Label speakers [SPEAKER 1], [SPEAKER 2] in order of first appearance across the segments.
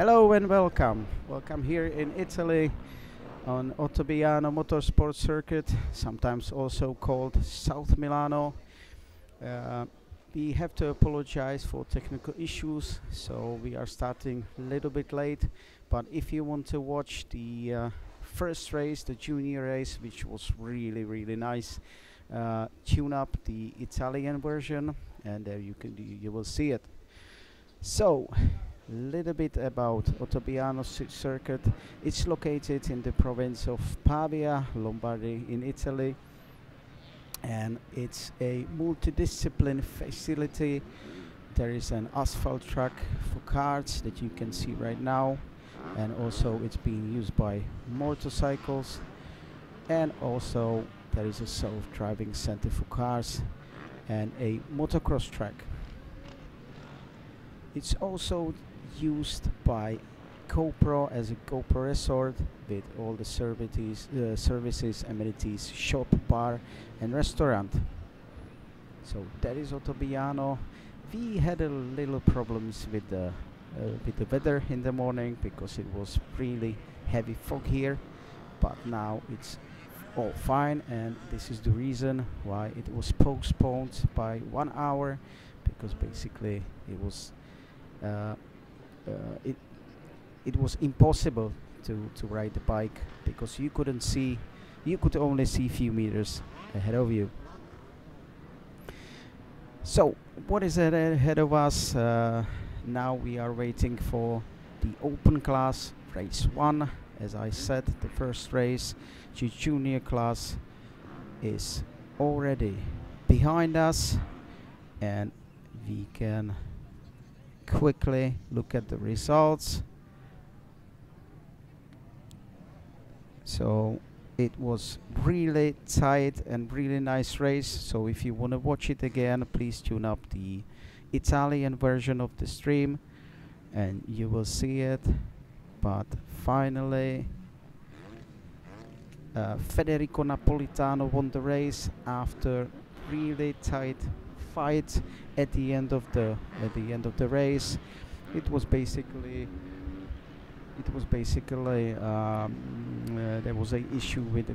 [SPEAKER 1] Hello and welcome. Welcome here in Italy on Ottobiano Motorsport Circuit, sometimes also called South Milano. We have to apologize for technical issues, so we are starting a little bit late. But if you want to watch the first race, the junior race, which was really nice, tune up the Italian version, and there you will see it. So, a little bit about Ottobiano circuit. It's located in the province of Pavia, Lombardy in Italy, and it's a multidiscipline facility. There is an asphalt track for cars that you can see right now, and also it's being used by motorcycles, and also there is a self-driving center for cars and a motocross track. It's also used by GoPro as a GoPro resort with all the services, amenities, shop, bar and restaurant. So that is Ottobiano. We had a little problems with the weather in the morning because it was really heavy fog here, but now it's all fine, and this is the reason why it was postponed by 1 hour, because basically it was it was impossible to ride the bike because you could only see a few meters ahead of you. So what is ahead of us? Now we are waiting for the open class race 1. As I said, the first race, the junior class, is already behind us, and we can quickly look at the results. So it was really tight and really nice race, so if you want to watch it again, please tune up the Italian version of the stream and you will see it. But finally Federico Napolitano won the race after really tight fight at the end of the race. It was basically there was an issue with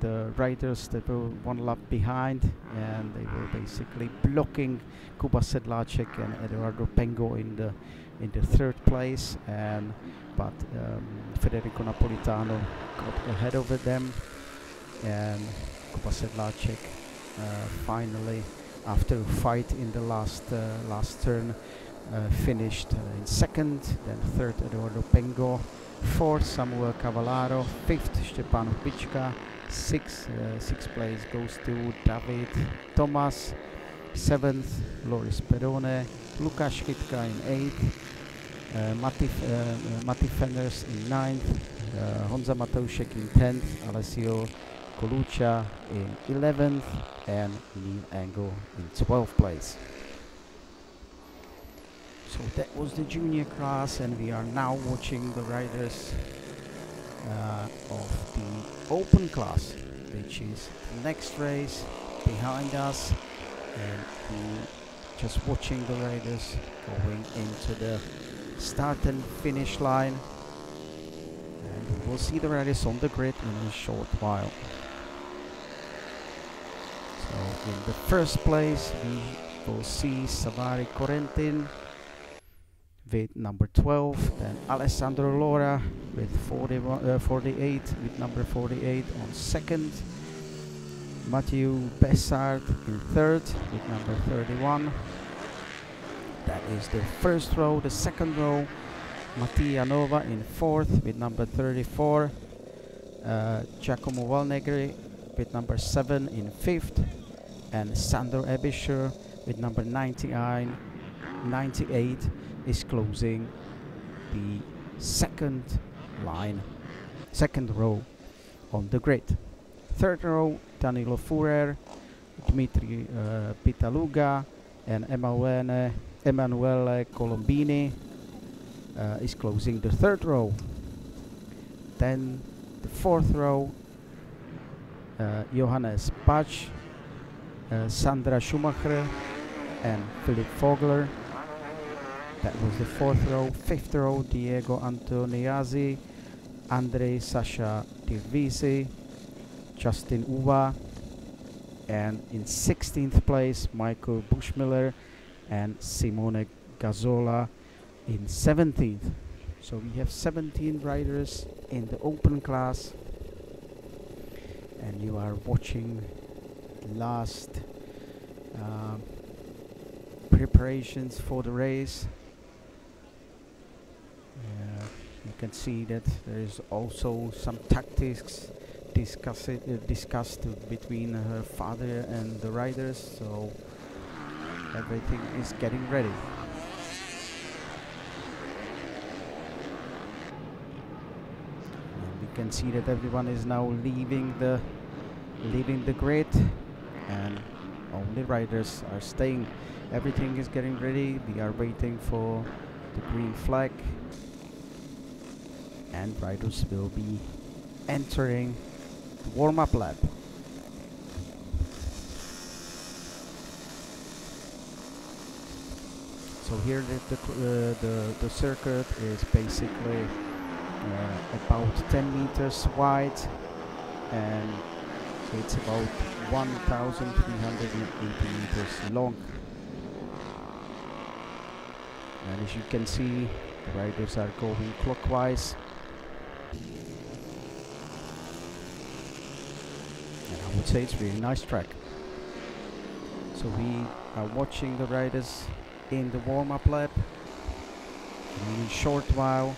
[SPEAKER 1] the riders that were one lap behind, and they were basically blocking Kuba Sedlacek and Eduardo Pengo in the third place, but Federico Napolitano got ahead of them, and Kuba Sedlacek finally, after a fight in the last turn, finished in second, then third Eduardo Pengo, fourth Samuel Cavallaro, fifth Stepan Pichka, sixth place goes to David Thomas, seventh Loris Perone, Lukáš Kytka in eighth, Matti Fenners in ninth, Honza Matoušek in 10th, Alessio Coluccia in 11th, and Neil Engel in 12th place. So that was the junior class, and we are now watching the riders of the open class, which is the next race behind us, and just watching the riders going into the start and finish line, and we'll see the riders on the grid in a short while. So in the first place we will see Savary Corentin with number 12, then Alessandro Lora with 48 with number 48 on second, Mathieu Bessard in third with number 31. That is the first row. The second row, Mattia Nova in fourth with number 34, Giacomo Valnegri with number 7 in fifth, and Sandro Ebischer with number 98 is closing the second row on the grid. Third row, Danilo Furer, Dmitry Pitaluga, and Emanuele Colombini is closing the third row. Then the fourth row, Johannes Bach, Sandra Schumacher and Philipp Vogler. That was the fourth row. Fifth row, Diego Antoniazzi, Andrei Sasha Dirvisi, Justin Uva, and in 16th place, Michael Buschmiller and Simone Gazzola in 17th. So we have 17 riders in the open class, and you are watching last preparations for the race. You can see that there is also some tactics discussed between her father and the riders, so everything is getting ready. And we can see that everyone is now leaving the grid, and only riders are staying. Everything is getting ready. We are waiting for the green flag, and riders will be entering the warm-up lap. So here the circuit is basically about 10 meters wide, and it's about 1,380 meters long. And as you can see, the riders are going clockwise. And I would say it's a really nice track. So we are watching the riders in the warm-up lap. And in a short while,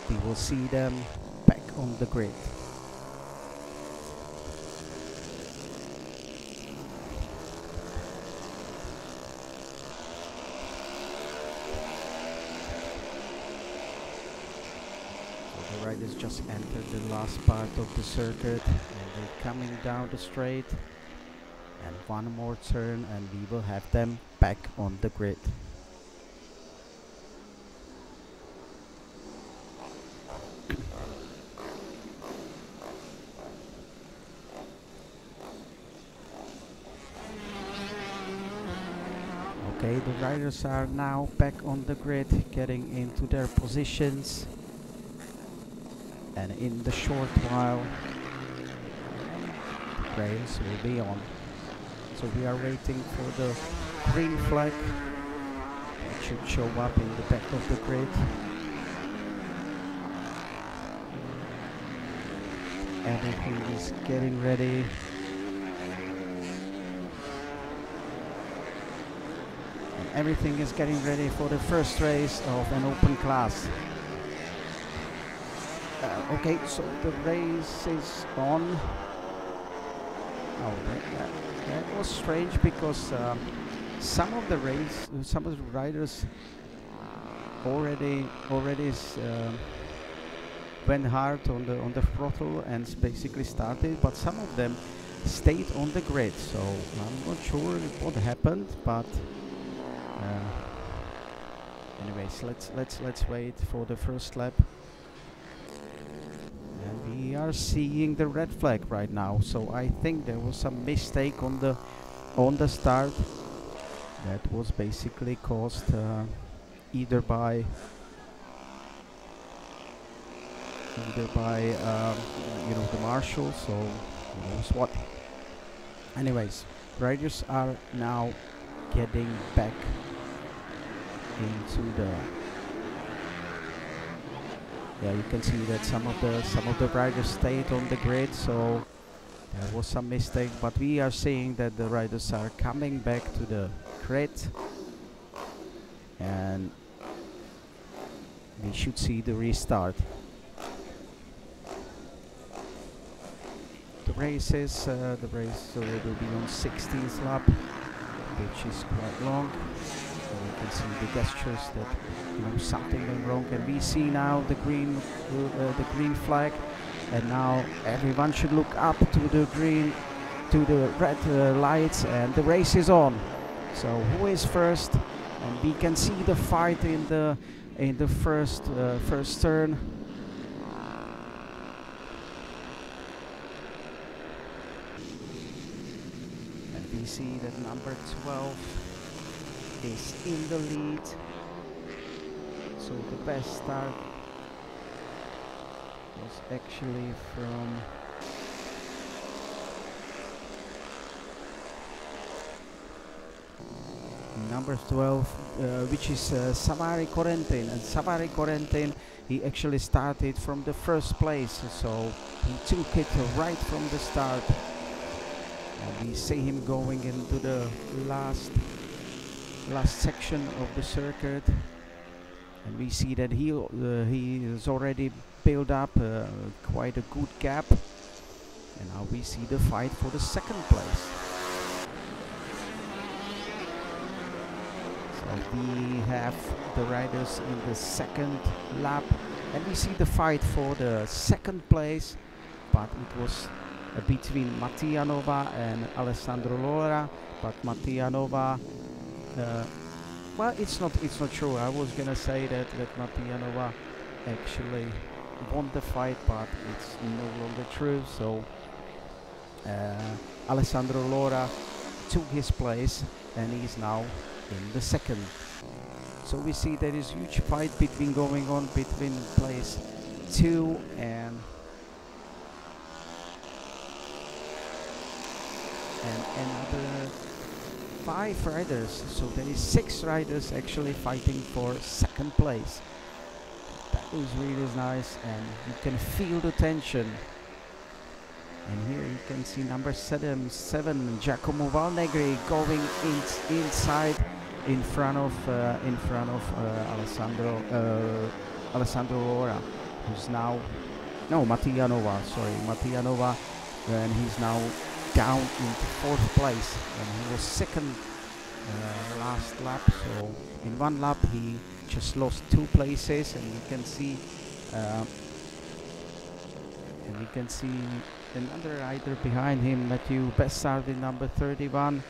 [SPEAKER 1] we will see them back on the grid. The riders just entered the last part of the circuit, and they're coming down the straight, and one more turn and we will have them back on the grid. Okay, the riders are now back on the grid, getting into their positions. And in the short while, the race will be on. So we are waiting for the green flag. It should show up in the back of the grid. Everything is getting ready. And everything is getting ready for the first race of an open class. Okay, so the race is on. Oh, that was strange because some of the riders already went hard on the throttle and basically started, but some of them stayed on the grid. So I'm not sure what happened, but anyways, let's wait for the first lap. We are seeing the red flag right now, so I think there was some mistake on the start that was basically caused either by you know, the marshal, so who knows what. Anyways, riders are now getting back into the. Yeah, you can see that some of the riders stayed on the grid, so there was some mistake. But we are seeing that the riders are coming back to the grid, and we should see the restart. The race will be on 16th lap, which is quite long. So you can see the gestures that, you know, something went wrong, and we see now the green flag, and now everyone should look up to the red lights, and the race is on. So who is first? And we can see the fight in the first turn. And we see that number 12 is in the lead. So the best start was actually from number 12, which is Savary Corentin. And Savary Corentin, he actually started from the first place, so he took it right from the start. And we see him going into the last section of the circuit, and we see that he has already built up quite a good gap. And now we see the fight for the second place. We have the riders in the second lap, and we see the fight for the second place, but it was between Mattia Nova and Alessandro Lora. But Mattia Nova, well, it's not true. I was gonna say that Mattia Nova actually won the fight, but it's no longer true. So Alessandro Lora took his place, and he's now in the second. So we see there is huge fight going on between place 2 and another 5 riders. So there is 6 riders actually fighting for second place. That is really nice, and you can feel the tension. And here you can see number 7 Giacomo Valnegri going inside in front of Alessandro Lora, who's now Mattia Nova, and he's now down into 4th place, and he was second last lap. So in one lap he just lost 2 places, and you can see another rider behind him, Matthew Bessard in number 31,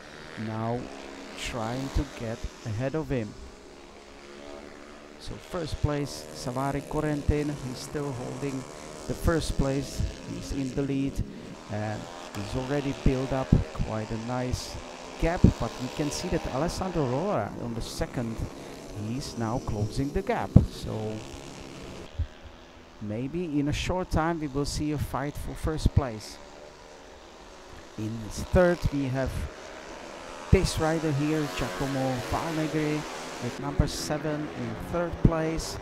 [SPEAKER 1] now trying to get ahead of him. So first place, Savary Corentin, he's still holding the first place. He's in the lead, and he's already built up quite a nice gap, but we can see that Alessandro Lora on the second, he's now closing the gap. So maybe in a short time we will see a fight for first place. In third we have this rider here, Giacomo Valnegri, with number 7 in 3rd place.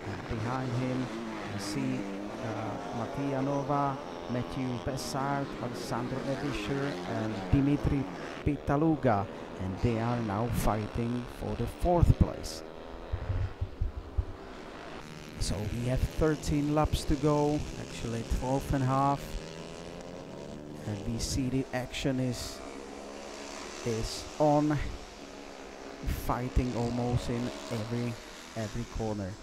[SPEAKER 1] And behind him you see Mattia Nova, Matthew Bessard, Alessandro Edischer and Dimitri Pitaluga, and they are now fighting for the 4th place. So we have 13 laps to go, actually 12 and a half, and we see the action is on, fighting almost in every corner.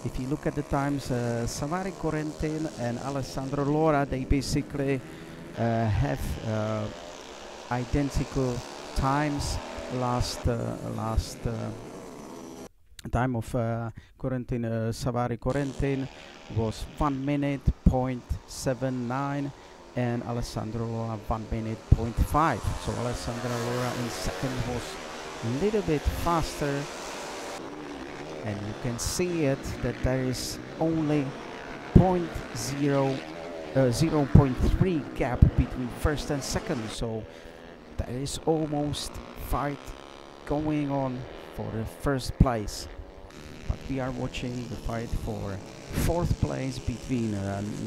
[SPEAKER 1] If you look at the times, Savary Corentin and Alessandro Lora, they basically have identical times. Last time of Savary Corentin was 1 minute .79, and Alessandro Lora 1 minute .5. So Alessandro Lora in second was a little bit faster, and you can see it that there is only 0.3 gap between first and second. So there is almost fight going on for the first place. But we are watching the fight for 4th place between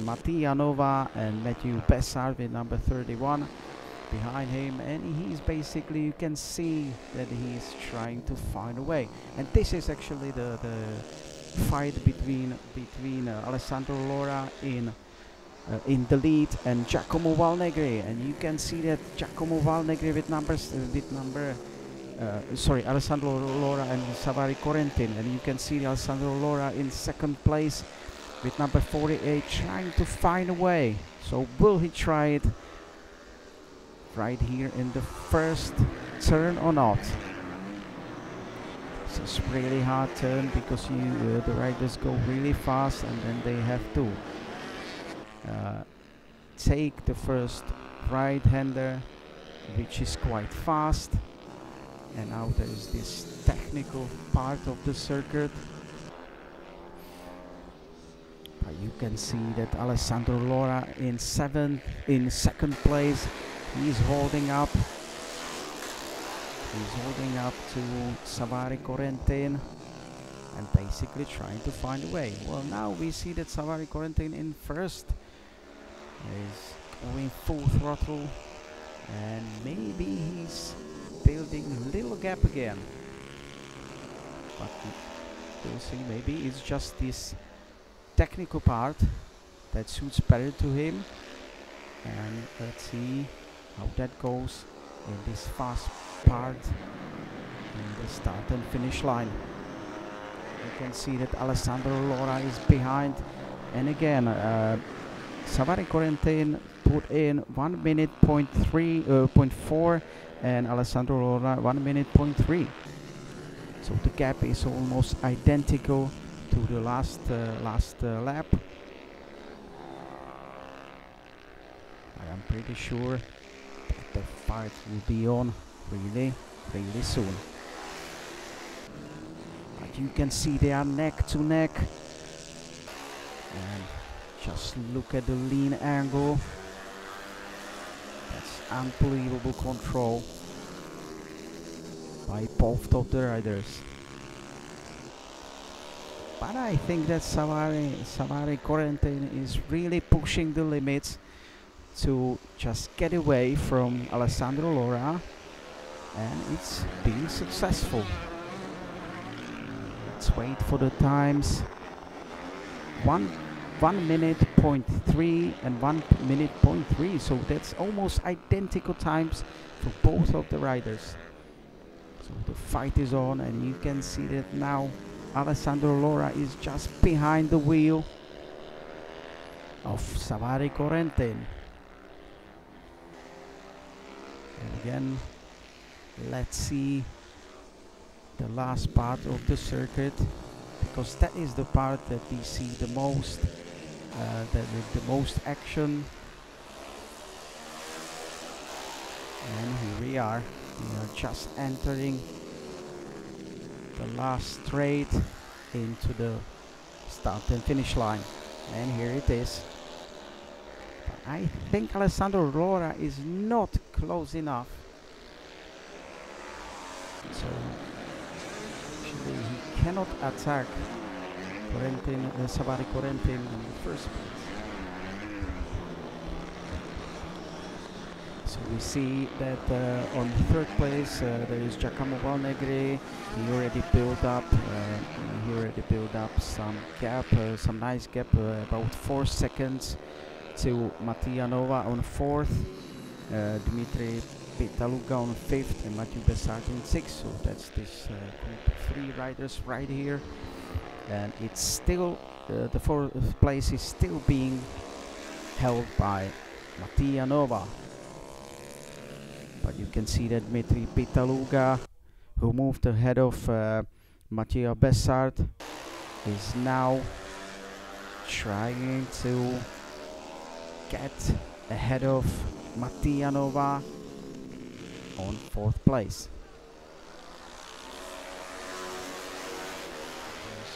[SPEAKER 1] Mattia Nova and Matthew Bessard with number 31 behind him, and he's basically, you can see that he's trying to find a way. And this is actually the fight between Alessandro Lora in the lead and Giacomo Valnegri, and you can see that Giacomo Valnegri with Alessandro Lora and Savary Corentin, and you can see Alessandro Lora in second place with number 48 trying to find a way. So will he try it right here in the first turn or not? This is really hard turn because the riders go really fast, and then they have to take the first right-hander which is quite fast. And now there is this technical part of the circuit. But you can see that Alessandro Lora in second place. He's holding up. He's holding up to Savary Corentin and basically trying to find a way. Well, now we see that Savary Corentin in first is going full throttle, and maybe he's building a little gap again. But we'll see, maybe it's just this technical part that suits better to him. And let's see how that goes in this fast part in the start and finish line. You can see that Alessandro Lora is behind, and again Savary Corentin put in 1 minute point 4, and Alessandro Lora 1 minute point 3. So the gap is almost identical to the last lap. I am pretty sure that the fight will be on really soon. But you can see they are neck to neck, and just look at the lean angle. That's unbelievable control by both of the riders. But I think that Savary Corentin is really pushing the limits to just get away from Alessandro Lora, and it's being successful. Let's wait for the times. 1 minute point 3 and 1 minute point 3, so that's almost identical times for both of the riders. So the fight is on, and you can see that now Alessandro Lora is just behind the wheel of Savary Corentin. And again, let's see the last part of the circuit, because that is the part that we see the most, the most action. And here we are just entering the last straight into the start and finish line, and here it is. But I think Alessandro Lora is not close enough, so actually he cannot attack Savary Corentin in the first place. So we see that on third place there is Giacomo Valnegri. He already built up some gap, some nice gap, about 4 seconds to Mattia Nova on fourth, Dimitri Pitaluga on fifth, and Mathieu Bessart in sixth. So that's this group of 3 riders right here, and it's still the fourth place is still being held by Mattia Nova. But you can see that Dimitri Pitaluga, who moved ahead of Mathieu Bessart, is now trying to get ahead of Mattia Nova on fourth place.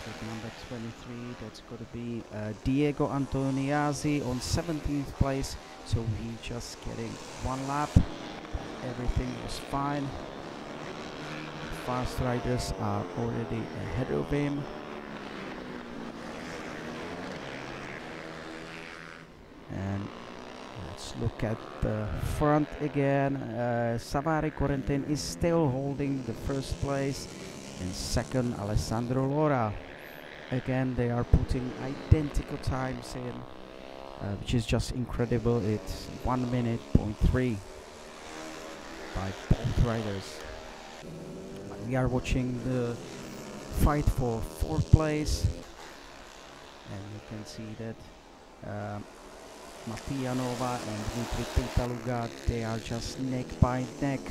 [SPEAKER 1] With number 23, that's going to be Diego Antoniazzi on 17th place. So he's just getting 1 lap. Everything was fine. The fast riders are already ahead of him. And let's look at the front again. Savary Corentin is still holding the first place. In second, Alessandro Lora. Again, they are putting identical times in, which is just incredible. It's 1 minute point 3 by both riders. We are watching the fight for fourth place, and you can see that Mattia Nova and Dimitri Pitaluga, they are just neck by neck.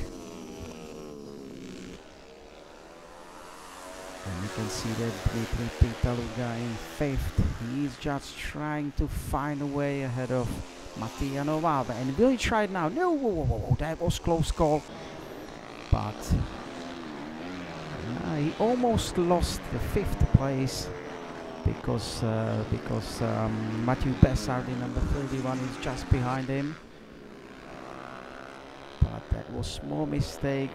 [SPEAKER 1] And you can see that Dimitri Pitaluga in fifth. He's just trying to find a way ahead of Mattia Novava. And will he try it now? No, whoa, whoa, whoa, that was close call. But he almost lost the 5th place because Matthew Bessardi, number 31, is just behind him. But that was small mistake.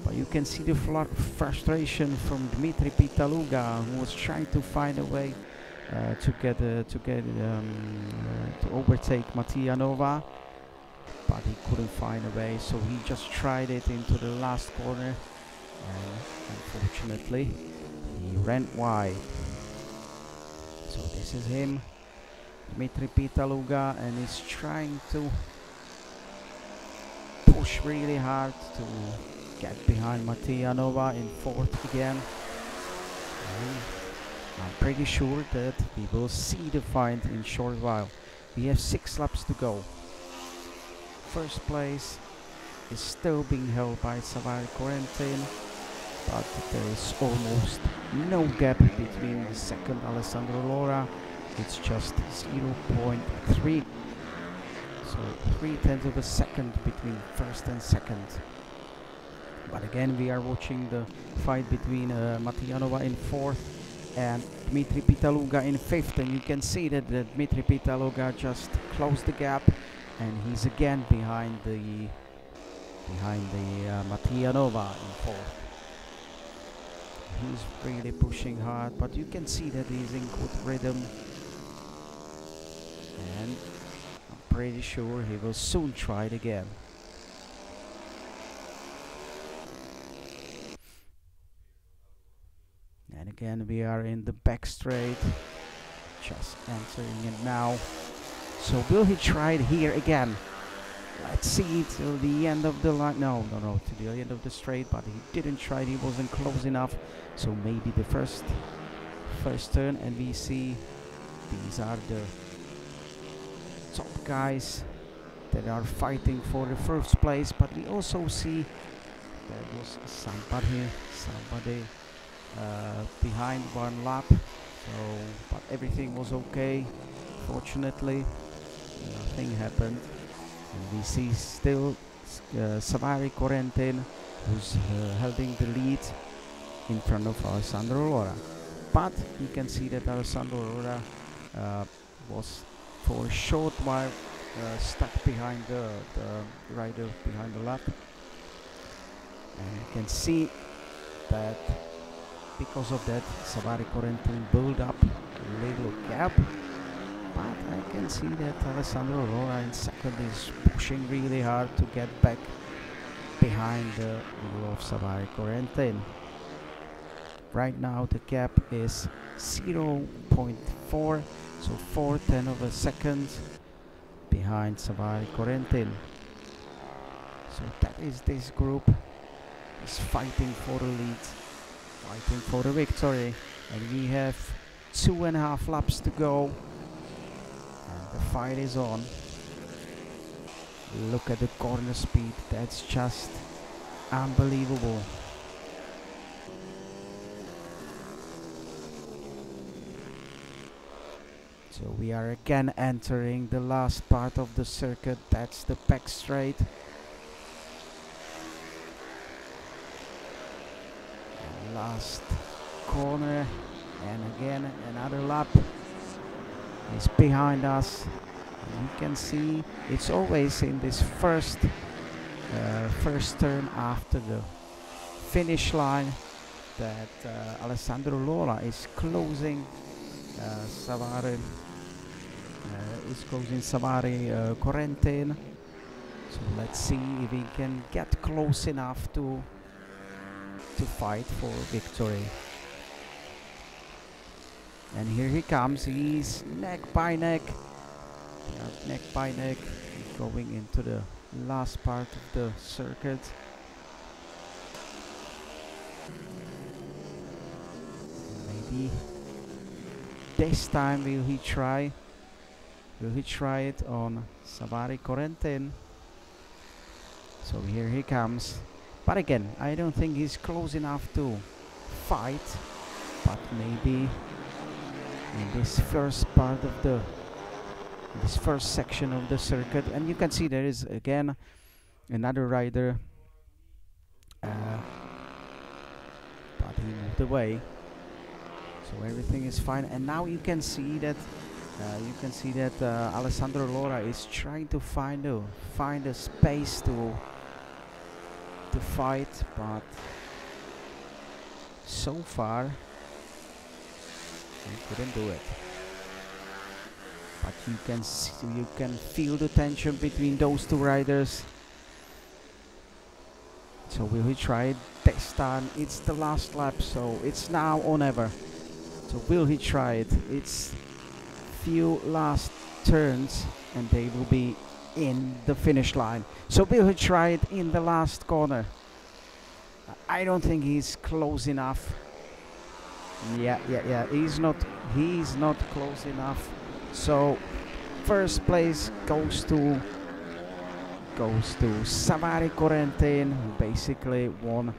[SPEAKER 1] But you can see the frustration from Dmitry Pitaluga, who was trying to find a way to overtake Mattia Nova, but he couldn't find a way, so he just tried it into the last corner, and unfortunately he ran wide. So this is him, Dmitry Pitaluga, and he's trying to push really hard to get behind Mattia Nova in 4th again. And I'm pretty sure that we will see the fight in short while. We have 6 laps to go. First place is still being held by Savary Corentin, but there is almost no gap between the second Alessandro Lora. It's just 0.3. So 0.3 of a second between first and second. But again, we are watching the fight between Mattia Nova in 4th and Dmitry Pitaluga in 5th, and you can see that Dmitry Pitaluga just closed the gap, and he's again behind the Mattia Nova in 4th. He's really pushing hard, but you can see that he's in good rhythm, and I'm pretty sure he will soon try it again. And again, we are in the back straight, just entering it now. So will he try it here again? Let's see till the end of the line. No, to the end of the straight, but he didn't try it. He wasn't close enough. So maybe the first turn, and we see these are the top guys that are fighting for the first place. But we also see there was somebody behind 1 lap, so but everything was okay. Fortunately, nothing happened, and we see still Savary Corentin, who's holding the lead in front of Alessandro Lora. But you can see that Alessandro Lora was for a short while stuck behind the rider behind the lap, and you can see that because of that, Savary Corentin built up a little gap, but I can see that Alessandro Lora in 2nd is pushing really hard to get back behind the wheel of Savary Corentin. Right now the gap is 0.4, so 4/10 of a second behind Savary Corentin. So that is this group is fighting for the lead, fighting for the victory, and we have 2.5 laps to go, and the fight is on. Look at the corner speed, that's just unbelievable. So we are again entering the last part of the circuit, that's the back straight. Last corner, and again another lap is behind us. And you can see it's always in this first turn after the finish line that Alessandro Lora is closing Savary Corentin. So let's see if he can get close enough to fight for victory. And here he comes, he's neck by neck, going into the last part of the circuit. Maybe this time will he try it on Savary Corentin. So here he comes. But again, I don't think he's close enough to fight, but maybe in this first part of the this first section of the circuit, and you can see there is again another rider, but he moved away, so everything is fine. And now you can see that Alessandro Lora is trying to find a space to fight, but so far he couldn't do it. But you can feel the tension between those two riders. So will he try it this time? It's the last lap, so it's now or never. So will he try it? It's few last turns and they will be in the finish line. So will he try it in the last corner? I don't think he's close enough. Yeah. He's not close enough. So first place goes to Savary Corentin, who basically won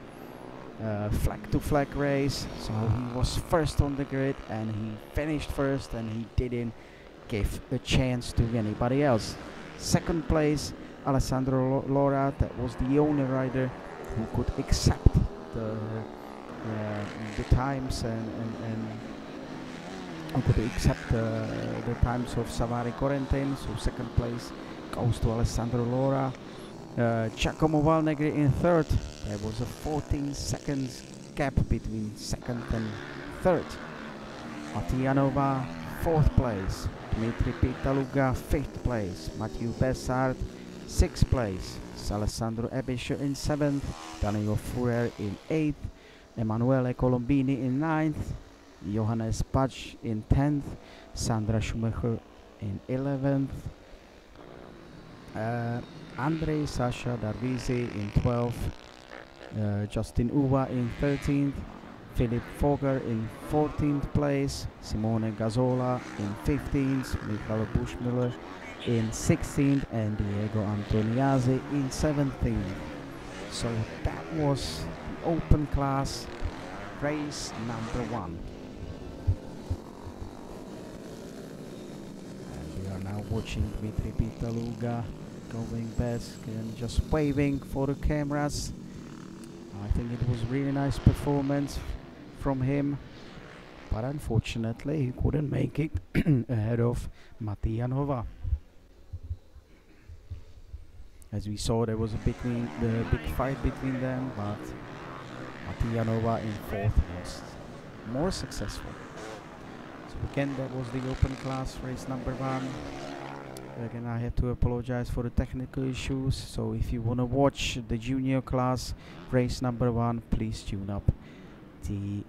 [SPEAKER 1] flag to flag race. So he was first on the grid and he finished first, and he didn't give a chance to anybody else. Second place, Alessandro Lora. That was the only rider who could accept the times and who could accept the times of Savary Corentin. So second place goes to Alessandro Lora. Giacomo Valnegri in third. There was a 14 seconds gap between second and third. Ottobiano, fourth place. Dmitry Pitaluga, fifth place. Mathieu Bessard, sixth place. Alessandro Ebischer in seventh. Daniel Furer in eighth. Emanuele Colombini in ninth. Johannes Patsch in 10th. Sandra Schumacher in 11th. Andrei Sasha Darvisi in 12th. Justin Uva in 13th. Philip Fogger in 14th place. Simone Gazzola in 15th. Michael Buschmüller in 16th. And Diego Antoniazzi in 17th. So that was the open class race number 1. And we are now watching Dmitry Pitaluga going best and just waving for the cameras. I think it was really nice performance from him, but unfortunately he couldn't make it ahead of Mattia Nova. As we saw, there was a big fight between them, but Mattia Nova in fourth was more successful. So again, that was the open class race number 1. Again, I have to apologize for the technical issues. So if you want to watch the junior class race number 1, please tune up the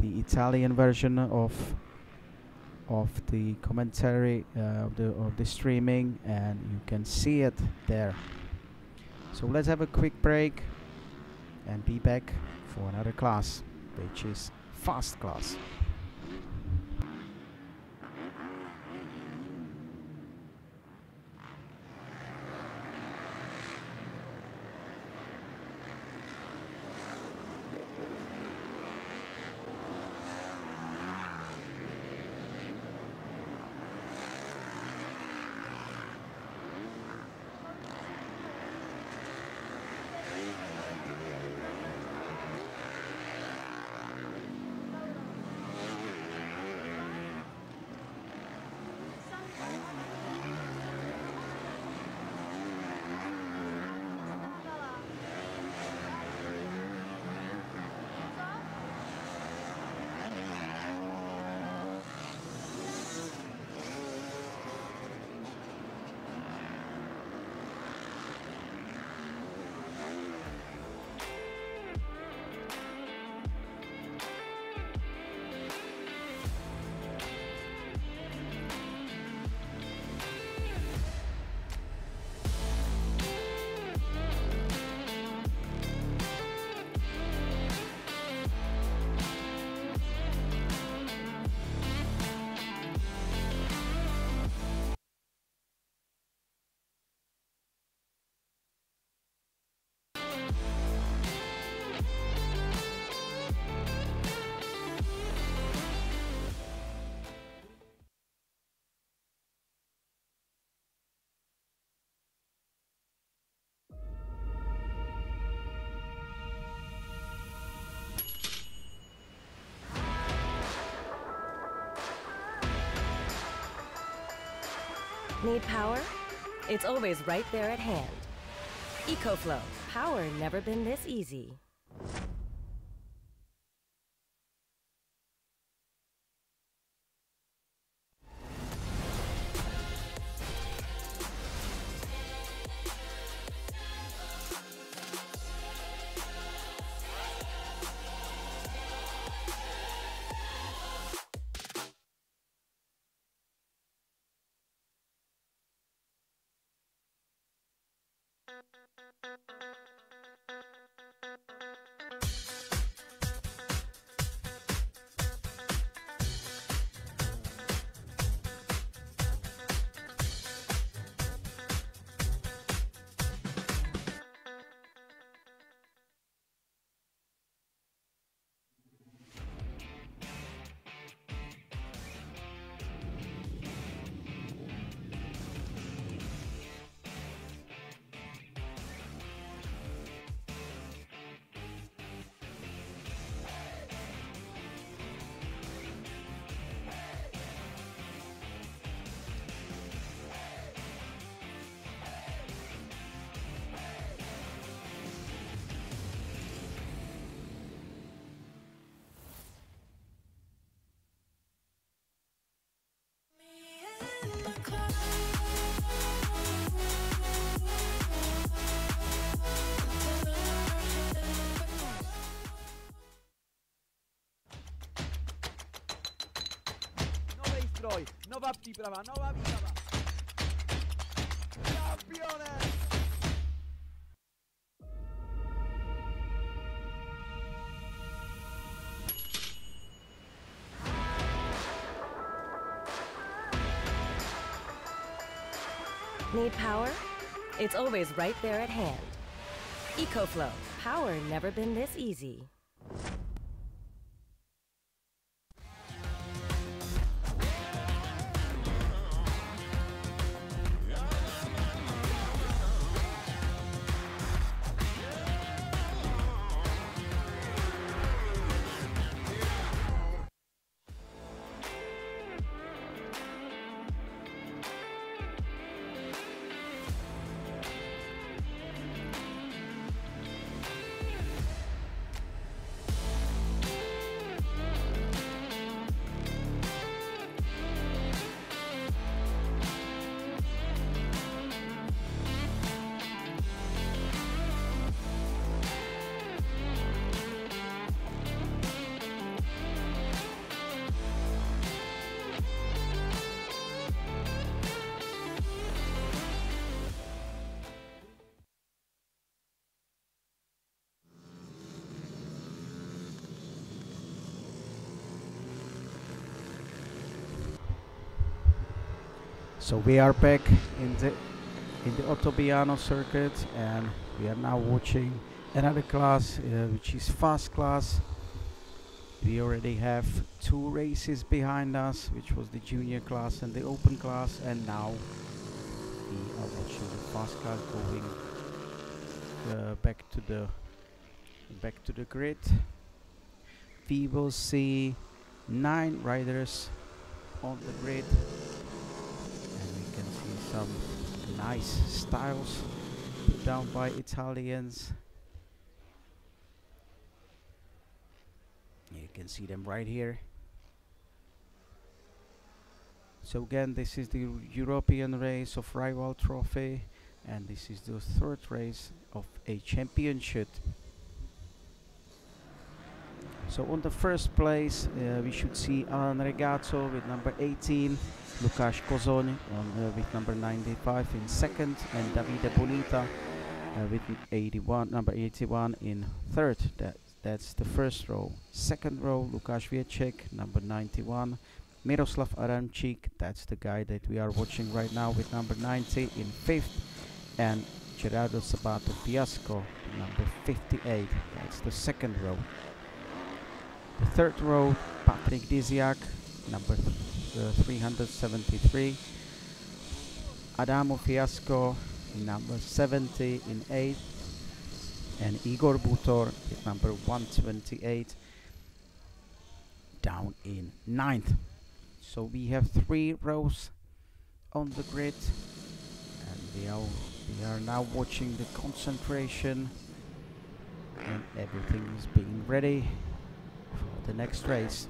[SPEAKER 1] Italian version of the commentary of the streaming, and you can see it there. So let's have a quick break and be back for another class, which is fast class.
[SPEAKER 2] Need power? It's always right there at hand. EcoFlow, power never been this easy.
[SPEAKER 1] Nowa příprava, nová výprava. Campione!
[SPEAKER 2] Need power? It's always right there at hand. EcoFlow, power never been this easy.
[SPEAKER 1] So we are back in the Ottobiano circuit, and we are now watching another class, which is fast class. We already have 2 races behind us, which was the junior class and the open class, and now we are watching the fast class going back to the grid. We will see 9 riders on the grid. Some nice styles put down by Italians. You can see them right here. So again, this is the European race of Rival Trophy, and this is the 3rd race of a championship. So on the first place, we should see Alan Regazzo with number 18, Lukáš Kozon with number 95 in 2nd, and Davide Bonita with number 81 in 3rd. That's the first row. 2nd row, Lukáš Viecek, number 91, Miroslav Adamczyk, that's the guy that we are watching right now with number 90 in 5th, and Gerardo Sabato Fiasco, number 58, that's the 2nd row. The 3rd row, Patrick Diziak, number 373, Adamo Fiasco, number 70 in 8th, and Igor Butor with number 128 down in 9th. So we have 3 rows on the grid, and we are now watching the concentration, and everything is being ready for the next race.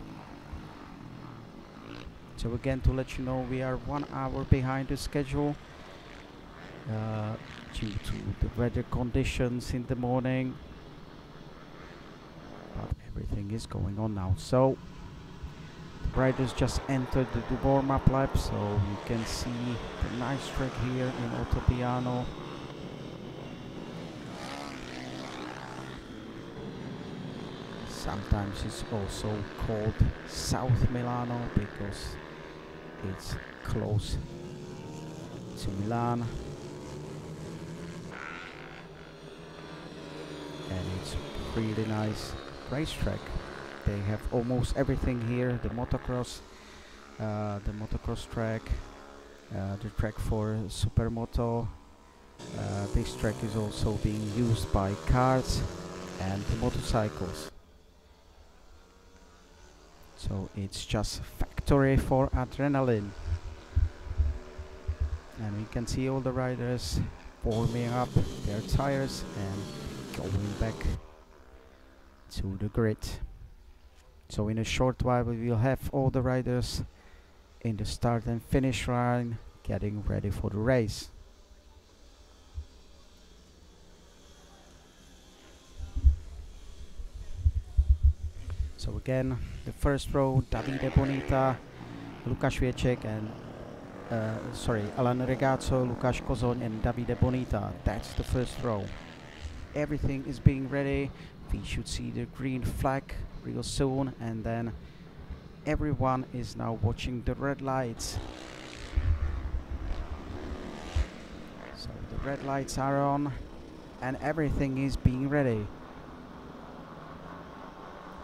[SPEAKER 1] So again, to let you know, we are 1 hour behind the schedule due to the weather conditions in the morning, but everything is going on now. So the riders just entered the warm-up lap, so you can see the nice track here in Ottobiano. Sometimes it's also called South Milano because it's close to Milan, and it's really nice racetrack. They have almost everything here: the motocross track, the track for supermoto. This track is also being used by cars and motorcycles. So it's just factory for adrenaline. And we can see all the riders warming up their tires and going back to the grid. So in a short while we will have all the riders in the start and finish line getting ready for the race. So again, the first row: Davide Bonita, Lukáš Věček, and Alan Regazzo, Lukáš Kozon, and Davide Bonita. That's the first row. Everything is being ready. We should see the green flag real soon, and then everyone is now watching the red lights. So the red lights are on, and everything is being ready.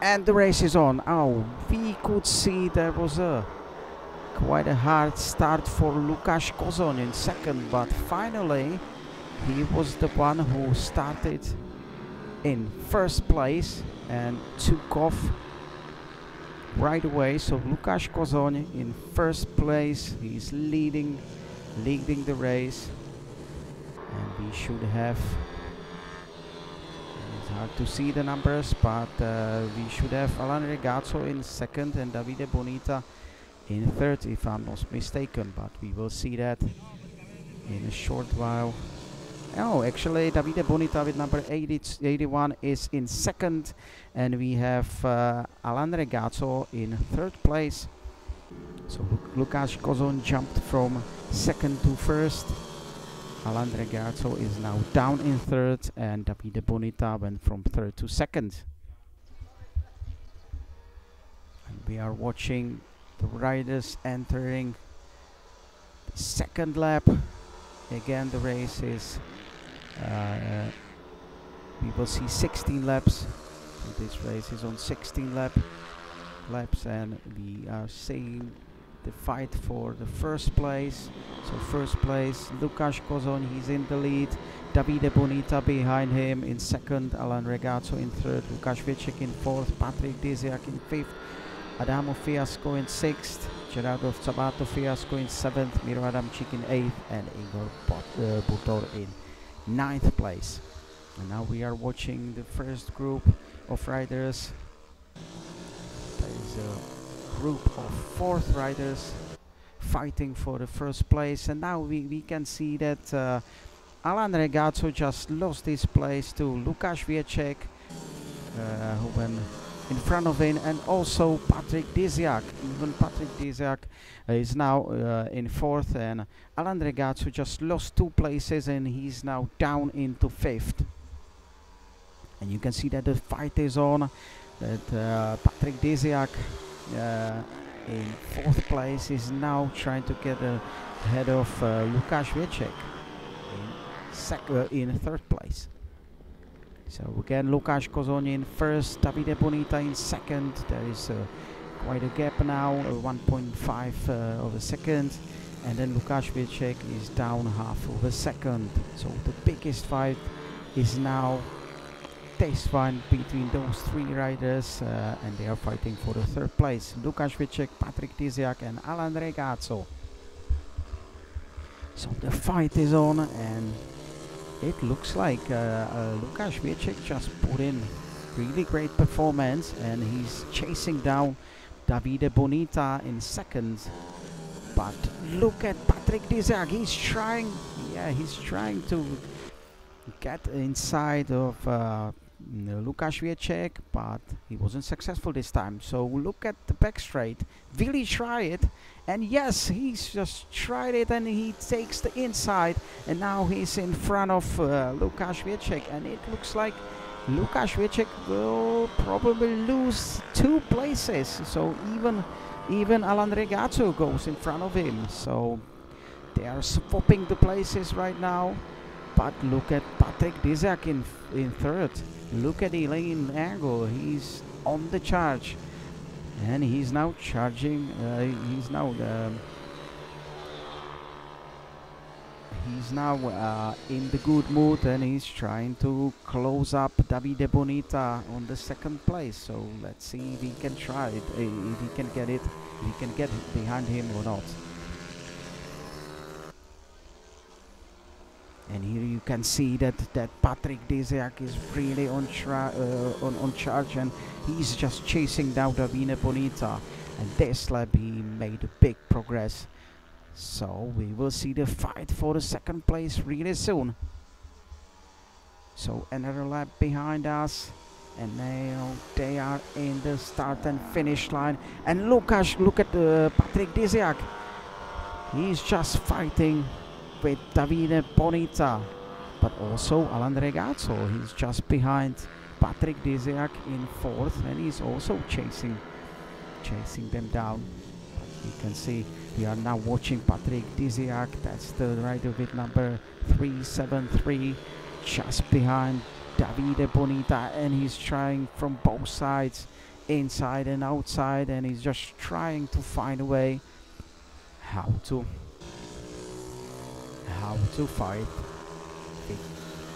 [SPEAKER 1] And the race is on. Oh, we could see there was quite a hard start for Lukáš Kozon in second, but finally he was the one who started in first place and took off right away. So Lukáš Kozon in first place, he's leading the race, and we should have, it's hard to see the numbers, but we should have Alan Regazzo in second and Davide Bonita in third, if I'm not mistaken, but we will see that in a short while. Oh, actually Davide Bonita with number 81 is in second, and we have Alan Regazzo in third place. So Lukáš Kozon jumped from second to first. Alan Regazzo is now down in third, and Davide Bonita went from third to second. And we are watching the riders entering the second lap. Again, the race is, we will see 16 laps. So this race is on 16 laps, and we are seeing the fight for the first place. So first place, Lukáš Kozon, he's in the lead. Davide Bonita behind him in second, Alan Regazzo in third, Lukáš Věček in fourth, Patrik Diziak in fifth, Adamo Fiasco in sixth, Gerardo Sabato Fiasco in seventh, Miro Adamczyk in eighth, and Igor Butor in ninth place. And now we are watching the first group of riders. There is a group of fourth riders fighting for the first place, and now we can see that Alan Regazzo just lost his place to Lukáš Věček, who went in front of him, and also Patrik Diziak. Even Patrik Diziak is now in fourth, and Alan Regazzo just lost 2 places, and he's now down into fifth. And you can see that the fight is on, that Patrik Diziak in fourth place is now trying to get ahead of Lukáš Věček in third place. So again, Lukáš Kozon in first, Davide Bonita in second. There is quite a gap now, 1.5 of a second, and then Lukáš Věček is down half of a second. So the biggest fight is now this one between those 3 riders, and they are fighting for the third place. Lukáš Věček, Patrik Diziak, and Alan Regazzo. So the fight is on, and it looks like Lukáš Věček just put in really great performance, and he's chasing down Davide Bonita in second. But look at Patrick Dizak, he's trying to get inside of Lukáš Věček, but he wasn't successful this time. So look at the back straight. Will he try it? And yes, he's just tried it, and he takes the inside, and now he's in front of Lukáš Věček, and it looks like Lukáš Věček will probably lose 2 places. So even Alan Regato goes in front of him. So they are swapping the places right now. But look at Patrick Dizak in third. Look at Elaine Angle. He's on the charge, and he's now charging. He's now in the good mood, and he's trying to close up Davide Bonita on the second place. So let's see if he can try it, if he can get it, if he can get behind him or not. And here you can see that Patrick Dizak is really on charge, and he's just chasing down Davide Bonita. And this lap he made a big progress. So we will see the fight for the second place really soon. So another lap behind us, and now they are in the start and finish line. And look at Patrick Dizak. He's just fighting with Davide Bonita, but also Alan Regato. He's just behind Patrick Dizak in fourth, and he's also chasing them down. But you can see we are now watching Patrick Dizak. That's the rider with number 373, just behind Davide Bonita, and he's trying from both sides, inside and outside, and he's just trying to find a way how to fight with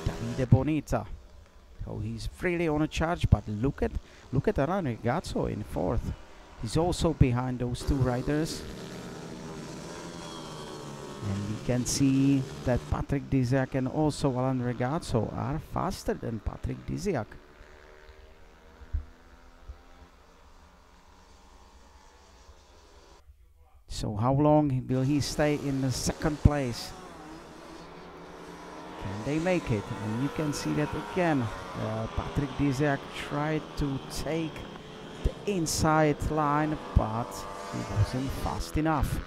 [SPEAKER 1] Davide Bonita. So he's really on a charge, but look at Alan Regato in fourth. He's also behind those 2 riders, and we can see that Patrick Dizak and also Alan Regato are faster than Patrick Dizak. So how long will he stay in the second place? Can they make it? And you can see that again. Patrick Dizak tried to take the inside line, but he wasn't fast enough.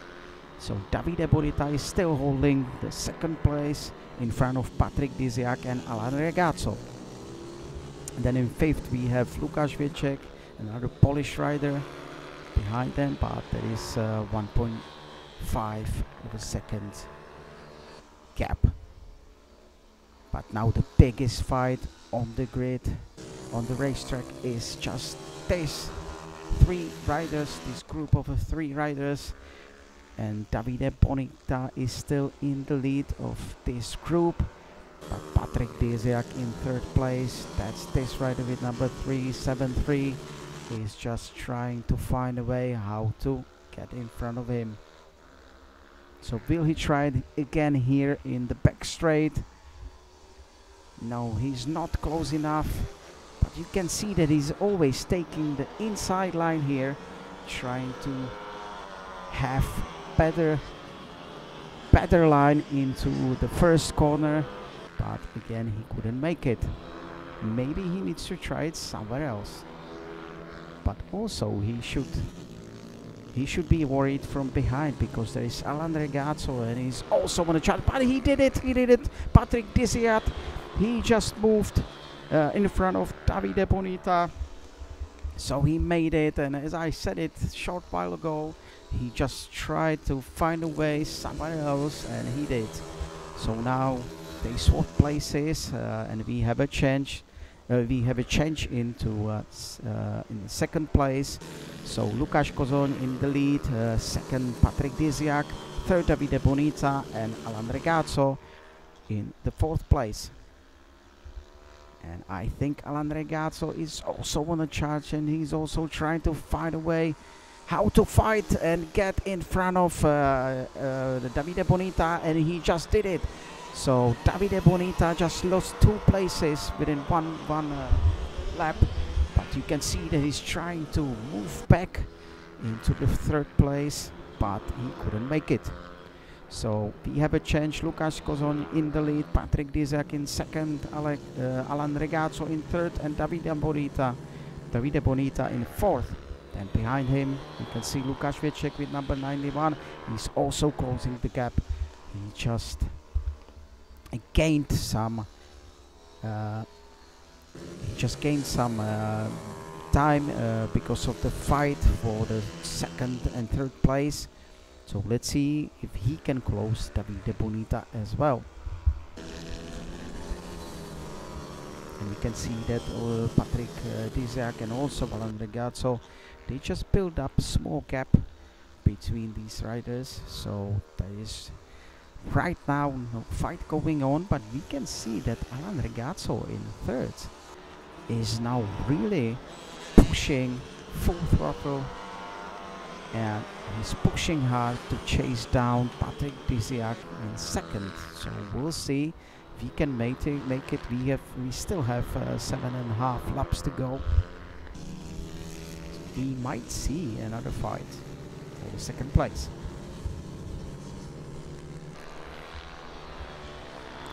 [SPEAKER 1] So Davide Bonita is still holding the second place in front of Patrick Dizak and Alan Regato. And then in fifth we have Lukáš Věček, another Polish rider behind them, but there is 1.5 of a second gap. But now the biggest fight on the grid, on the racetrack, is just these 3 riders, this group of 3 riders. And Davide Bonita is still in the lead of this group. But Patrick Dizak in third place, that's this rider with number 373. He's just trying to find a way how to get in front of him. So will he try it again here in the back straight? No, he's not close enough, but you can see that he's always taking the inside line here, trying to have better line into the first corner, but again he couldn't make it. Maybe he needs to try it somewhere else. But also he should be worried from behind, because there is Alan Regato, and he's also on the chart. But he did it. Patrick Dizak, he just moved in front of Davide Bonita. So he made it, and as I said it a short while ago, he just tried to find a way somewhere else, and he did. So now they swap places, and we have a change. We have a change into in the second place. So Lukáš Kozon in the lead, second Patrick Dizak, third Davide Bonita, and Alan Regato in the fourth place. And I think Alan Regato is also on a charge, and he's also trying to find a way how to fight and get in front of Davide Bonita, and he just did it. So Davide Bonita just lost 2 places within one lap, but you can see that he's trying to move back into the 3rd place, but he couldn't make it. So we have a change. Lukáš Kozon in the lead, Patrick Dizak in 2nd, Alan Regazzo in 3rd, and Davide Bonita in 4th. Then behind him you can see Lukáš Věček with number 91. He's also closing the gap. He just gained some time because of the fight for the 2nd and 3rd place. So let's see if he can close Davide Bonita as well. And we can see that Patrick Dizak and also Alan Regazzo, they just build up a small gap between these riders. So there is right now no fight going on, but we can see that Alan Regazzo in 3rd is now really pushing full throttle, and he's pushing hard to chase down Patrick Dizak in 2nd. So we'll see if he can make it. We still have 7.5 laps to go. So we might see another fight for the 2nd place.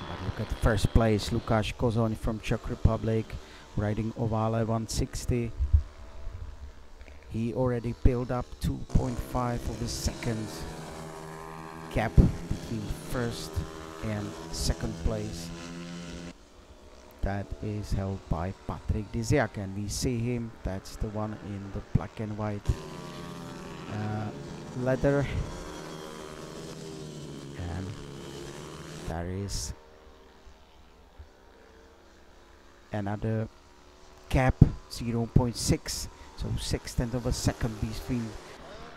[SPEAKER 1] But look at the 1st place, Lukáš Kozon from Czech Republic, riding Ovale 160. He already built up 2.5 of the 2nd gap between 1st and 2nd place. That is held by Patrick Dizak, and we see him, that's the one in the black and white leather. And there is another gap, 0.6. So 1/6 of a second between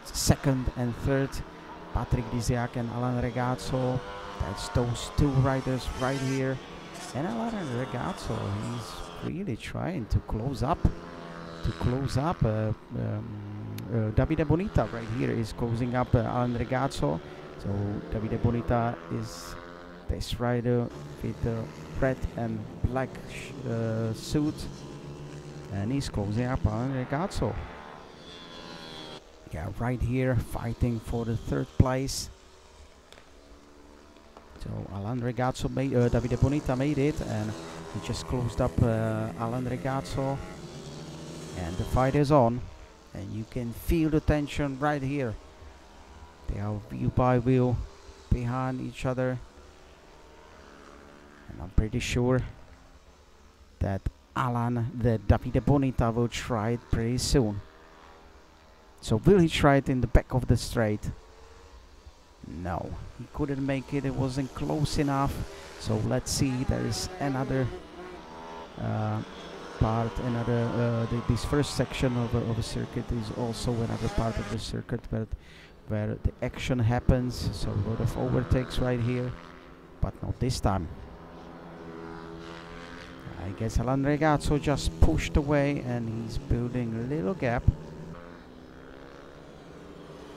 [SPEAKER 1] 2nd and 3rd. Patrick Dizak and Alan Regazzo. That's those 2 riders right here. And Alan Regazzo, he's really trying to close up. Davide Bonita right here is closing up Alan Regazzo. So Davide Bonita is this rider with the red and black suit. And he's closing up on Regazzo. Yeah, right here fighting for the 3rd place. So Alan Regazzo Davide Bonita made it, and he just closed up Alan Regazzo. And the fight is on, and you can feel the tension right here. They are wheel by wheel behind each other, and I'm pretty sure that Davide Bonita will try it pretty soon. So will he try it in the back of the straight? No, he couldn't make it. It wasn't close enough. So let's see. There is another part. This 1st section of a circuit is also another part of the circuit where the action happens. So a lot of overtakes right here, but not this time. I guess Alan Regazzo just pushed away, and he's building a little gap.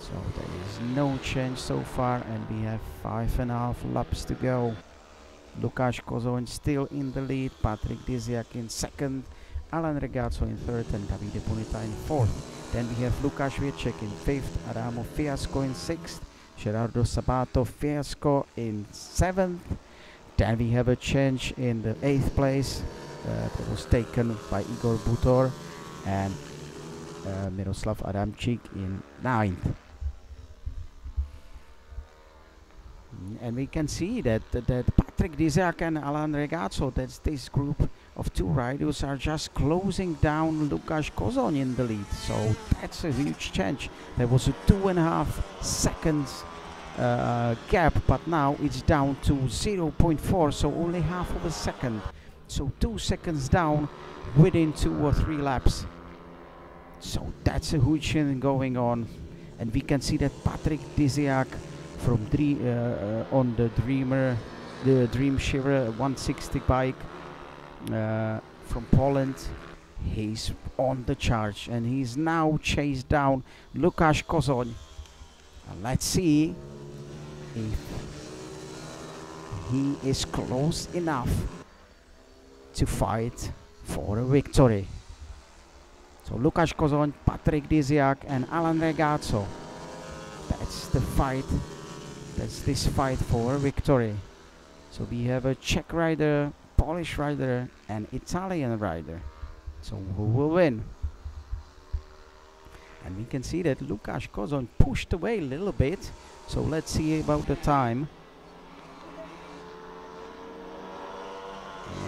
[SPEAKER 1] So there is no change so far, and we have 5.5 laps to go. Lukáš Kozon still in the lead, Patrick Dizak in 2nd, Alan Regazzo in 3rd, and Davide Bonita in 4th. Then we have Lukáš Věček in 5th, Adamo Fiasco in 6th, Gerardo Sabato Fiasco in 7th. Then we have a change in the 8th place that was taken by Igor Butor, and Miroslav Adamczyk in 9th. And we can see that Patrick Dizak and Alan Regazzo, that's this group of 2 riders, are just closing down Lukáš Kozon in the lead. So that's a huge change. There was a 2.5 seconds gap, but now it's down to 0.4, so only half of a second. So 2 seconds down within 2 or 3 laps. So that's a huge thing going on, and we can see that Patrick Dizak from on the Dream Shiver 160 bike from Poland, He's on the charge and he's now chased down Lukáš Kozoň. And let's see if he is close enough to fight for a victory. So Lukáš Kozoň, Patrik Diziak and Alan Ragazzo. That's the fight. That's this fight for a victory. So we have a Czech rider, Polish rider and Italian rider. So who will win? And we can see that Lukáš Kozoň pushed away a little bit. So let's see about the time.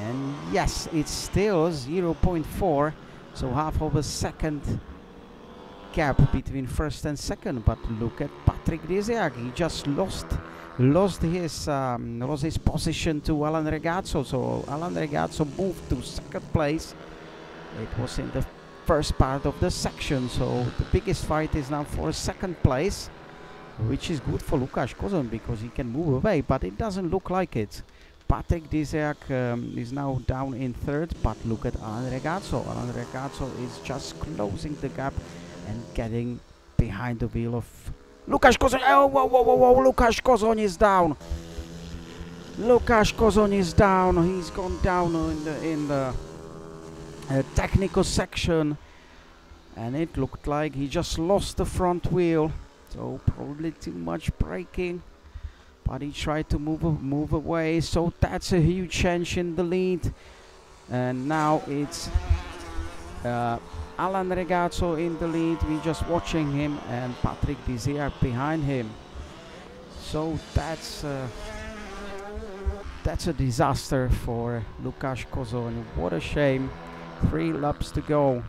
[SPEAKER 1] And yes, it's still 0.4. So half of a second gap between first and second. But look at Patrik Diziak. He just lost his position to Alan Ragazzo. So Alan Ragazzo moved to second place. It was in the first part of the section. So the biggest fight is now for second place, which is good for Lukáš Kozoň because he can move away. But it doesn't look like it. Patrik Diziak is now down in third, but look at Alan Ragazzo. Alan Ragazzo is just closing the gap and getting behind the wheel of Lukáš Kozoň. Oh, whoa, Lukáš Kozoň is down. Lukáš Kozoň is down. He's gone down in the technical section, and it looked like he just lost the front wheel. So probably too much braking. But he tried to move away, so that's a huge change in the lead. And now it's Alan Ragazzo in the lead. We're just watching him, and Patrik Diziak behind him. So that's a disaster for Lukáš Kozoň. What a shame. 3 laps to go.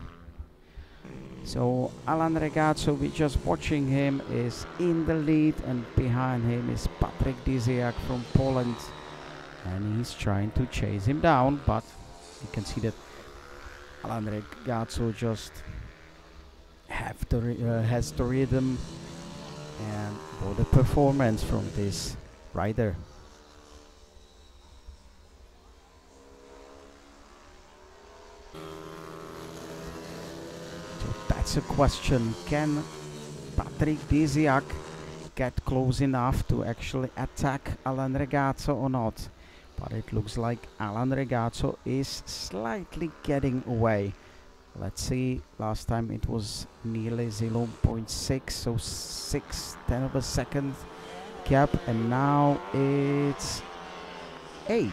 [SPEAKER 1] So Alan Ragazzo, we're just watching him, is in the lead, and behind him is Patrik Diziak from Poland, and he's trying to chase him down, but you can see that Alan Ragazzo just has the rhythm and all the performance from this rider. That's a question. Can Patrik Diziak get close enough to actually attack Alan Ragazzo or not? But it looks like Alan Ragazzo is slightly getting away. Let's see, last time it was nearly 0.6, so 6/10 of a second gap, and now it's 10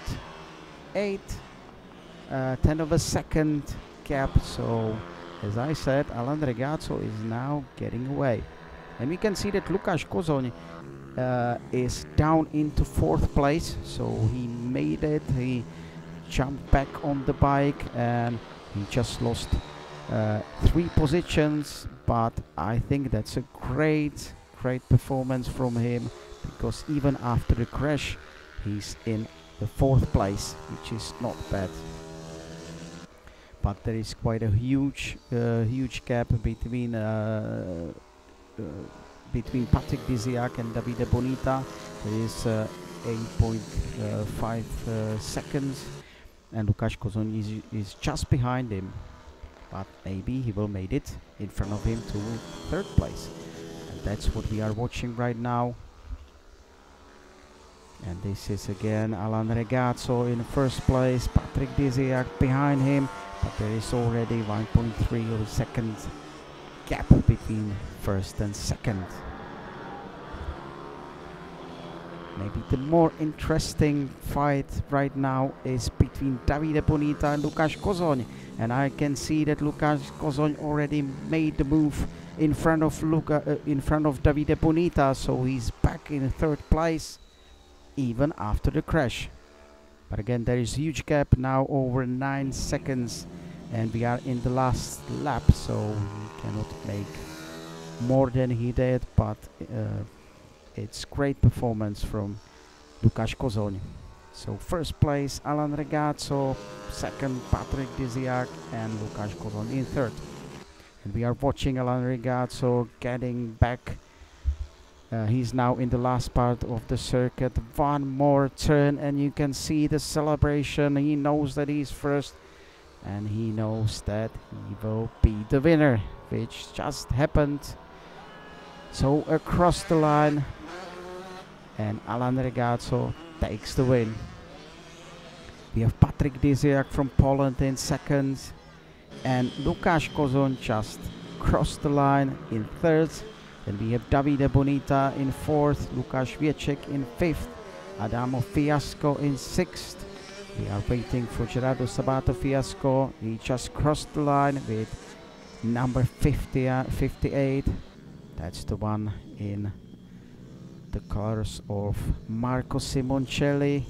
[SPEAKER 1] of a second gap. So as I said, Alan Ragazzo is now getting away. And we can see that Lukáš Kozoň is down into 4th place. So he made it, he jumped back on the bike, and he just lost 3 positions. But I think that's a great performance from him, because even after the crash, he's in the 4th place, which is not bad. But there is quite a huge gap between Patrik Diziak and Davide Bonita. There is 8.5 seconds, and Lukáš Kozoň is just behind him. But maybe he will make it in front of him to 3rd place, and that's what we are watching right now. And this is again Alan Ragazzo in 1st place, Patrik Diziak behind him. But there is already 1.3 of a second gap between 1st and 2nd. Maybe the more interesting fight right now is between Davide Bonita and Lukáš Kozoň. And I can see that Lukáš Kozoň already made the move in front of Davide Bonita, so he's back in 3rd place even after the crash. But again, there is huge gap now, over 9 seconds, and we are in the last lap, so he cannot make more than he did. But it's great performance from Lukáš Kozoň. So 1st place Alan Ragazzo, 2nd Patrik Diziak, and Lukáš Kozoň in 3rd. And we are watching Alan Ragazzo getting back. He's now in the last part of the circuit. One more turn and you can see the celebration. He knows that he's first, and he knows that he will be the winner, which just happened. So across the line, and Alan Regazzo takes the win. We have Patryk Dyziak from Poland in second, and Lukáš Kozon just crossed the line in third. Then we have Davide Bonita in fourth, Lukáš Wieczek in fifth, Adamo Fiasco in sixth. We are waiting for Gerardo Sabato Fiasco. He just crossed the line with number 58. That's the one in the colors of Marco Simoncelli.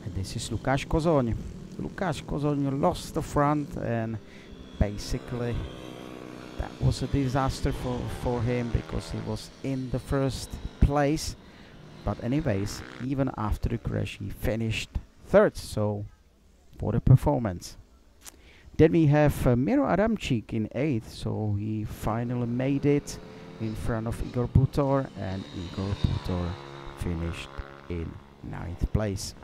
[SPEAKER 1] And this is Lukáš Kozon. Lukáš Kozon lost the front, and basically that was a disaster for him because he was in the first place. But anyways, even after the crash, he finished third, so for the performance. Then we have Miro Adamczyk in eighth, so he finally made it in front of Igor Butor, and Igor Butor finished in ninth place.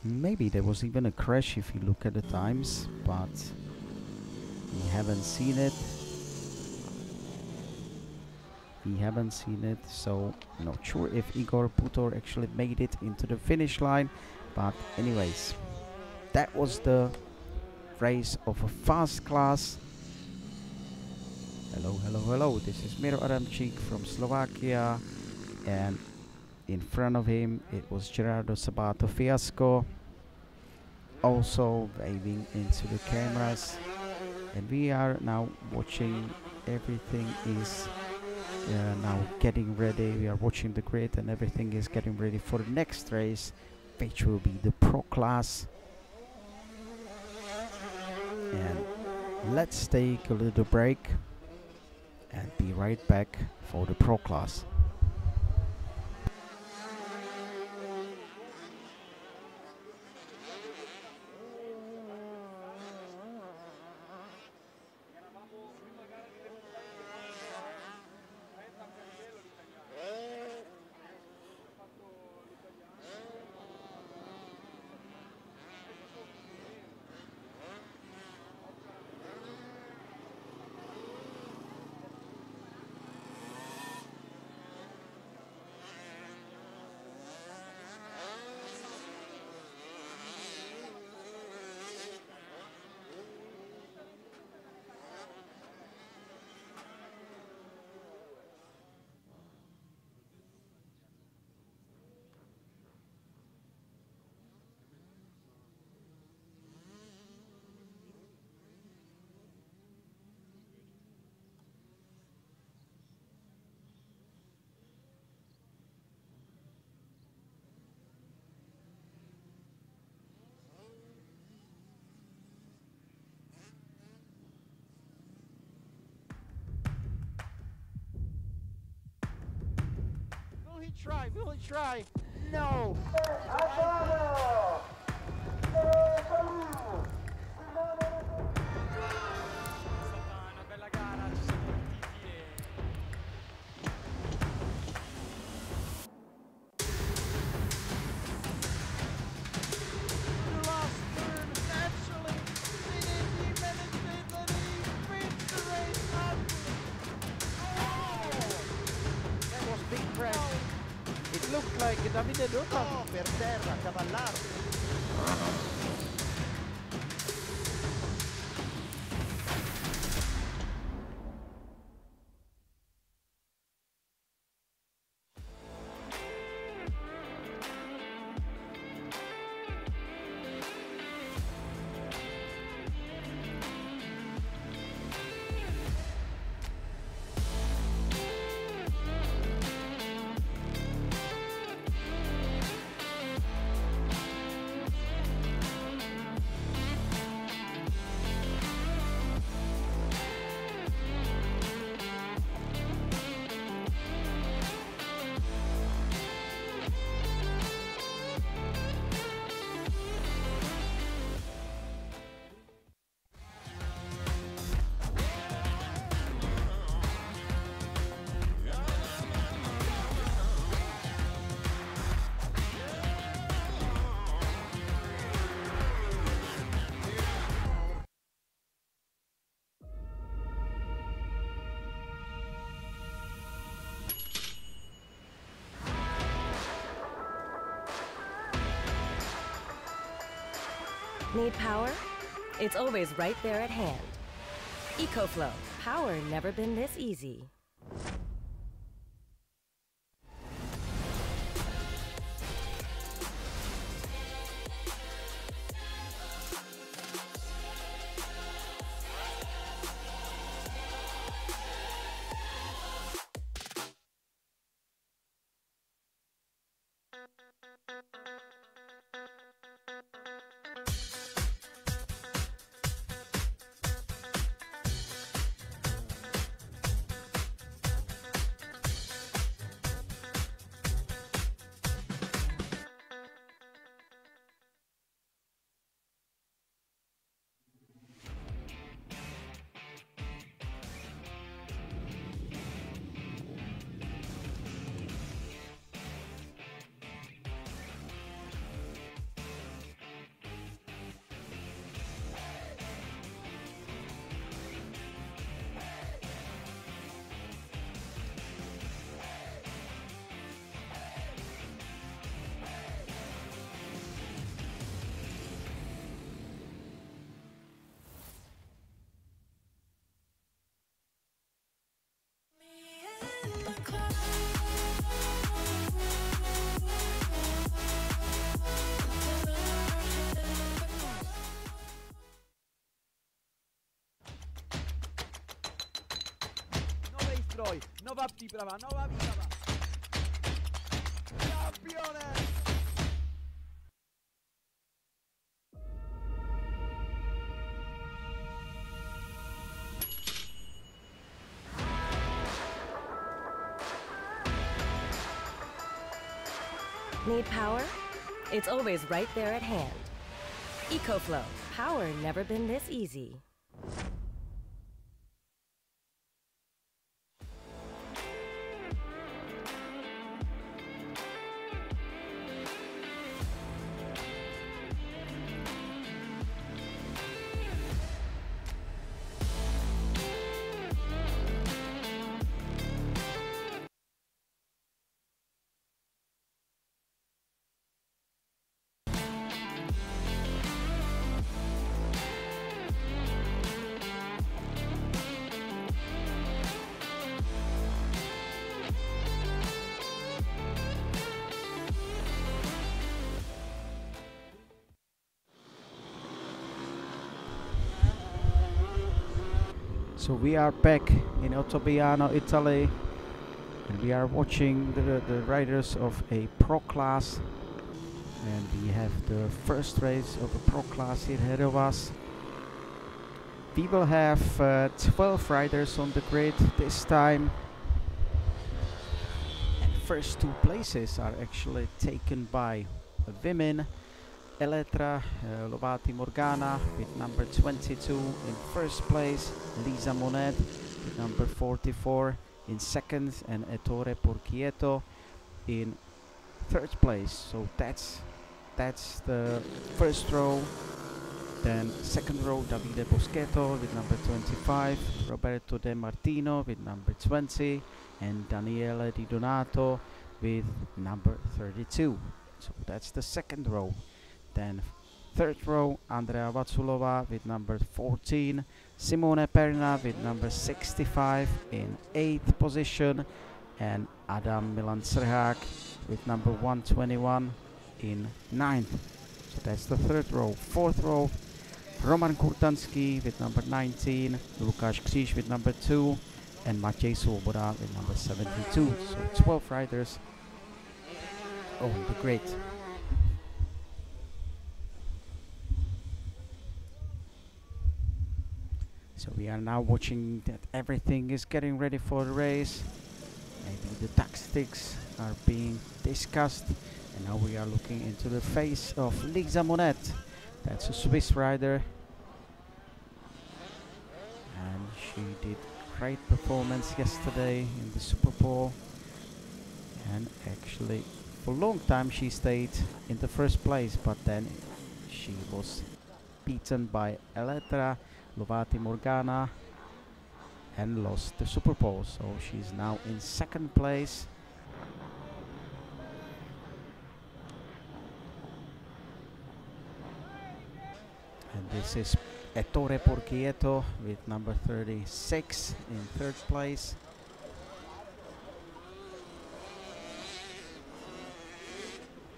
[SPEAKER 1] Maybe there was even a crash if you look at the times, but we haven't seen it. We haven't seen it, so not sure if Igor Butor actually made it into the finish line. But anyways, that was the race of a fast class. Hello, hello, hello. This is Miro Adamczyk from Slovakia, and in front of him it was Gerardo Sabato Fiasco, also waving into the cameras. And we are now watching. Everything is now getting ready. We are watching the grid, and everything is getting ready for the next race, which will be the Pro class. And let's take a little break and be right back for the Pro class. Will he try? No!
[SPEAKER 3] Ottobiano!
[SPEAKER 1] It looked like Davide Dutta.
[SPEAKER 3] No, per terra, Cavallaro.
[SPEAKER 2] Need power? It's always right there at hand. EcoFlow, power never been this easy.
[SPEAKER 3] Nova příprava, nová výprava. Campione!
[SPEAKER 2] Need power? It's always right there at hand. EcoFlow, power never been this easy.
[SPEAKER 1] So we are back in Ottobiano, Italy, and we are watching the riders of a pro class, and we have the first race of a pro class here ahead of us. We will have 12 riders on the grid this time, and first two places are actually taken by women. Elettra Lovati Morgana with number 22 in first place, Lisa Monet with number 44 in second, and Ettore Porchietto in third place. So that's the first row. Then second row, Davide Boschetto with number 25, Roberto De Martino with number 20, and Daniele Di Donato with number 32. So that's the second row. Then third row, Andrea Vaculova with number 14, Simone Perna with number 65 in 8th position, and Adam Milan-Srhak with number 121 in 9th. So that's the third row. Fourth row, Roman Kurtanski with number 19, Lukáš Kříž with number 2, and Maciej Svoboda with number 72. So 12 riders on the grid. So we are now watching that everything is getting ready for the race. Maybe the tactics are being discussed. And now we are looking into the face of Lisa Monet. That's a Swiss rider. And she did great performance yesterday in the Super Bowl. And actually, for a long time she stayed in the first place, but then she was beaten by Elettra Lovati Morgana and lost the Super Bowl, so she's now in second place. This is Ettore Porchieto with number 36 in third place.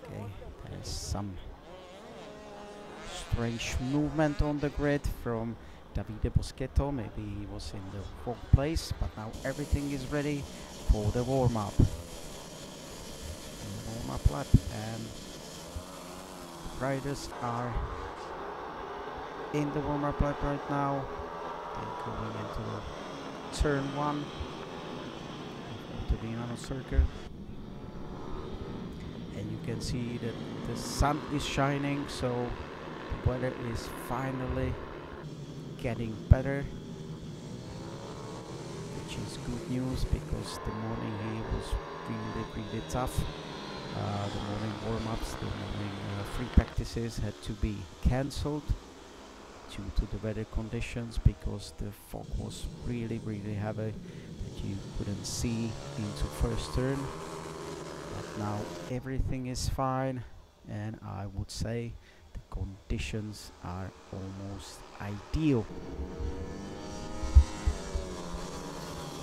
[SPEAKER 1] Okay, there's some strange movement on the grid from Davide Boschetto. Maybe he was in the wrong place, but now everything is ready for the warm-up. Warm-up lap, and riders are in the warm-up lap right now. They're going into the turn 1 of the Ottobiano circuit. And you can see that the sun is shining, so the weather is finally getting better, which is good news because the morning here was really tough. The morning warm-ups, the morning free practices had to be cancelled due to the weather conditions because the fog was really heavy that you couldn't see into first turn. But now everything is fine, and I would say the conditions are almost ideal.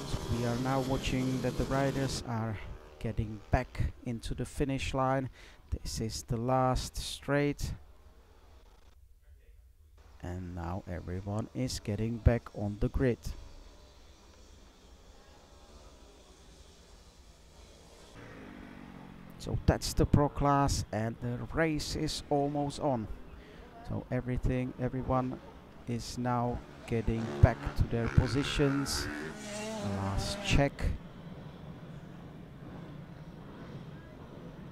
[SPEAKER 1] So we are now watching that the riders are getting back into the finish line. This is the last straight, and now everyone is getting back on the grid. So that's the Pro class, and the race is almost on. So everyone is now getting back to their positions. Last check.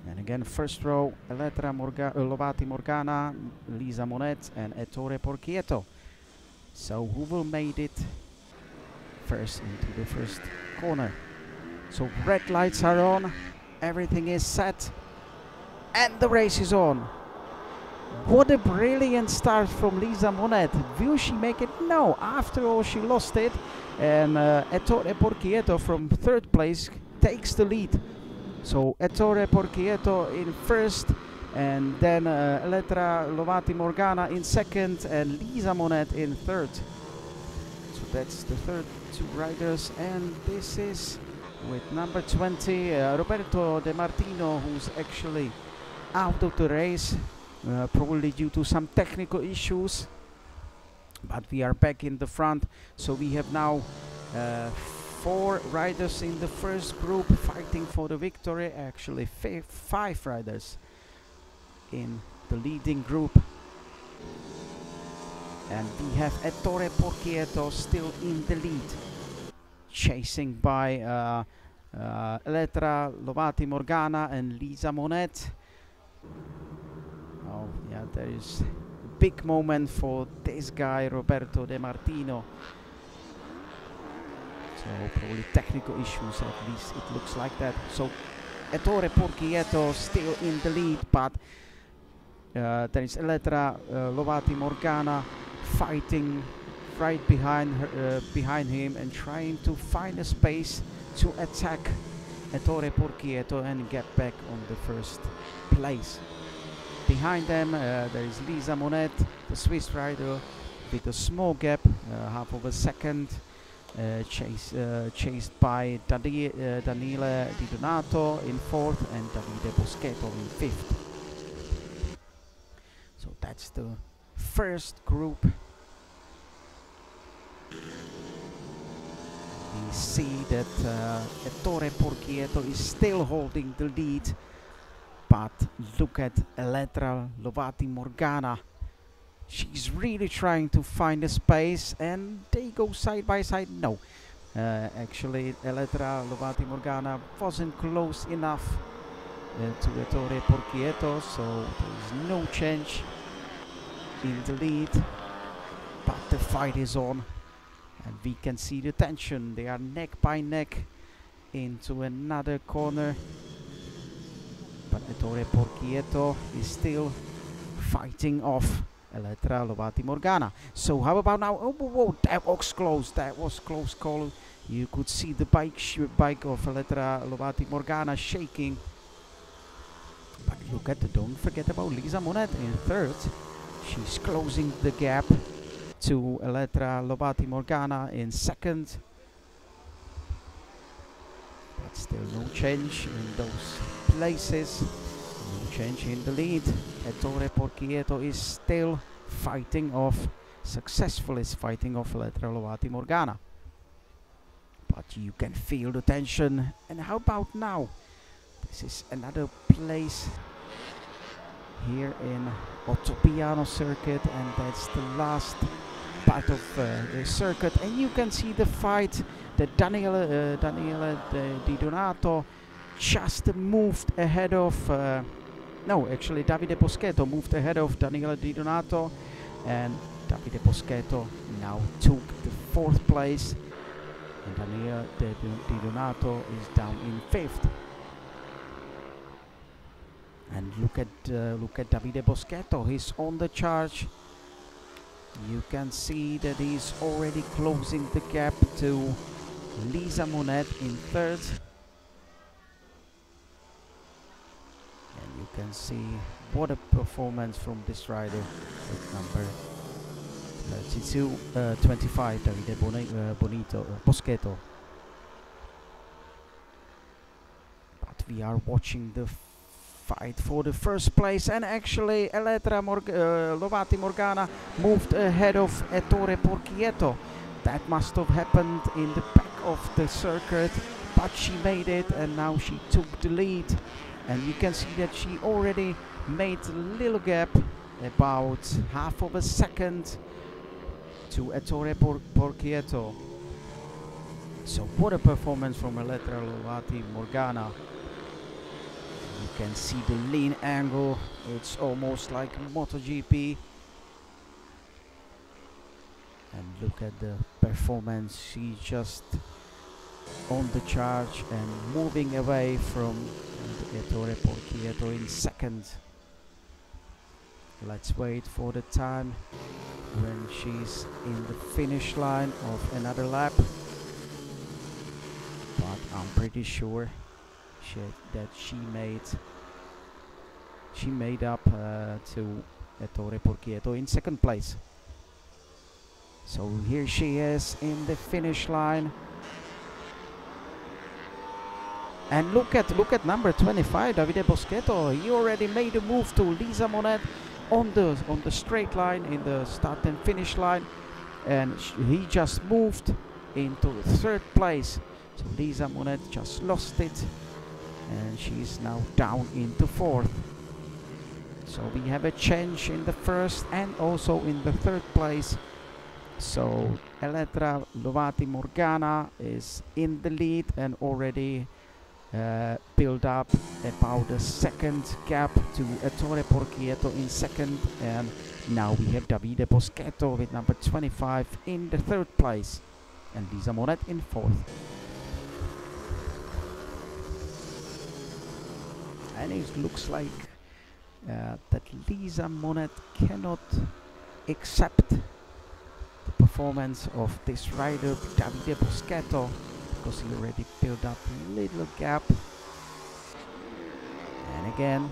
[SPEAKER 1] And again, first row, Elettra Lovati Morgana, Lisa Monet, and Ettore Porchieto. So who will make it first into the first corner? So red lights are on, everything is set, and the race is on. What a brilliant start from Lisa Monet. Will she make it? No, after all she lost it, and Ettore Porchieto from third place takes the lead. So Ettore Porchieto in first, and then Elettra Lovati Morgana in second, and Lisa Monet in third. So that's the third two riders, and this is with number 20 Roberto De Martino, who's actually out of the race, probably due to some technical issues. But we are back in the front, so we have now 4 riders in the first group fighting for the victory. Actually 5 riders in the leading group, and we have Ettore Porchieto still in the lead, chasing by Elettra Lovati Morgana and Lisa Monet. Oh yeah, there is a big moment for this guy Roberto De Martino. So probably technical issues, at least it looks like that. So Ettore Porchieto still in the lead, but there is Elettra Lovati Morgana fighting right behind him and trying to find a space to attack Ettore Porchieto and get back on the first place. Behind them there is Lisa Monet, the Swiss rider, with a small gap, half of a second. Chased by Daniele Di Donato in fourth and Davide Boschetto in fifth. So that's the first group. We see that Ettore Porchieto is still holding the lead, but look at Elettra Lovati Morgana. She's really trying to find a space, and they go side by side. No, actually Elettra Lovati Morgana wasn't close enough to Ettore Porchieto, so there's no change in the lead. But the fight is on, and we can see the tension. They are neck by neck into another corner, but Ettore Porchieto is still fighting off Elettra Lovati Morgana. So how about now? Oh, whoa, that was close. That was close call. You could see the bike of Elettra Lovati Morgana shaking. But look at don't forget about Lisa Monet in third. she's closing the gap to Elettra Lovati Morgana in second. But still no change in those places. No change in the lead. Ettore Porchieto is still fighting off, successfully fighting off Elettra Lovati Morgana. But you can feel the tension. And how about now? This is another place here in Ottobiano circuit, and that's the last part of the circuit. And you can see the fight that Daniele Di Donato just moved ahead of no, actually Davide Boschetto moved ahead of Daniele Di Donato, and Davide Boschetto now took the 4th place, and Daniele Di Donato is down in 5th. And look at Davide Boschetto, he's on the charge. You can see that he's already closing the gap to Lisa Monet in 3rd. And you can see what a performance from this rider with number 25, Davide Boschetto. But we are watching the fight for the 1st place, and actually Elettra Lovati Morgana moved ahead of Ettore Porchieto. That must have happened in the back of the circuit, but she made it, and now she took the lead. And you can see that she already made a little gap, about half of a second, to Ettore Porchieto. So what a performance from Elettra Lovati Morgana. You can see the lean angle, it's almost like MotoGP. And look at the performance, she just on the charge and moving away from Ettore Porchieto in 2nd. Let's wait for the time when she's in the finish line of another lap. But I'm pretty sure that she made up to Ettore Porchieto in 2nd place. So here she is in the finish line, and look at number 25, Davide Boschetto. He already made a move to Lisa Monet on the straight line, in the start and finish line, and he just moved into 3rd place. So Lisa Monet just lost it, and she's now down into 4th. So we have a change in the 1st and also in the 3rd place. So Elettra Lovati Morgana is in the lead and already built up about a 2nd gap to Ettore Porchieto in 2nd, and now we have Davide Boschetto with number 25 in the 3rd place, and Lisa Monet in 4th. And it looks like that Lisa Monet cannot accept the performance of this rider Davide Boschetto, because he already built up a little gap. And again,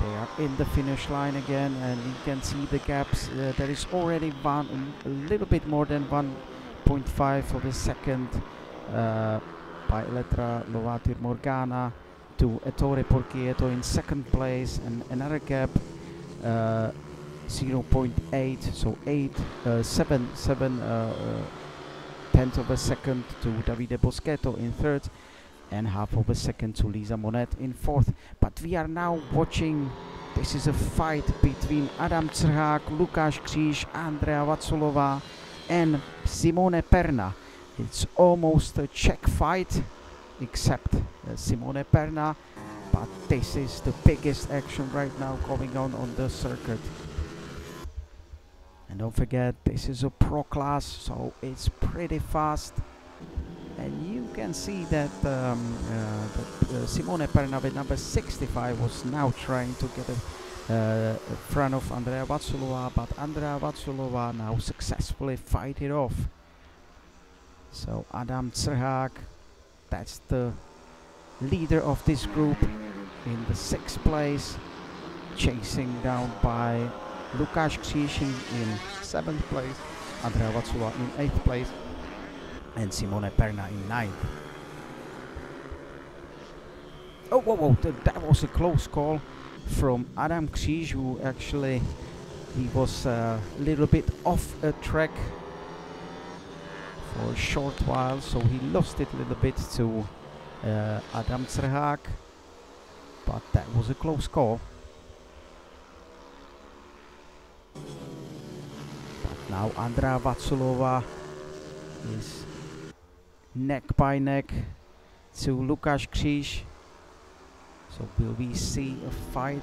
[SPEAKER 1] they are in the finish line again, and you can see the gaps. There is already a little bit more than 1.5 of a second by Elettra Lovati Morgana to Ettore Porchieto in 2nd place, and another gap 0.8, so 7 tenths of a second to Davide Boschetto in 3rd, and half of a second to Lisa Monet in 4th. But we are now watching, this is a fight between Adam Crhák, Lukáš Kříž, Andrea Vazulova and Simone Perna. It's almost a Czech fight, except Simone Perna, but this is the biggest action right now going on the circuit. And don't forget, this is a pro class, so it's pretty fast. And you can see that, Simone Perna with number 65 was now trying to get in front of Andrea Vazulova, but Andrea Vazulova now successfully fight it off. So Adam Crhák, that's the leader of this group, in the 6th place. chasing down by Lukáš Kříž in 7th place, Andrea Vacula in 8th place, and Simone Perna in 9th. Oh, whoa, whoa, that was a close call from Adam Kříž, who actually, he was a little bit off a track for a short while, so he lost it a little bit to Adam s.r.o, but that was a close call. But now Andrea Vacula is neck by neck to Lukáš Kříž. So will we see a fight?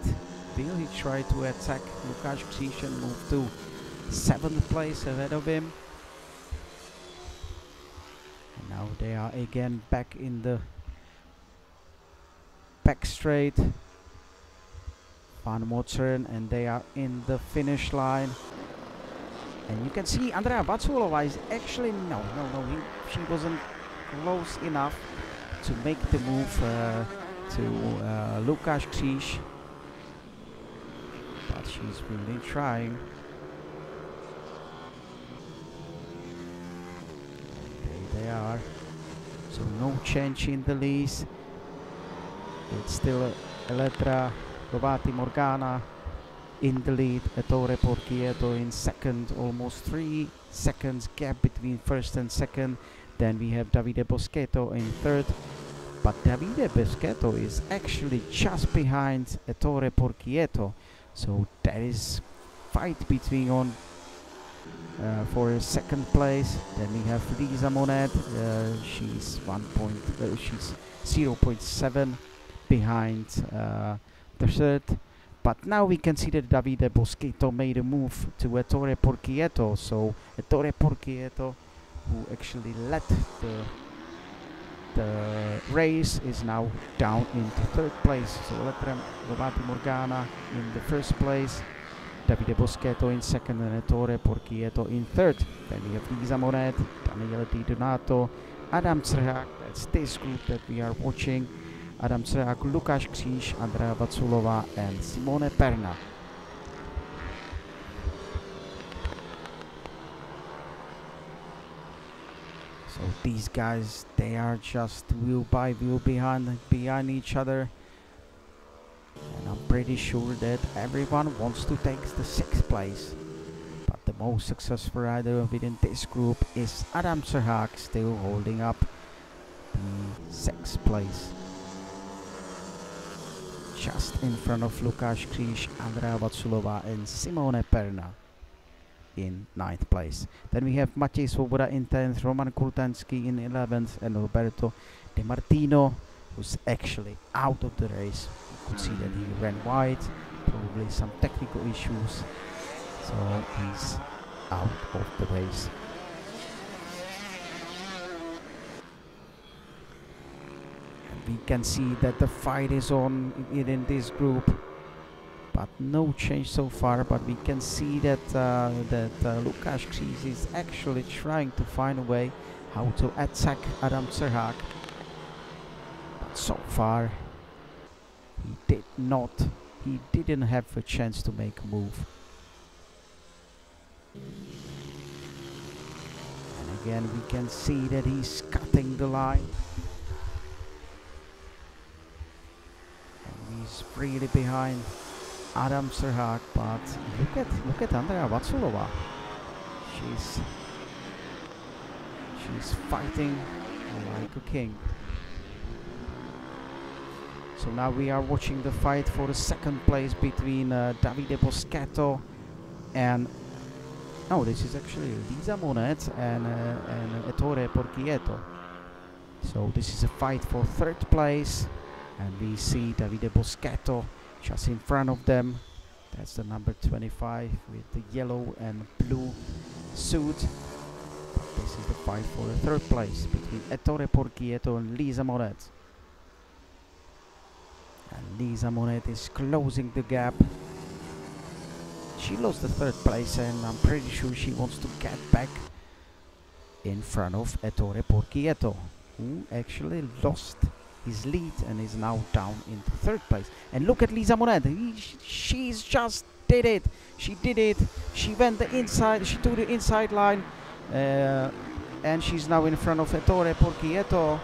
[SPEAKER 1] Will he try to attack Lukáš Kříž and move to 7th place ahead of him? And now they are again back in the back straight. One more turn and they are in the finish line. And you can see Andrea Vacula is actually, she wasn't close enough to make the move to Lukáš Kříž, but she's really trying. There they are. So no change in the leads. It's still Elettra Rovati Morgana in the lead, Ettore Porchieto in second, almost 3 seconds gap between first and second. Then we have Davide Boschetto in third, but Davide Boschetto is actually just behind Ettore Porchieto, so there is fight between on for second place. Then we have Lisa Monet, she's 0.7 behind the third. But now we can see that Davide Boschetto made a move to Ettore Porchieto, so Ettore Porchieto, who actually led the race, is now down into third place. So Elettra Rovati Morgana in the first place, Davide Boschetto in second, and Ettore Porchieto in third. Then we have Lisa Monet, Daniele Di Donato, Adam s.r.o, that's this group that we are watching. Adam s.r.o, Lukáš Kříž, Andrea Vacula and Simone Perna. So these guys, they are just wheel by wheel behind each other. And I'm pretty sure that everyone wants to take the 6th place. But the most successful rider within this group is Adam s.r.o, still holding up the 6th place. Just in front of Lukáš Kříž, Andrea Vacula and Simone Perna in 9th place. Then we have Matěj Svoboda in 10th, Roman Kultanský in 11th, and Roberto De Martino, who's actually out of the race. You could see that he ran wide, probably some technical issues, so he's out of the race. We can see that the fight is on in this group, but no change so far. But we can see that Lukáš Kříž is actually trying to find a way how to attack Adam s.r.o, but so far he didn't have a chance to make a move. And again we can see that he's cutting the line. He's really behind Adam s.r.o, but look at Andrea Vacula. She's fighting like a king. So now we are watching the fight for the 2nd place between Davide Boschetto and this is actually Lisa Monet and Ettore Porchieto. So this is a fight for 3rd place. And we see Davide Boschetto just in front of them. That's the number 25 with the yellow and blue suit. But this is the fight for the 3rd place between Ettore Porchieto and Lisa Monet. And Lisa Monet is closing the gap. She lost the 3rd place, and I'm pretty sure she wants to get back in front of Ettore Porchieto, who actually lost his lead and is now down into third place. And look at Lisa Monet. She's just did it. She did it. She went the inside. She took the inside line. And she's now in front of Ettore Porchietto.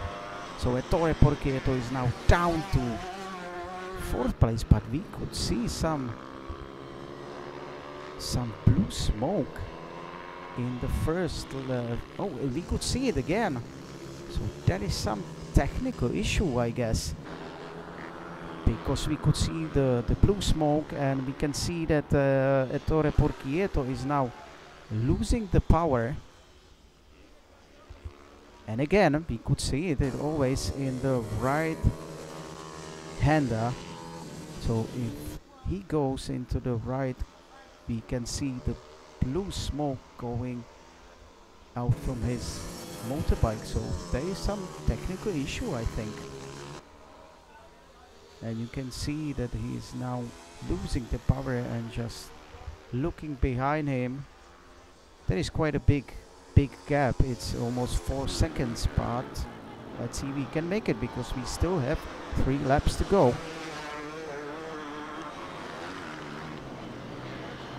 [SPEAKER 1] So Ettore Porchietto is now down to fourth place. But we could see some blue smoke in the first. Oh, we could see it again. So that is some technical issue, I guess, because we could see the blue smoke, and we can see that Ettore Porchietto is now losing the power. And again, we could see it always in the right hander. So if he goes into the right, we can see the blue smoke going out from his motorbike. So there is some technical issue, I think. And you can see that he is now losing the power and just looking behind him. There is quite a big gap. It's almost 4 seconds, but let's see if we can make it, because we still have 3 laps to go.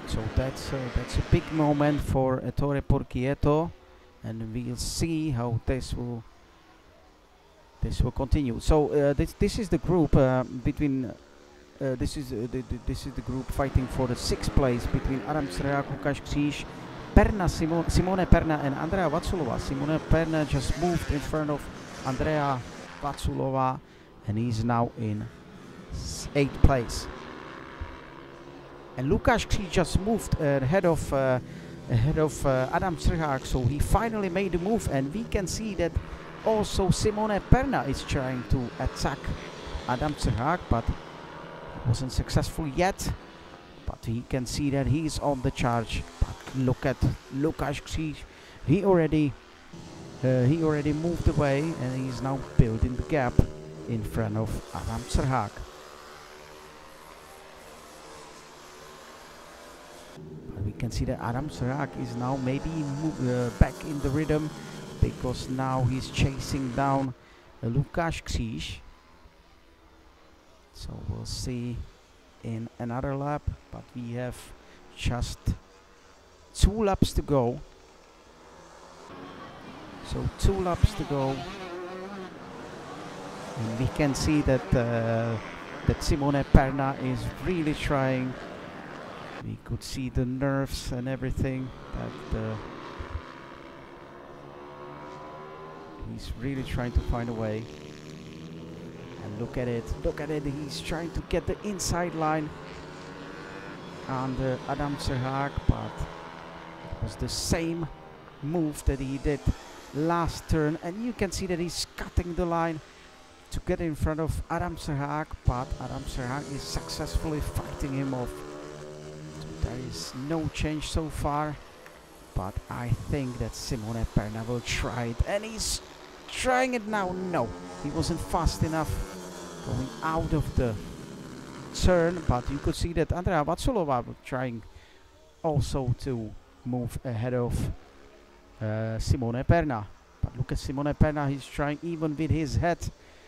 [SPEAKER 1] So that's a big moment for Ettore Porchietto, and we'll see how this will continue. So this is the group between this is the group fighting for the 6th place between Adam S.r.o, Lukáš Kříž, Perna, Simone Perna and Andrea Vatsulova. Simone Perna just moved in front of Andrea Vatsulova, and he's now in 8th place. And Lukáš Kříž just moved ahead of Adam S.r.o, so he finally made the move, and we can see that also Simone Perna is trying to attack Adam S.r.o, but it wasn't successful yet. But we can see that he's on the charge. But look at Lukáš Kříž. He already moved away, and he's now building the gap in front of Adam S.r.o. We can see that Adam S.r.o is now maybe back in the rhythm, because now he's chasing down Lukáš Kříž. So we'll see in another lap, but we have just 2 laps to go. So 2 laps to go, and we can see that that Simone Perna is really trying. We could see the nerves and everything, that he's really trying to find a way. And look at it, he's trying to get the inside line on the Adam S.r.o, but it was the same move that he did last turn, and you can see that he's cutting the line to get in front of Adam S.r.o, but Adam S.r.o is successfully fighting him off. So there is no change so far, but I think that Simone Perna will try it, and he's trying it now. No, he wasn't fast enough going out of the turn, but you could see that Andrea Vatsulova was trying also to move ahead of Simone Perna. But look at Simone Perna, he's trying even with his head,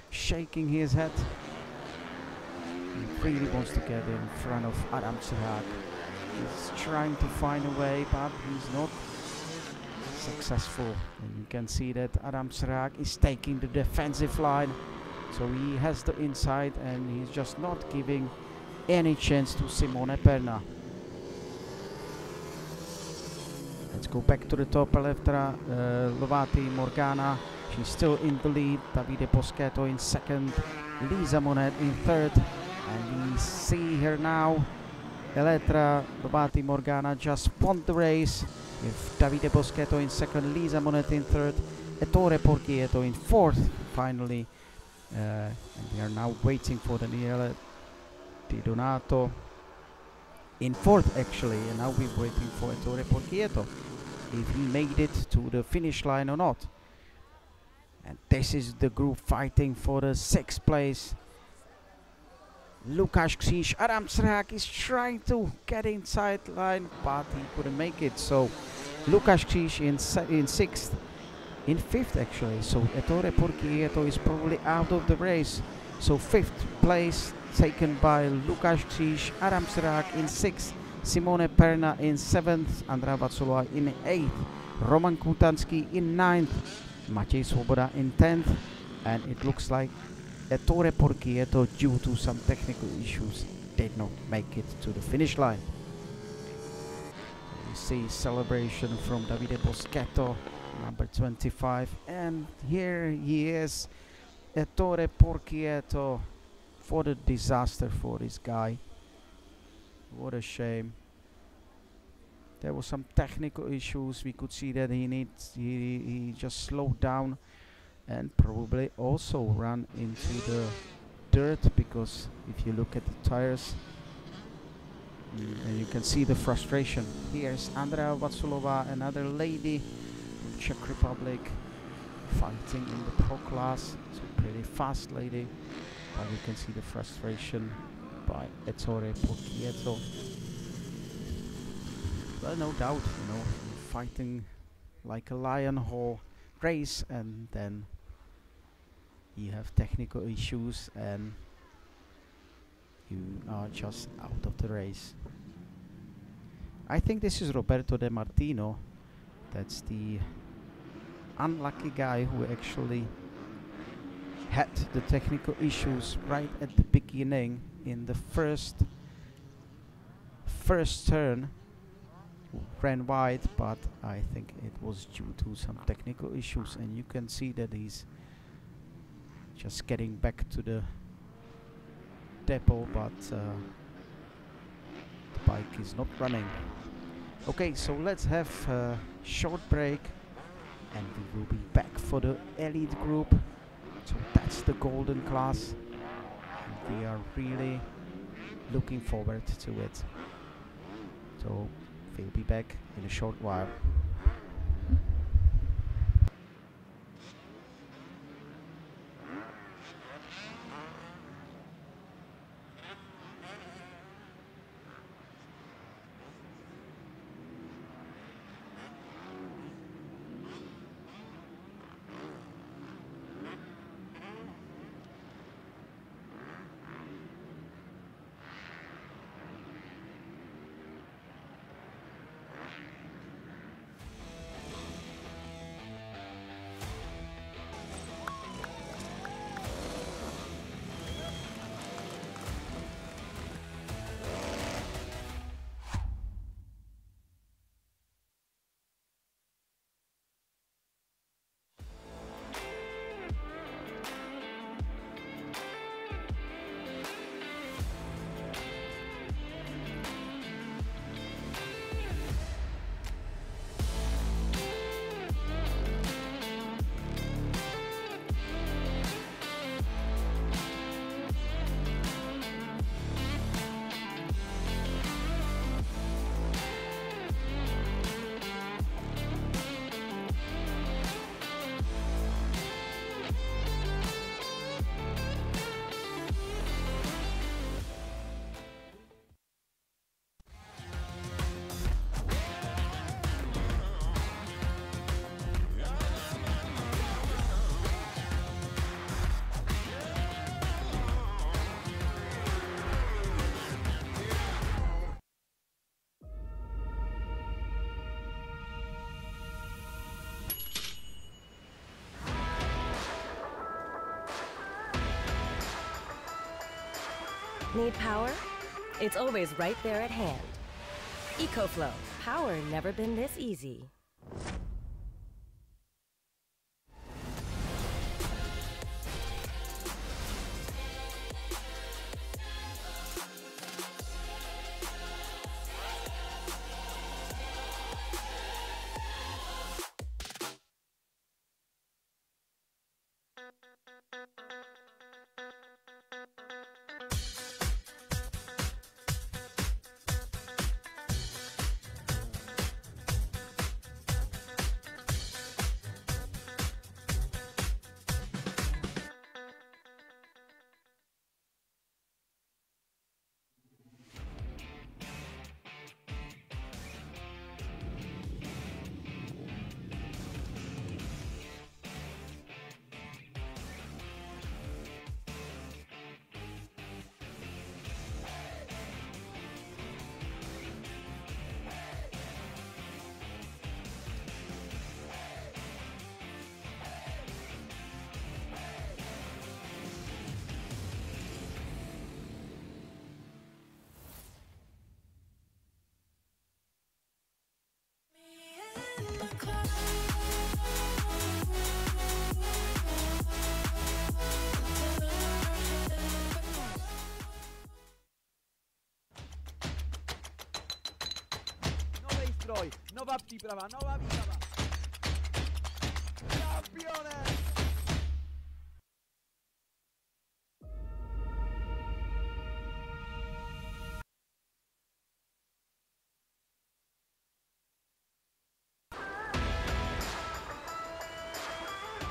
[SPEAKER 1] shaking his head. He really wants to get in front of Adam S.r.o. He's trying to find a way, but he's not successful. And you can see that Adam S.r.o is taking the defensive line. So he has the inside, and he's just not giving any chance to Simone Perna. Let's go back to the top. Elettra Lovati Morgana, she's still in the lead. Davide Boschetto in 2nd, Lisa Monet in 3rd, and we see her now. Elettra Lovati Morgana just won the race with Davide Boschetto in 2nd, Lisa Monet in 3rd, Ettore Porchietto in 4th finally. And we are now waiting for Daniele Di Donato in 4th actually, and now we're waiting for Ettore Porchietto if he made it to the finish line or not. And this is the group fighting for the 6th place. Lukáš Kříž, Adam S.r.o is trying to get inside line, but he couldn't make it. So Lukáš Kříž in 6th, in 5th actually. So Ettore Porchieto is probably out of the race. So 5th place taken by Lukáš Kříž, Adam Sirák in 6th, Simone Perna in 7th, Andrea Vazulova in 8th, Roman Kutanský in 9th, Matěj Svoboda in 10th, and it looks like Ettore Porchieto, due to some technical issues, did not make it to the finish line. You see celebration from Davide Boschetto, number 25, and here he is, Ettore Porchieto. What a disaster for this guy. What a shame. There were some technical issues. We could see that he just slowed down and probably also ran into the dirt, because if you look at the tires, and you can see the frustration. Here's Andrea Vazulova, another lady from Czech Republic, fighting in the pro class. It's a pretty fast lady, but you can see the frustration by Ettore Porchieto. Well, no doubt, you know, fighting like a lion whole race, and then you have technical issues and you are just out of the race. I think this is Roberto De Martino. That's the unlucky guy who actually had the technical issues right at the beginning in the first turn. Ran wide, but I think it was due to some technical issues, and you can see that he's just getting back to the depot, but the bike is not running. Okay, so let's have a short break and we will be back for the elite group. So that's the golden class, and we are really looking forward to it. So we'll be back in a short while.
[SPEAKER 2] Need power? It's always right there at hand. EcoFlow, power never been this easy.
[SPEAKER 3] suoi. Nova připrava, nová výprava. Campione!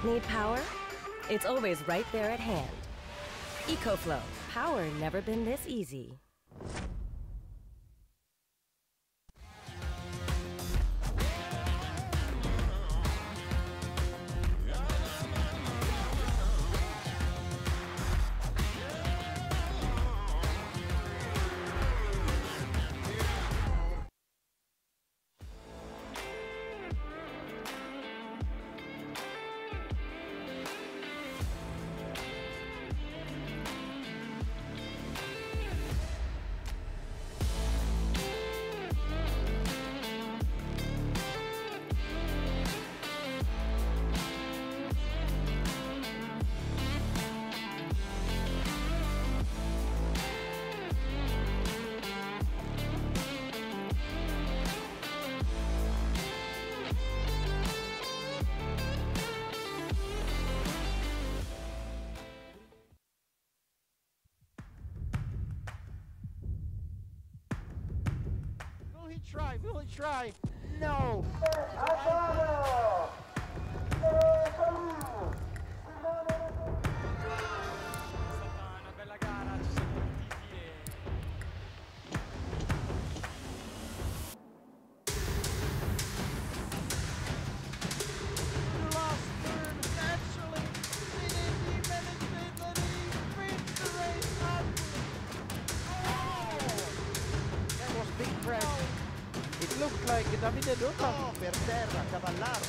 [SPEAKER 2] Need power? It's always right there at hand. EcoFlow, power never been this easy.
[SPEAKER 3] Will he try? No!
[SPEAKER 4] Ottobiano!
[SPEAKER 3] È stata una bella gara, ci siamo divertiti The last turn, naturally, he managed it and he wins the race.
[SPEAKER 1] That was big crash. It looked like Davide Dota.
[SPEAKER 4] No, per terra, Cavallaro.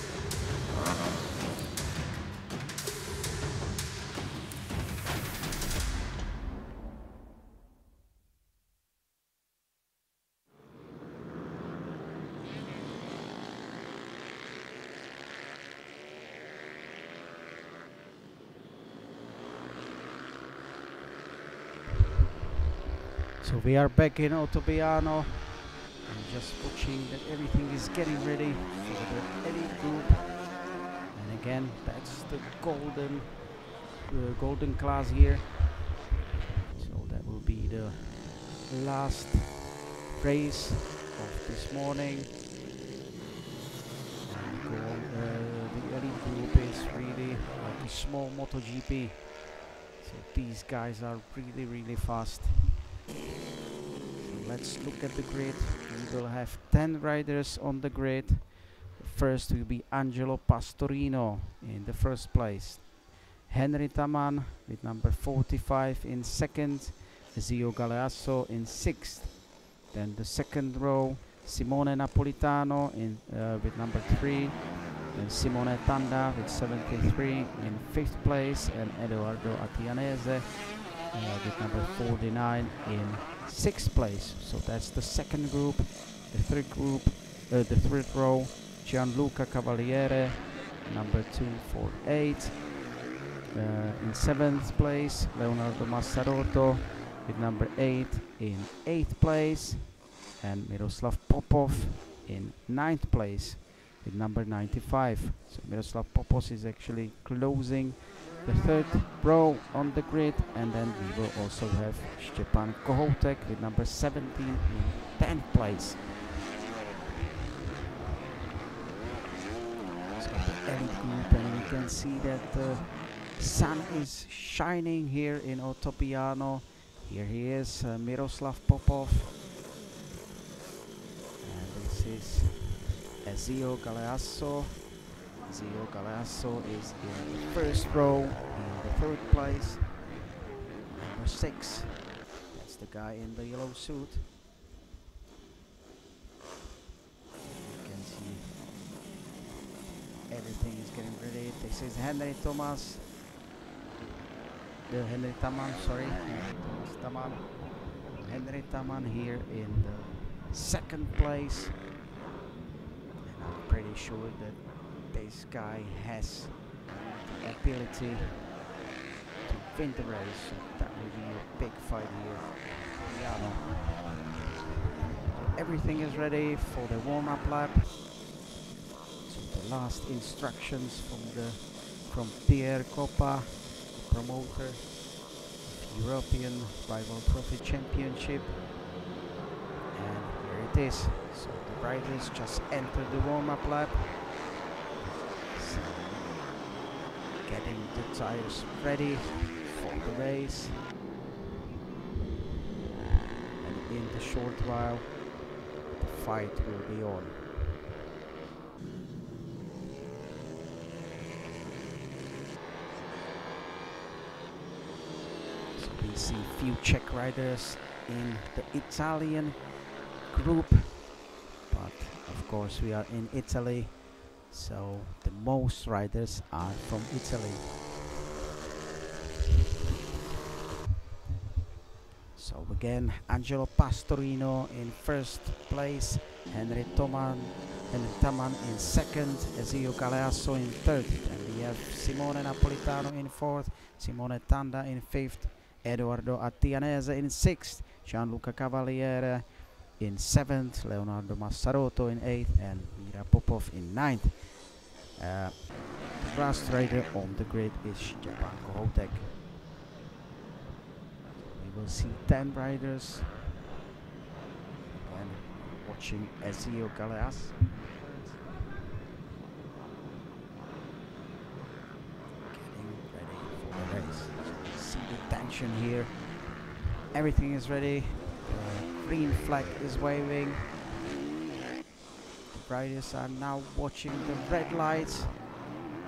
[SPEAKER 1] So we are back in Ottobiano. I'm just watching that everything is getting ready for the elite group. And again, that's the golden class here. So that will be the last race of this morning. And the elite group is really like a small MotoGP. So these guys are really fast. Let's look at the grid. We will have 10 riders on the grid. First will be Angelo Pastorino in the first place. Henry Taman with number 45 in second. Zio Galeasso in sixth. Then the second row, Simone Napolitano with number 3. Then Simone Tanda with 73 in fifth place. And Edoardo Attianese with number 49 in sixth place. So that's the second group. The third row, Gianluca Cavaliere, number 248. In seventh place, Leonardo Massarotto with number 8 in eighth place, and Miroslav Popov in ninth place with number 95. So Miroslav Popov is actually closing the third row on the grid, and then we will also have Stepan Kohotek with number 17 in 10th place. So the elite group, and we can see that the sun is shining here in Ottobiano. Here he is, Miroslav Popov, and this is Ezio Galeasso. Zio Galeasso is in the first row in the third place. Number 6. That's the guy in the yellow suit. You can see everything is getting ready. This is Henry Thomas. Henry Taman, sorry. Henry Taman here in the second place. And I'm pretty sure that this guy has the ability to win the race, so that will be a big fight here. Ottobiano. everything is ready for the warm-up lap. So the last instructions from Pierre Coppa, promoter of European Rival Trophy Championship. And here it is. So the riders just entered the warm-up lap. So getting the tires ready for the race. And in the short while, the fight will be on. So we see few Czech riders in the Italian group, but of course we are in Italy, so the most riders are from Italy. So again, Angelo Pastorino in first place, Henry Taman in second, Ezio Galeasso in third, and we have Simone Napolitano in fourth, Simone Tanda in fifth, Edoardo Attianese in sixth, Gianluca Cavaliere in seventh, Leonardo Massarotto in eighth, and Mira Popov in ninth. The last rider on the grid is Stepan Kohotek. We will see 10 riders. Again, watching Ezio Galeasso. Getting ready for the race. So you see the tension here. Everything is ready. Green flag is waving. The riders are now watching the red lights.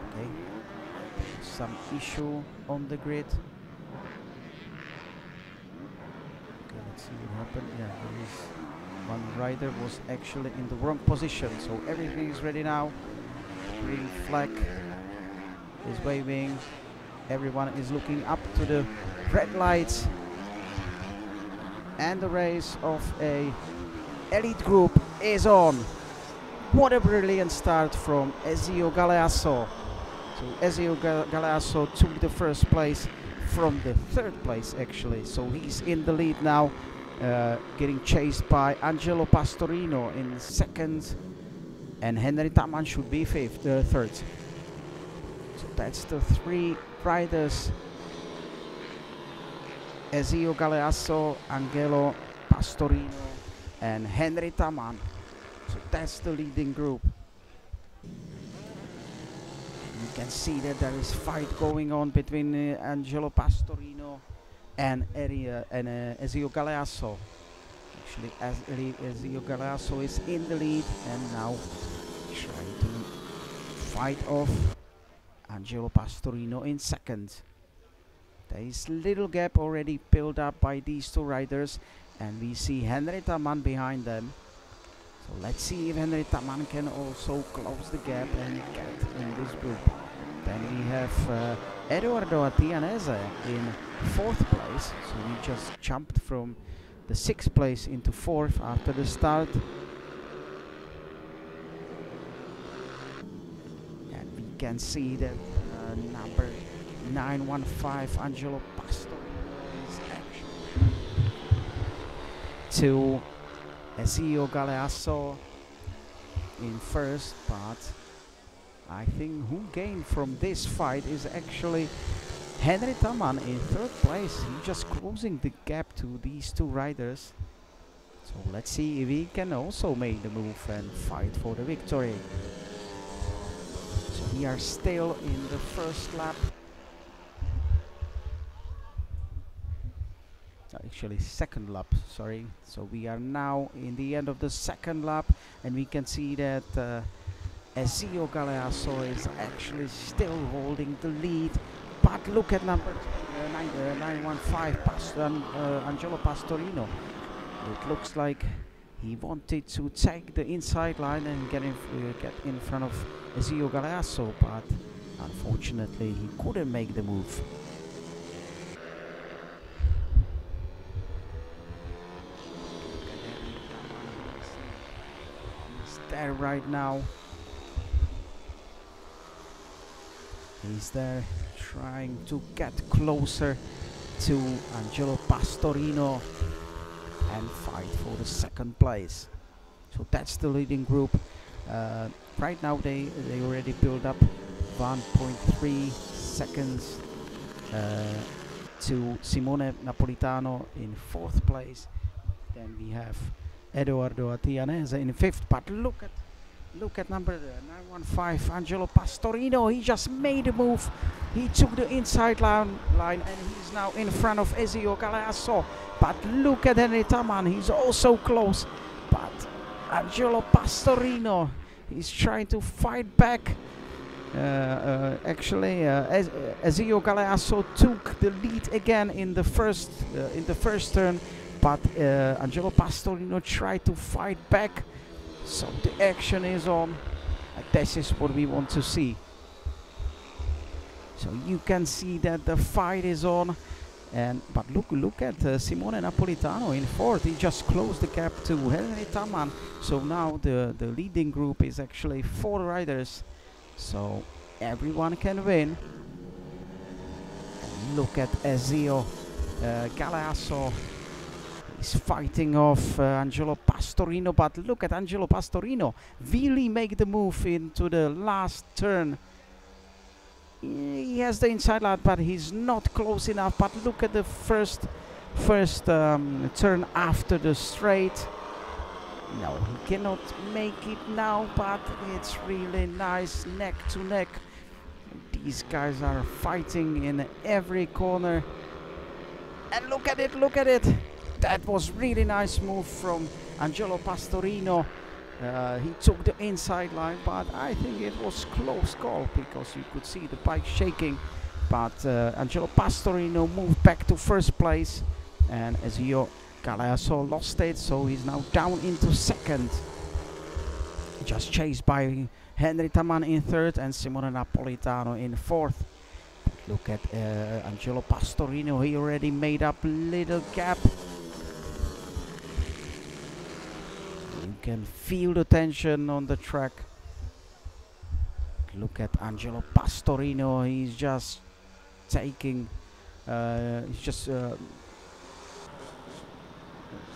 [SPEAKER 1] Okay, some issue on the grid. Okay, let's see what happened. Yeah, there is one rider was actually in the wrong position, so everything is ready now. Green flag is waving. Everyone is looking up to the red lights. And the race of a elite group is on. What a brilliant start from Ezio Galeasso. So Ezio Galeasso took the first place from the third place actually. So he's in the lead now, getting chased by Angelo Pastorino in second, and Henry Taman should be third. So that's the three riders. Ezio Galeasso, Angelo Pastorino, and Henry Taman. So that's the leading group. You can see that there is fight going on between Angelo Pastorino and Ezio Galeasso. Actually, Ezio Galeasso is in the lead and now trying to fight off Angelo Pastorino in second. There is little gap already built up by these two riders, and we see Henry Taman behind them. So let's see if Henry Taman can also close the gap and get in this group. Then we have Edoardo Attianese in fourth place. So we just jumped from the sixth place into fourth after the start. And we can see that number 915 Angelo Pastorino is actually to Ezio Galeasso in first, but I think who gained from this fight is actually Henry Taman in third place. He's just closing the gap to these two riders. So let's see if he can also make the move and fight for the victory. So we are still in the first lap. Actually second lap, sorry. So we are now in the end of the second lap, and we can see that Ezio Galeasso is actually still holding the lead. But look at number 915, Angelo Pastorino. It looks like he wanted to take the inside line and get in front of Ezio Galeasso, but unfortunately he couldn't make the move. There right now. He's there trying to get closer to Angelo Pastorino and fight for the second place. So that's the leading group. Right now they already build up 1.3 seconds to Simone Napolitano in 4th place. Then we have Edoardo Attianese in 5th. But look at number 915, Angelo Pastorino. He just made a move. He took the inside line and he's now in front of Ezio Galeasso. But look at Henry Taman. He's also close. But Angelo Pastorino is trying to fight back. Actually, Ezio Galeasso took the lead again in the first turn, but Angelo Pastorino tried to fight back. So the action is on. This is what we want to see. So you can see that the fight is on. But look at Simone Napolitano in 4th. He just closed the gap to Henry Taman. So now the leading group is actually 4 riders. So everyone can win. And look at Ezio Galeasso. He's fighting off Angelo Pastorino, but look at Angelo Pastorino really make the move into the last turn. He has the inside line, but he's not close enough. But look at the first turn after the straight. No, he cannot make it now, but it's really nice neck to neck. These guys are fighting in every corner. And look at it. That was really nice move from Angelo Pastorino. He took the inside line, but I think it was close call because you could see the bike shaking. But Angelo Pastorino moved back to 1st place, and Ezio Galeasso lost it, so he's now down into 2nd. Just chased by Henry Taman in 3rd and Simone Napolitano in 4th. Look at Angelo Pastorino. He already made up a little gap. You can feel the tension on the track. Look at Angelo Pastorino. He's just taking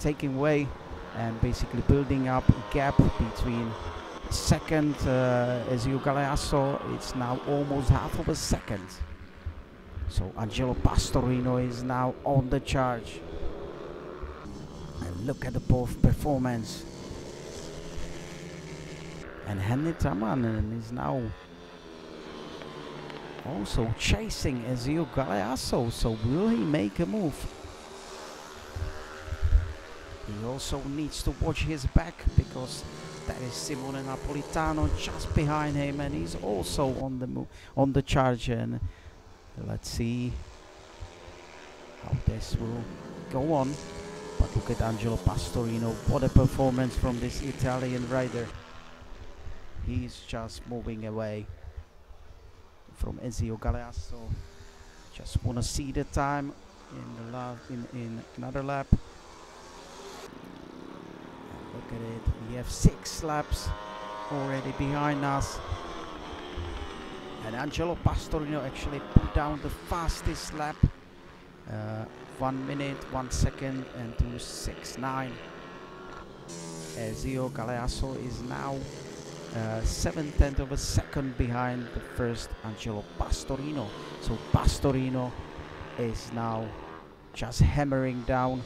[SPEAKER 1] taking way and basically building up a gap between 2nd Ezio Galeasso. It's now almost half of a second. So Angelo Pastorino is now on the charge. And look at the both performance. And Henry Taman is now also chasing Ezio Galeasso. So will he make a move? He also needs to watch his back because that is Simone Napolitano just behind him, and he's also on the charge. And let's see how this will go on. But look at Angelo Pastorino. What a performance from this Italian rider. He's just moving away from Ezio Galeasso. Just want to see the time in the in another lap. Look at it. We have 6 laps already behind us. And Angelo Pastorino actually put down the fastest lap. 1 minute, 1 second, and 2:69. Ezio Galeasso is now 7/10 of a second behind the first Angelo Pastorino. So Pastorino is now just hammering down.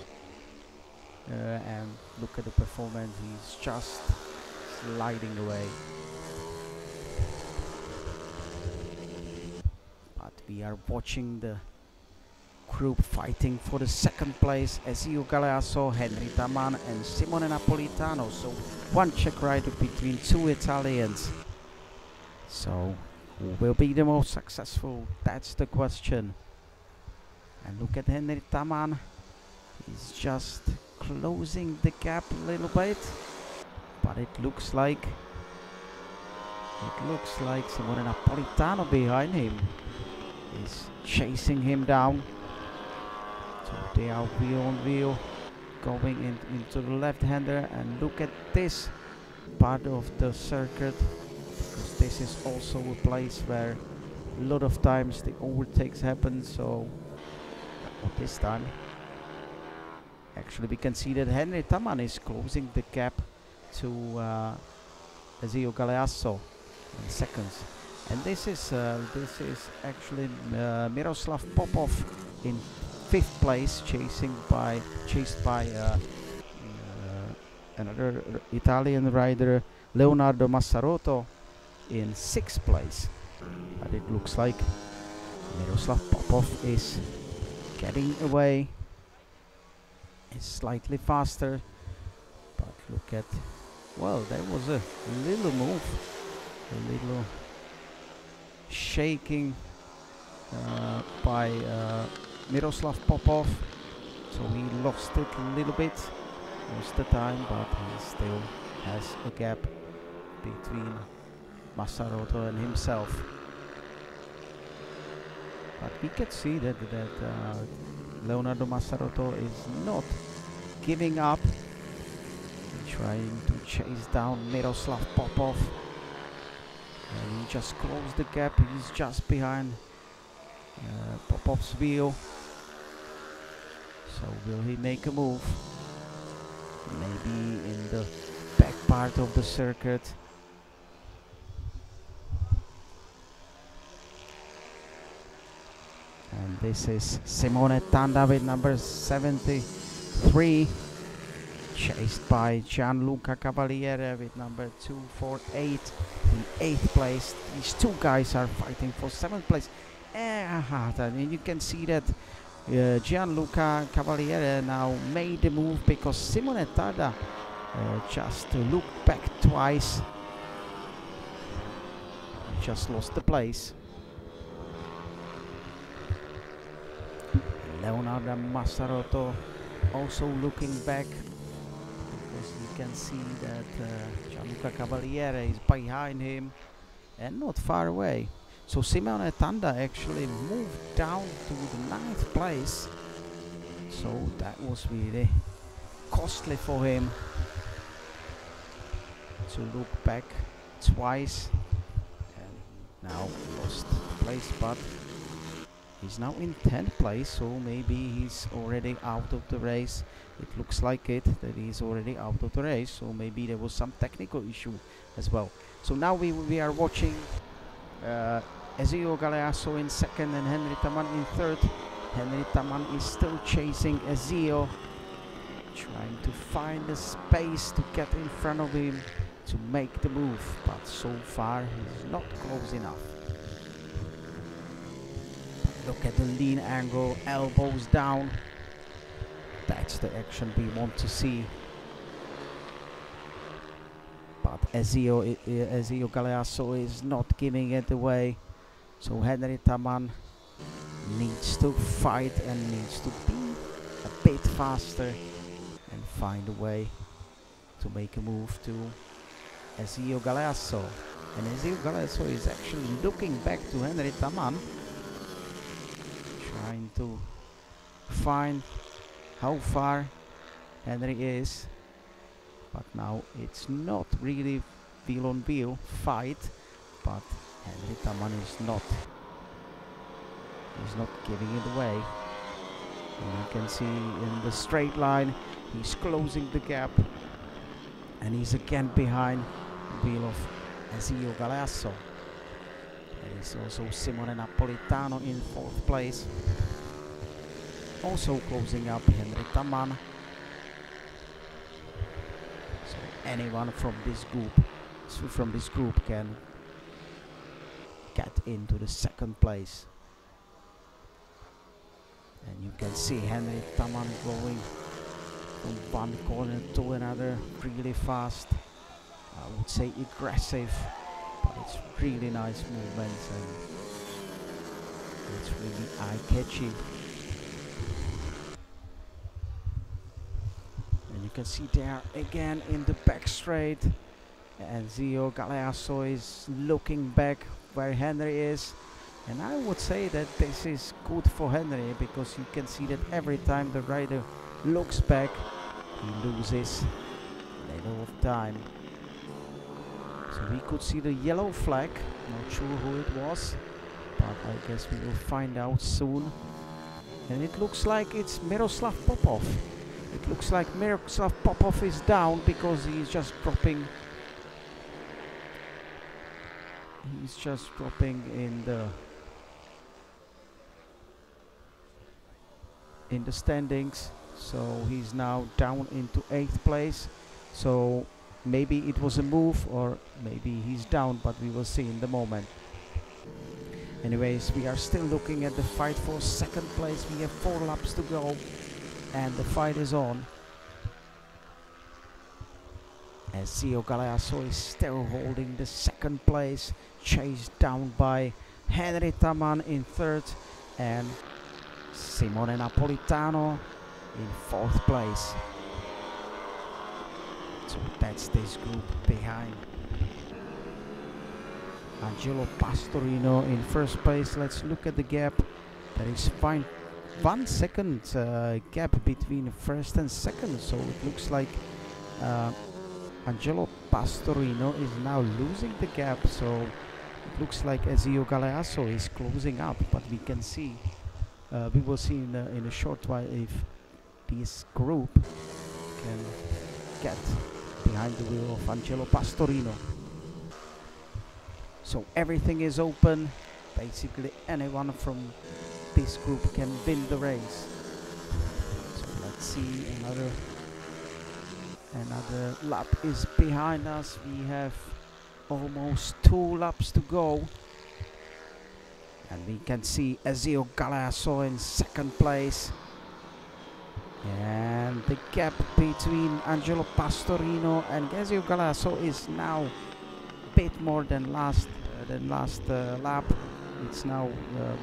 [SPEAKER 1] And look at the performance. He's just sliding away. But we are watching the group fighting for the 2nd place. Ezio Galeasso, Henry Taman and Simone Napolitano. So 1 Czech rider between 2 Italians. So who will be the most successful? That's the question. And look at Henry Taman. He's just closing the gap a little bit. But it looks like Simone Napolitano behind him is chasing him down. So they are wheel on wheel going into the left-hander. And look at this part of the circuit, because this is also a place where a lot of times the overtakes happen. So not this time. Actually, we can see that Henry Taman is closing the gap to S.r.o. Galeasso in seconds. And this is actually Miroslav Popov in 5th place, chased by another Italian rider, Leonardo Massarotto, in 6th place. But it looks like Miroslav Popov is getting away. It's slightly faster, but look at, well, there was a little move, a little shaking by Miroslav Popov, so he lost it a little bit most of the time, but he still has a gap between Massarotto and himself. But we can see that Leonardo Massarotto is not giving up. He's trying to chase down Miroslav Popov, and he just closed the gap. He's just behind Popov's wheel. So will he make a move? Maybe in the back part of the circuit. And this is Simone Tanda with number 73, chased by Gianluca Cavaliere with number 248 in 8th place. These two guys are fighting for 7th place. And you can see that Gianluca Cavaliere now made the move because Simone Tanda just looked back twice. He just lost the place. Leonardo Massarotto also looking back, because you can see that Gianluca Cavaliere is behind him and not far away. So Simone Tanda actually moved down to the 9th place, so that was really costly for him to look back twice, and now lost the place, but he's now in 10th place, so maybe he's already out of the race. It looks like it, that he's already out of the race, so maybe there was some technical issue as well. So now we are watching S.r.o. Galeasso in 2nd and Henry Taman in 3rd. Henry Taman is still chasing S.r.o, trying to find a space to get in front of him to make the move, but so far he's not close enough. Look at the lean angle, elbows down. That's the action we want to see. But S.r.o. Galeasso is not giving it away. So Henry Taman needs to fight and needs to be a bit faster and find a way to make a move to S.r.o. Galeasso. And S.r.o. Galeasso is actually looking back to Henry Taman, trying to find how far Henry is, but now it's not really wheel on wheel fight, but Henry Taman is not giving it away. And you can see in the straight line he's closing the gap, and he's again behind the wheel of S.r.o. Galeasso. There is also Simone Napolitano in 4th place, also closing up Henry Taman. So anyone from this group can get into the 2nd place. And you can see Henry Taman going from one corner to another really fast. I would say aggressive, but it's really nice movements and it's really eye-catching. And you can see there again in the back straight, and S.r.o. Galeasso is looking back where Henry is, and I would say that this is good for Henry, because you can see that every time the rider looks back he loses a little of time. So we could see the yellow flag, not sure who it was, but I guess we will find out soon. And it looks like it's Miroslav Popov. It looks like Miroslav Popov is down because he's just dropping. He's just dropping in the standings. So he's now down into 8th place. So maybe it was a move or maybe he's down, but we will see in the moment. Anyways, we are still looking at the fight for 2nd place. We have 4 laps to go and the fight is on. As S.r.o Galeasso is still holding the 2nd place, chased down by Henry Taman in 3rd and Simone Napolitano in 4th place. So that's this group behind. Angelo Pastorino in 1st place. Let's look at the gap. There is 1 second gap between 1st and 2nd. So it looks like Angelo Pastorino is now losing the gap. So it looks like S.r.o Galeasso is closing up, but we can see. We will see in a short while if this group can get behind the wheel of Angelo Pastorino. So everything is open. Basically anyone from this group can win the race. So let's see, another lap is behind us. We have almost 2 laps to go. And we can see S.r.o Galeasso in 2nd place. And the gap between Angelo Pastorino and S.r.o Galeasso is now a bit more than last lap. It's now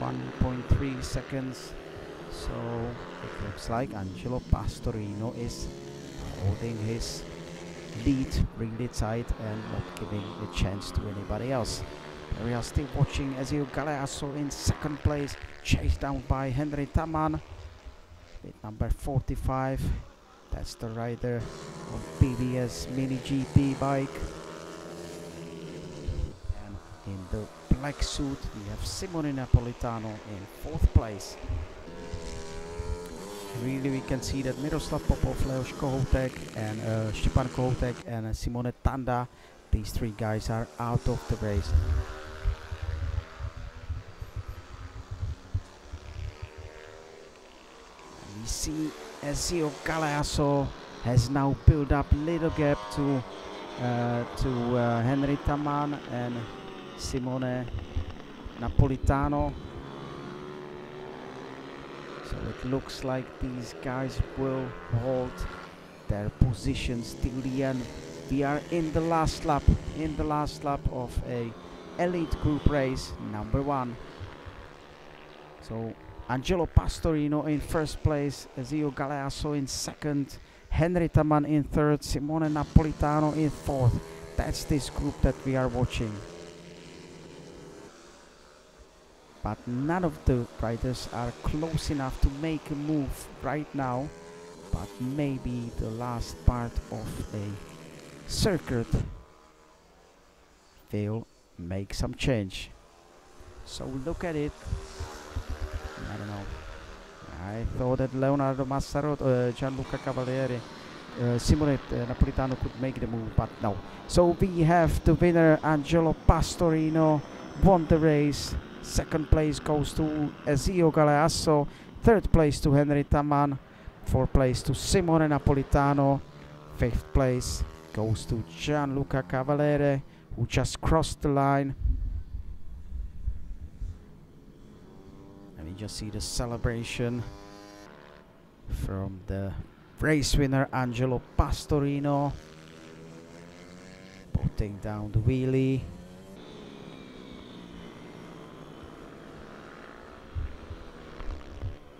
[SPEAKER 1] 1.3 seconds. So it looks like Angelo Pastorino is holding his lead really tight and not giving a chance to anybody else. We are still watching S.r.o Galeasso in 2nd place, chased down by Henry Taman with number 45. That's the rider of BBS Mini GP bike. And in the black suit we have Simone Napolitano in 4th place. Really we can see that Miroslav Popov, Leoš Kohoutek and Stepan Kohoutek and Simone Tanda, these 3 guys are out of the race. We see S.r.o Galeasso has now built up little gap to Henry Taman and Simone Napolitano. So it looks like these guys will hold their positions till the end. We are in the last lap of a elite group race, number 1. So Angelo Pastorino in 1st place, S.r.o Galeasso in 2nd, Henry Taman in 3rd, Simone Napolitano in 4th. That's this group that we are watching. But none of the riders are close enough to make a move right now. But maybe the last part of a circuit will make some change. So look at it. I don't know. I thought that Leonardo Massarotto, Gianluca Cavalieri, Simone Napolitano could make the move, but no. So we have the winner, Angelo Pastorino, won the race. 2nd place goes to S.r.o Galeasso. 3rd place to Henry Taman. 4th place to Simone Napolitano. 5th place goes to Gianluca Cavalieri, who just crossed the line. And you just see the celebration from the race winner Angelo Pastorino, putting down the wheelie.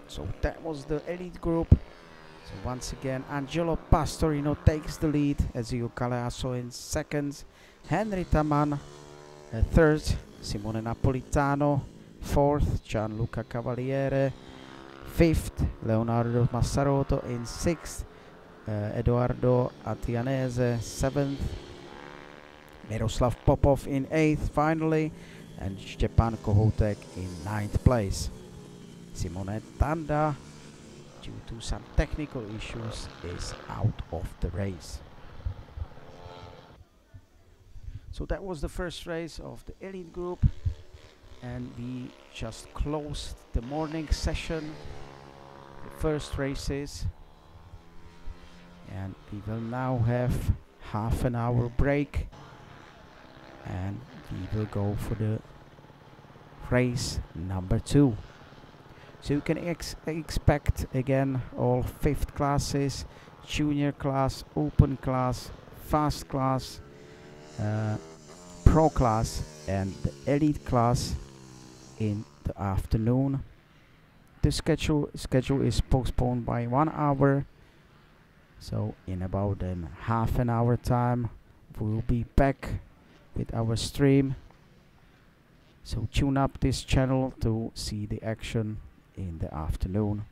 [SPEAKER 1] So that was the elite group. So once again Angelo Pastorino takes the lead, S.r.o Galeasso in 2nd, Henry Taman 3rd, Simone Napolitano 4th, Gianluca Cavaliere 5th, Leonardo Massarotto in 6th, Edoardo Attianese 7th, Miroslav Popov in 8th finally, and Stepan Kohoutek in 9th place. Simone Tanda due to some technical issues, is out of the race. So that was the first race of the elite group, and we just closed the morning session, the first races, and we will now have half an hour break, and we will go for the race number 2. So you can expect again all 5th classes, junior class, open class, fast class, pro class and the elite class in the afternoon. The schedule is postponed by 1 hour, so in about half an hour time we'll be back with our stream. So tune up this channel to see the action in the afternoon.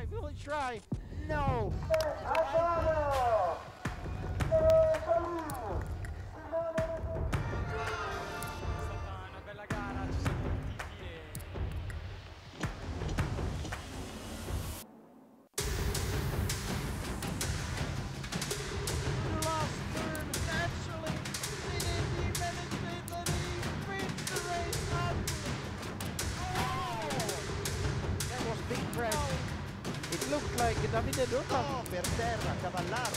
[SPEAKER 3] Will he try? No!
[SPEAKER 4] Ottobiano! S.r.o.
[SPEAKER 3] Una bella gara, ci siamo divertiti The last turn, naturally, they didn't even let him finish the race up.
[SPEAKER 1] That was big press. It looked like Davide Dota.
[SPEAKER 4] No, per terra, Cavallaro.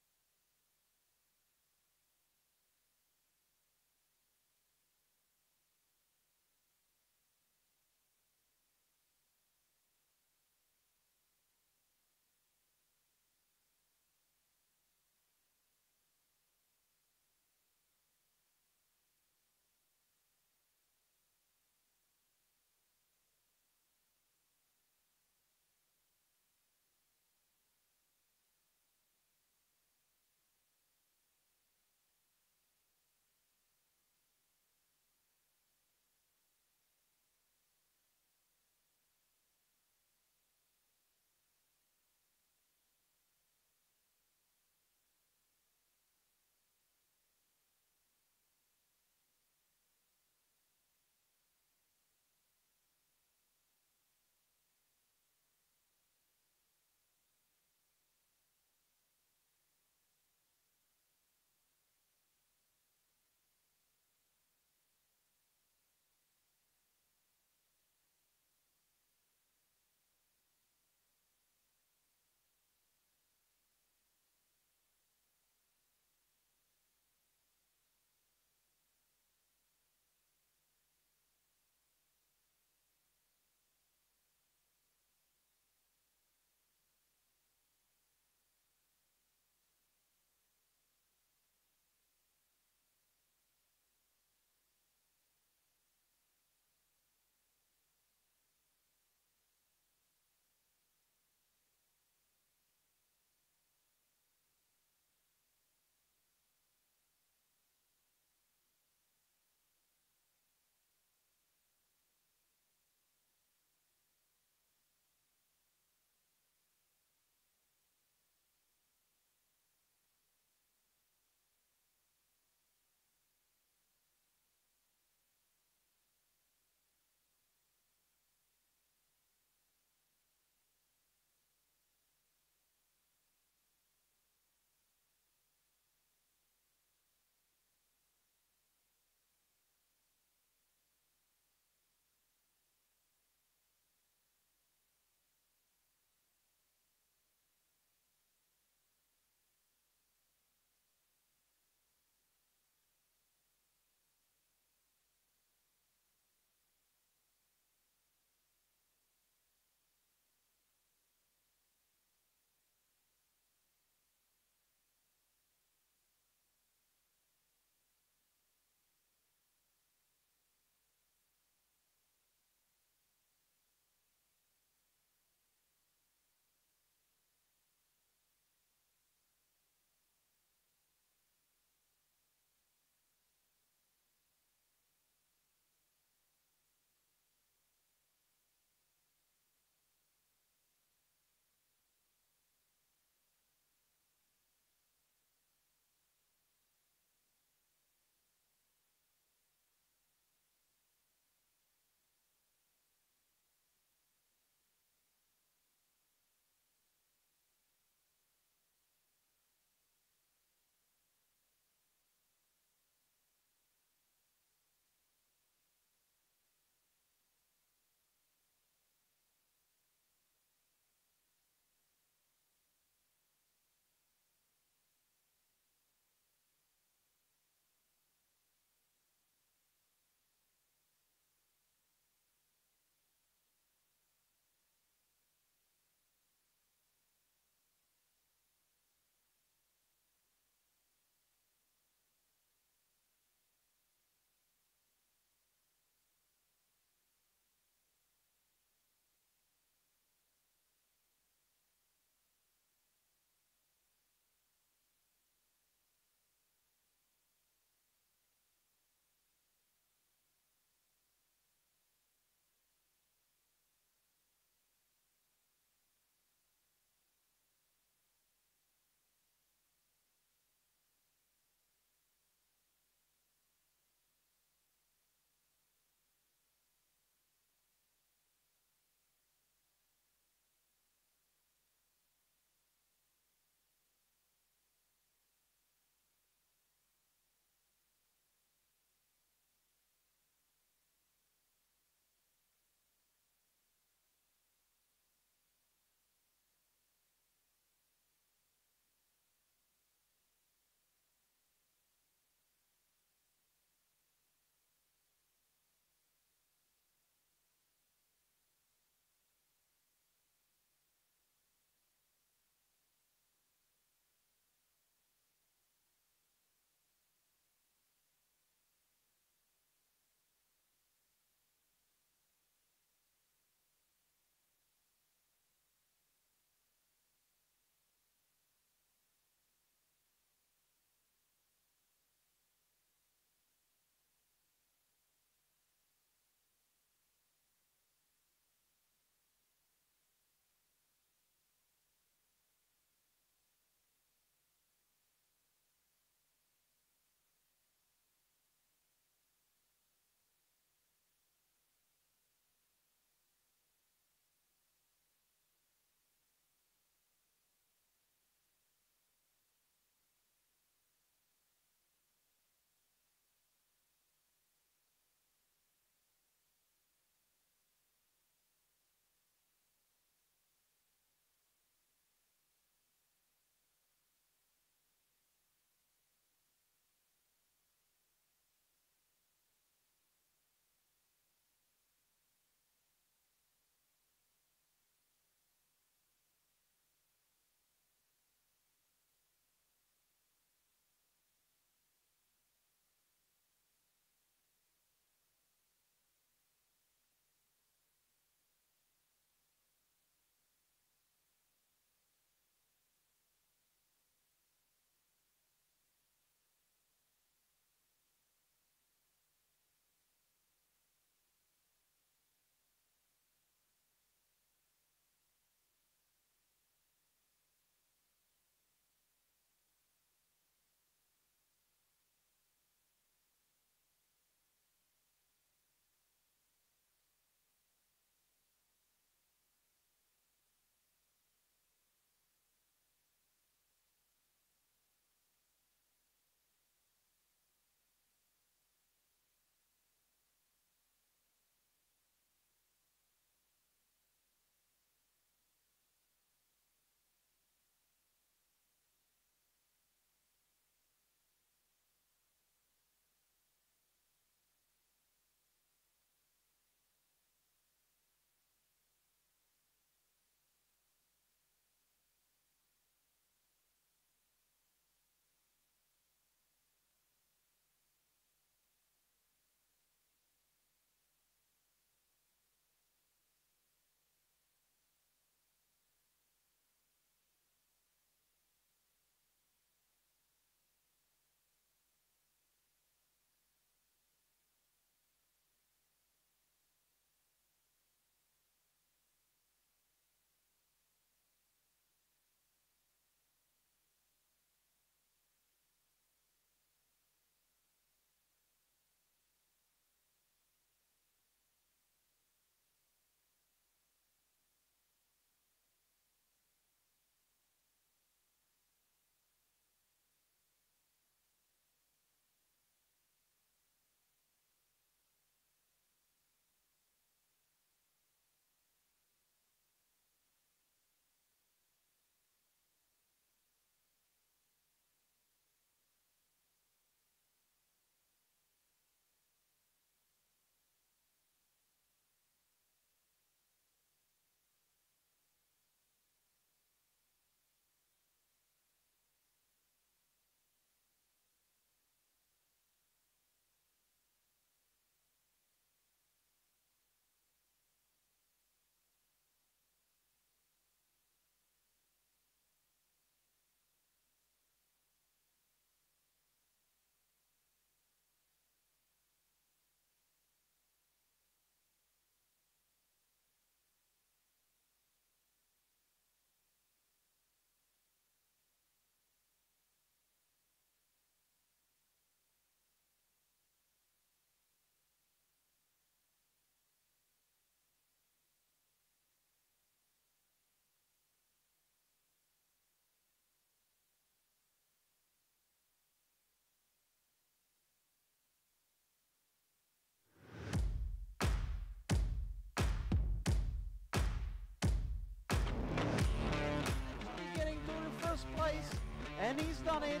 [SPEAKER 3] And he's done it.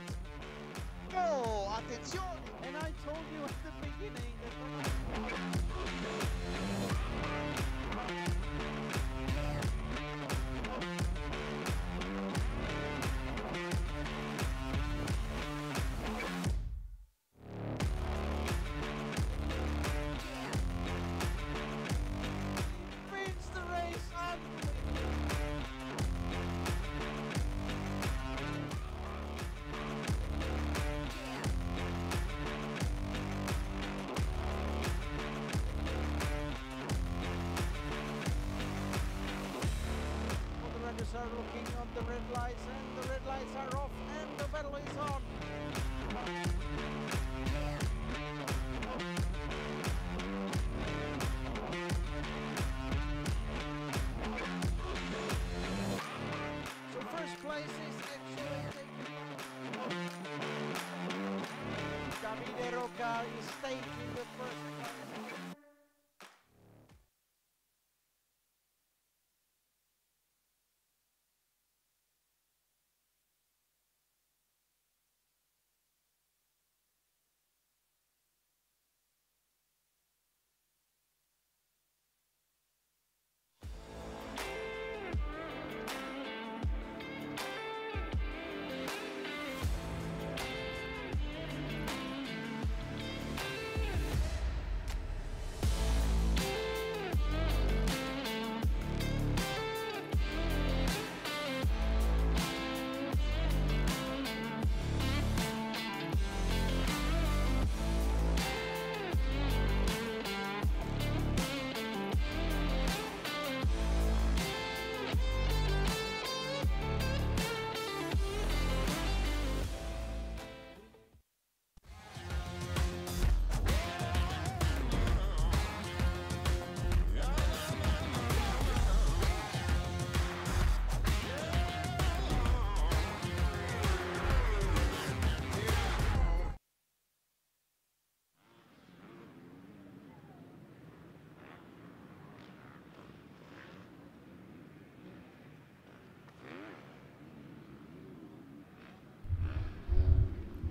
[SPEAKER 4] Oh, attenzione!
[SPEAKER 3] And I told you at the beginning that wins the race. The runners are looking on the red lights, and the red lights are off, and the battle is on. So first place is actually Davide Rocca is taking the first place.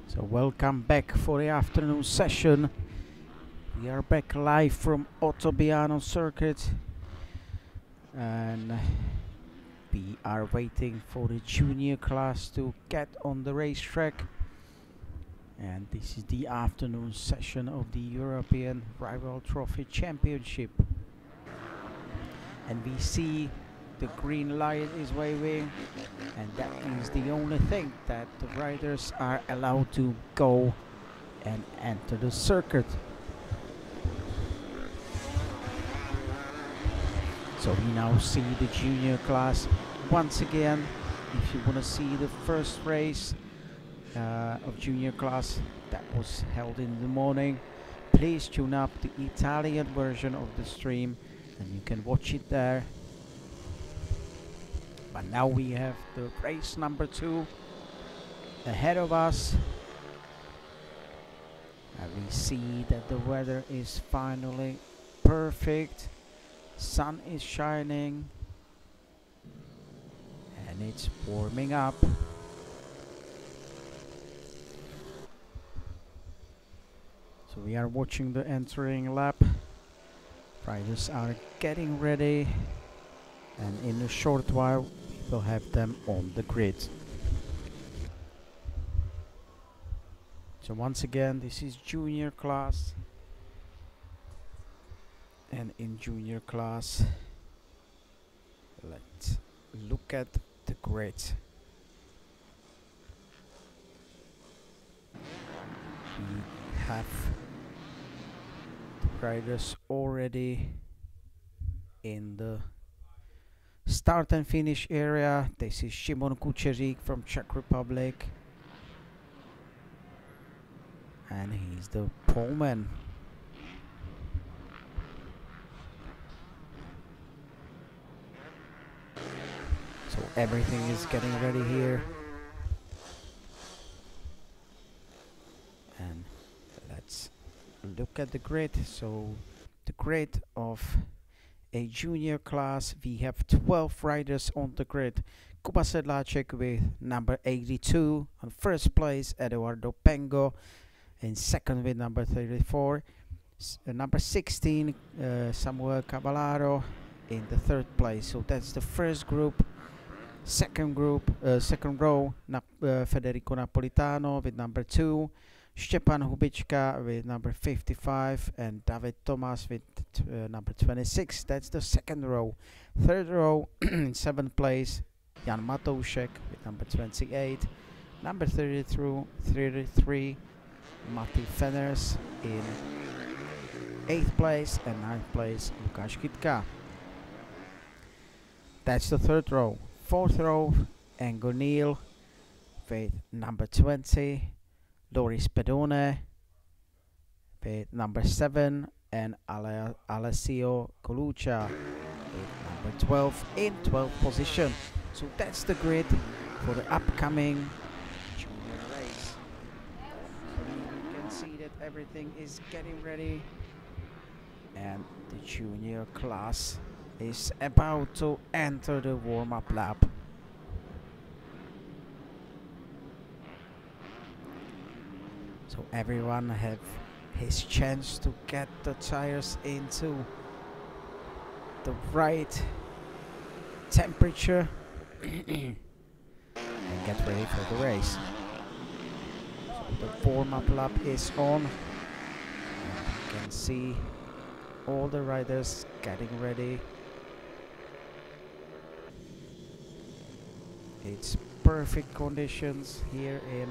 [SPEAKER 1] So welcome back for the afternoon session. We are back live from Ottobiano circuit, and we are waiting for the junior class to get on the racetrack. And this is the afternoon session of the European Rival Trophy Championship. And we see the green light is waving, and that is the only thing that the riders are allowed to go and enter the circuit. So we now see the junior class once again. If you want to see the first race of junior class that was held in the morning, please tune up the Italian version of the stream and you can watch it there. But now we have the race number 2 ahead of us, and we see that the weather is finally perfect. Sun is shining and it's warming up. So we are watching the entering lap. Riders are getting ready, and in a short while we will have them on the grid. So once again, this is junior class, and in junior class, let's look at the grid. We have the riders already in the start and finish area. This is Szymon Kucherik from Czech Republic, and he's the poleman. So everything is getting ready here, and let's look at the grid. So the grid of a junior class. We have 12 riders on the grid. Kuba Sedlacek with number 82 on first place, Eduardo Pengo in second with number 34, number 16 Samuel Cavallaro in the third place. So that's the first group. Second row, Federico Napolitano with number 2, Stepan Hubička with number 55, and David Thomas with number 26. That's the second row. Third row, in 7th place, Jan Matoušek with number 28, number 33, Matti Fenners in 8th place, and 9th place, Lukáš Kytka. That's the third row. Fourth row, Engo Neil with number 20, Loris Pedone with number 7, and Alessio Coluccia with number 12 in 12th position. So that's the grid for the upcoming junior race. You can see that everything is getting ready, and the junior class is about to enter the warm-up lap. So everyone have his chance to get the tires into the right temperature and get ready for the race. So the warm-up lap is on. You can see all the riders getting ready. It's perfect conditions here in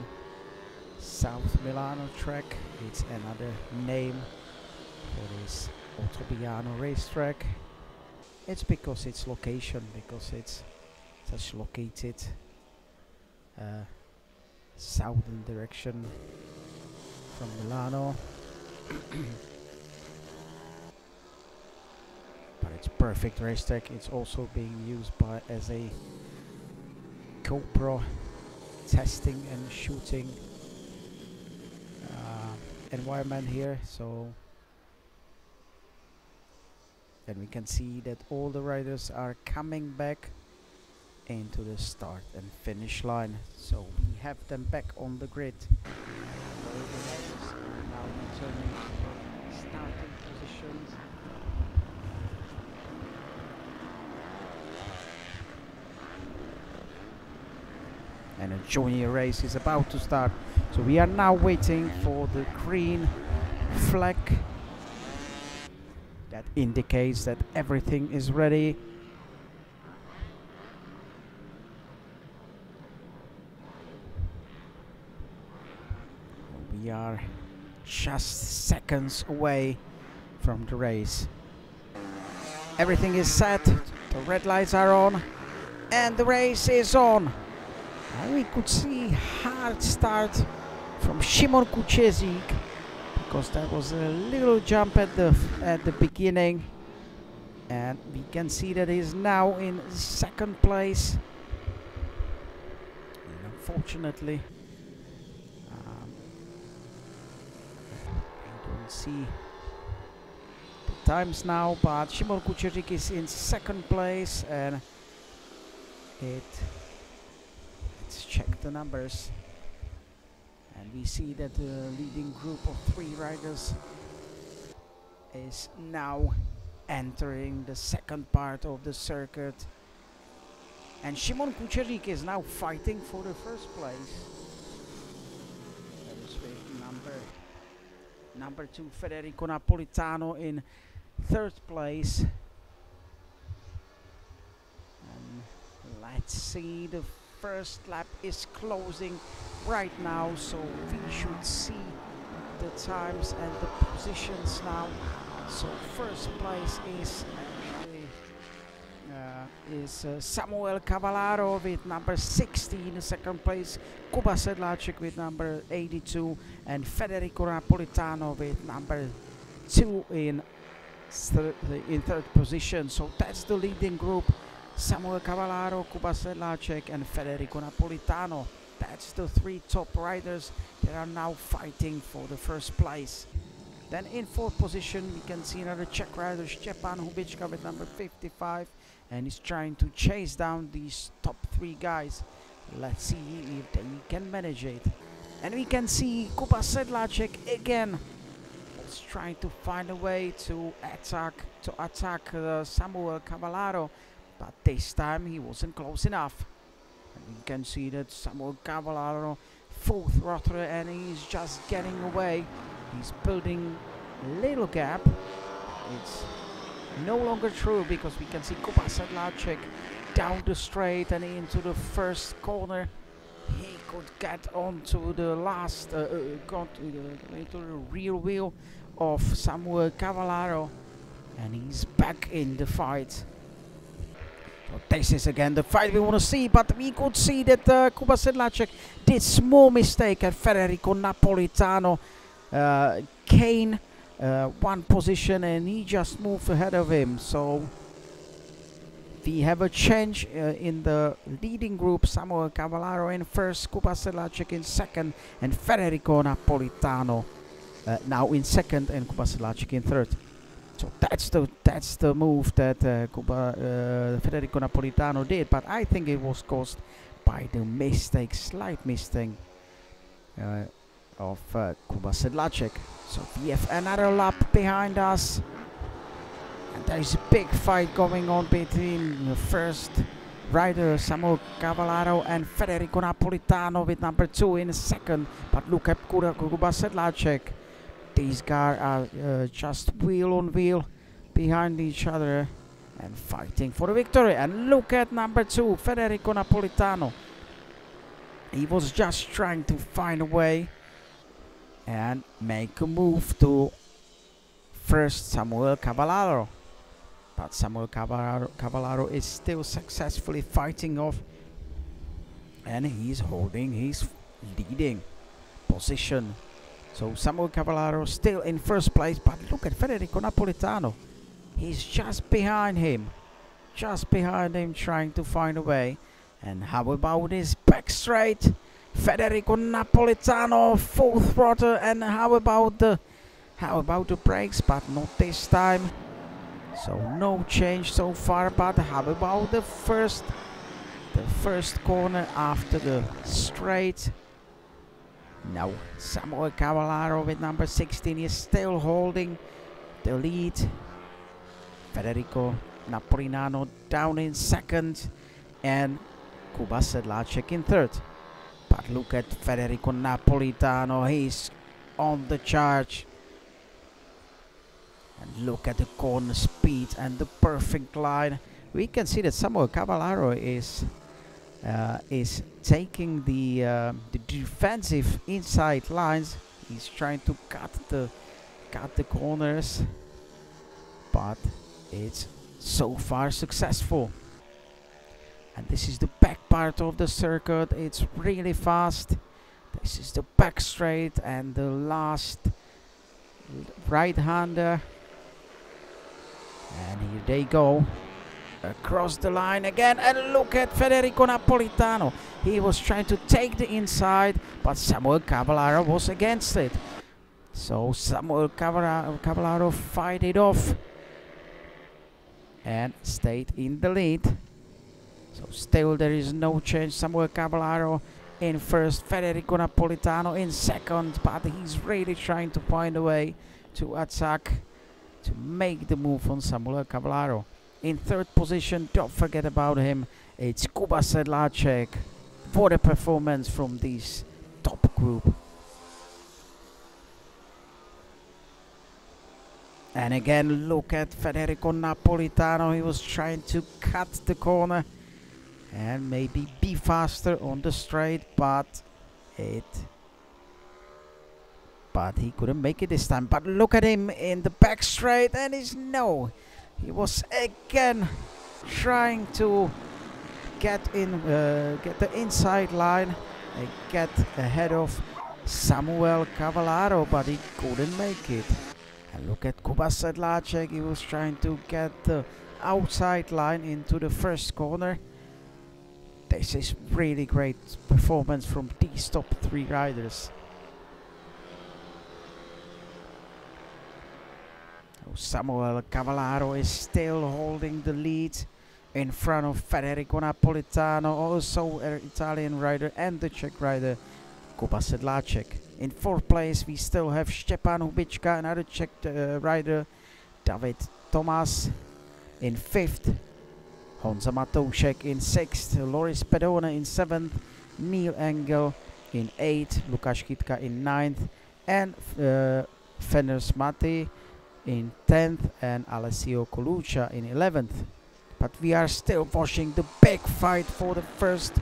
[SPEAKER 1] South Milano track. It's another name for this Ottobiano racetrack. It's because its location, because it's such located southern direction from Milano. But it's perfect racetrack. It's also being used as a GoPro testing and shooting environment here. So then we can see that all the riders are coming back into the start and finish line. So we have them back on the grid. All the riders are now returning to starting positions. And a junior race is about to start. So we are now waiting for the green flag that indicates that everything is ready. We are just seconds away from the race. Everything is set, the red lights are on, and the race is on. And we could see hard start from Szymon Kuczezik, because that was a little jump at the beginning, and we can see that he's now in second place. And unfortunately, I don't see the times now, but Szymon Kuczezik is in second place, and let's check the numbers. And we see that the leading group of 3 riders is now entering the second part of the circuit. And Szymon Kuczezik is now fighting for the first place. That is with number 2 Federico Napolitano in third place. And let's see, the first lap is closing right now, so we should see the times and the positions now. So first place is Samuel Cavallaro with number 16. Second place Kuba Sedlacek with number 82, and Federico Napolitano with number 2 in third position. So that's the leading group: Samuel Cavallaro, Kuba Sedlacek, and Federico Napolitano. That's the 3 top riders that are now fighting for the first place. Then in fourth position, we can see another Czech rider, Stepan Hubicka with number 55, and he's trying to chase down these top 3 guys. Let's see if they can manage it. And we can see Kuba Sedlacek again. He's trying to find a way to attack Samuel Cavallaro, but this time he wasn't close enough. And we can see that Samuel Cavallaro full throttle, and he's just getting away. He's building a little gap. It's no longer true because we can see Kuba Sedlacek down the straight and into the first corner. He could get onto the last, into the rear wheel of Samuel Cavallaro, and he's back in the fight. So this is again the fight we want to see, but we could see that Kuba Sedlacek did small mistake and Federico Napolitano gained 1 position and he just moved ahead of him. So we have a change in the leading group. Samuel Cavallaro in first, Kuba Sedlacek in second, and Federico Napolitano now in second, and Kuba Sedlacek in third. So that's the move that Federico Napolitano did, but I think it was caused by the slight mistake of Kuba Sedlacek. So we have another lap behind us. And there is a big fight going on between the first rider Samuel Cavallaro and Federico Napolitano with number 2 in second. But look at Kuba Sedlacek. These guys are just wheel on wheel behind each other and fighting for the victory. And look at number 2, Federico Napolitano. He was just trying to find a way and make a move to first Samuel Cavallaro. But Samuel Cavallaro is still successfully fighting off, and he's holding his leading position. So Samuel Cavallaro still in first place, but look at Federico Napolitano. He's just behind him, trying to find a way. And how about this back straight? Federico Napolitano full throttle, and how about the brakes? But not this time. So no change so far. But how about the first corner after the straight? Now Samuel Cavallaro with number 16 is still holding the lead. Federico Napolitano down in second, and Kuba Sedlacek in third. But look at Federico Napolitano, he's on the charge. And look at the corner speed and the perfect line. We can see that Samuel Cavallaro is taking the defensive inside lines. He's trying to cut the corners, but it's so far successful. And this is the back part of the circuit. It's really fast. This is the back straight and the last right-hander. And here they go across the line again. And look at Federico Napolitano. He was trying to take the inside, but Samuel Cavallaro was against it. So Samuel Cavallaro fight it off and stayed in the lead. So still there is no change. Samuel Cavallaro in first, Federico Napolitano in second, but he's really trying to find a way to attack, to make the move on Samuel Cavallaro. In third position, don't forget about him, it's Kuba Sedlacek. What a performance from this top group. And again, look at Federico Napolitano. He was trying to cut the corner and maybe be faster on the straight, but he couldn't make it this time. But look at him in the back straight, and he was again trying to get the inside line and get ahead of Samuel Cavallaro, but he couldn't make it. And look at Kuba Sedlacek. He was trying to get the outside line into the first corner. This is really great performance from these top three riders. Samuel Cavallaro is still holding the lead in front of Federico Napolitano, also an Italian rider, and the Czech rider Kuba Sedlacek. In 4th place we still have Stepan Hubicka, another Czech rider, David Tomas. In 5th, Honza Matoušek. In 6th, Loris Pedone. In 7th, Neil Engel. In 8th, Lukáš Kytka. In 9th, and Feners Mati in 10th, and Alessio Coluccia in 11th. But we are still watching the big fight for the first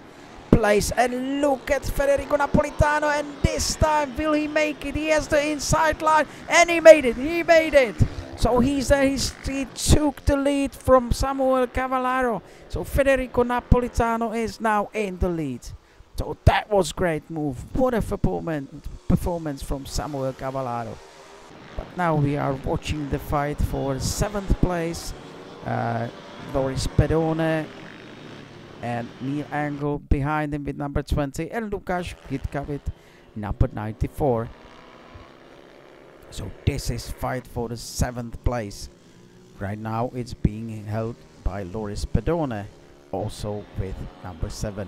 [SPEAKER 1] place, and look at Federico Napolitano, and this time will he make it? He has the inside line, and he made it, so he took the lead from Samuel Cavallaro. So Federico Napolitano is now in the lead. So that was great move. What a performance from Samuel Cavallaro. But now we are watching the fight for 7th place. Loris Pedone and Neil Engel behind him with number 20, and Lukáš Kytka with number 94. So this is fight for the 7th place. Right now it's being held by Loris Pedone, also with number 7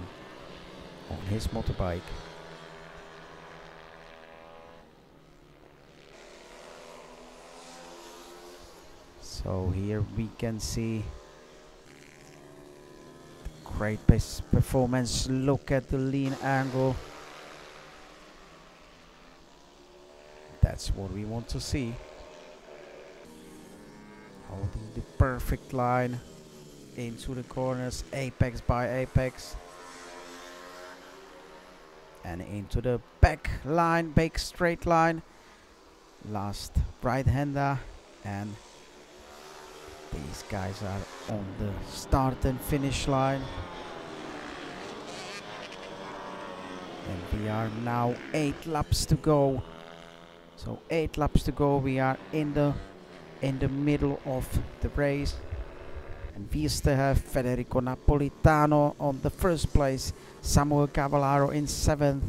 [SPEAKER 1] on his motorbike. So here we can see the great performance. Look at the lean angle. That's what we want to see. Holding the perfect line into the corners, apex by apex. And into the back line, back straight line. Last right-hander, and these guys are on the start and finish line. And we are now 8 laps to go. So 8 laps to go. We are in the middle of the race. And we still have Federico Napolitano on the 1st place, Samuel Cavallaro in 7th,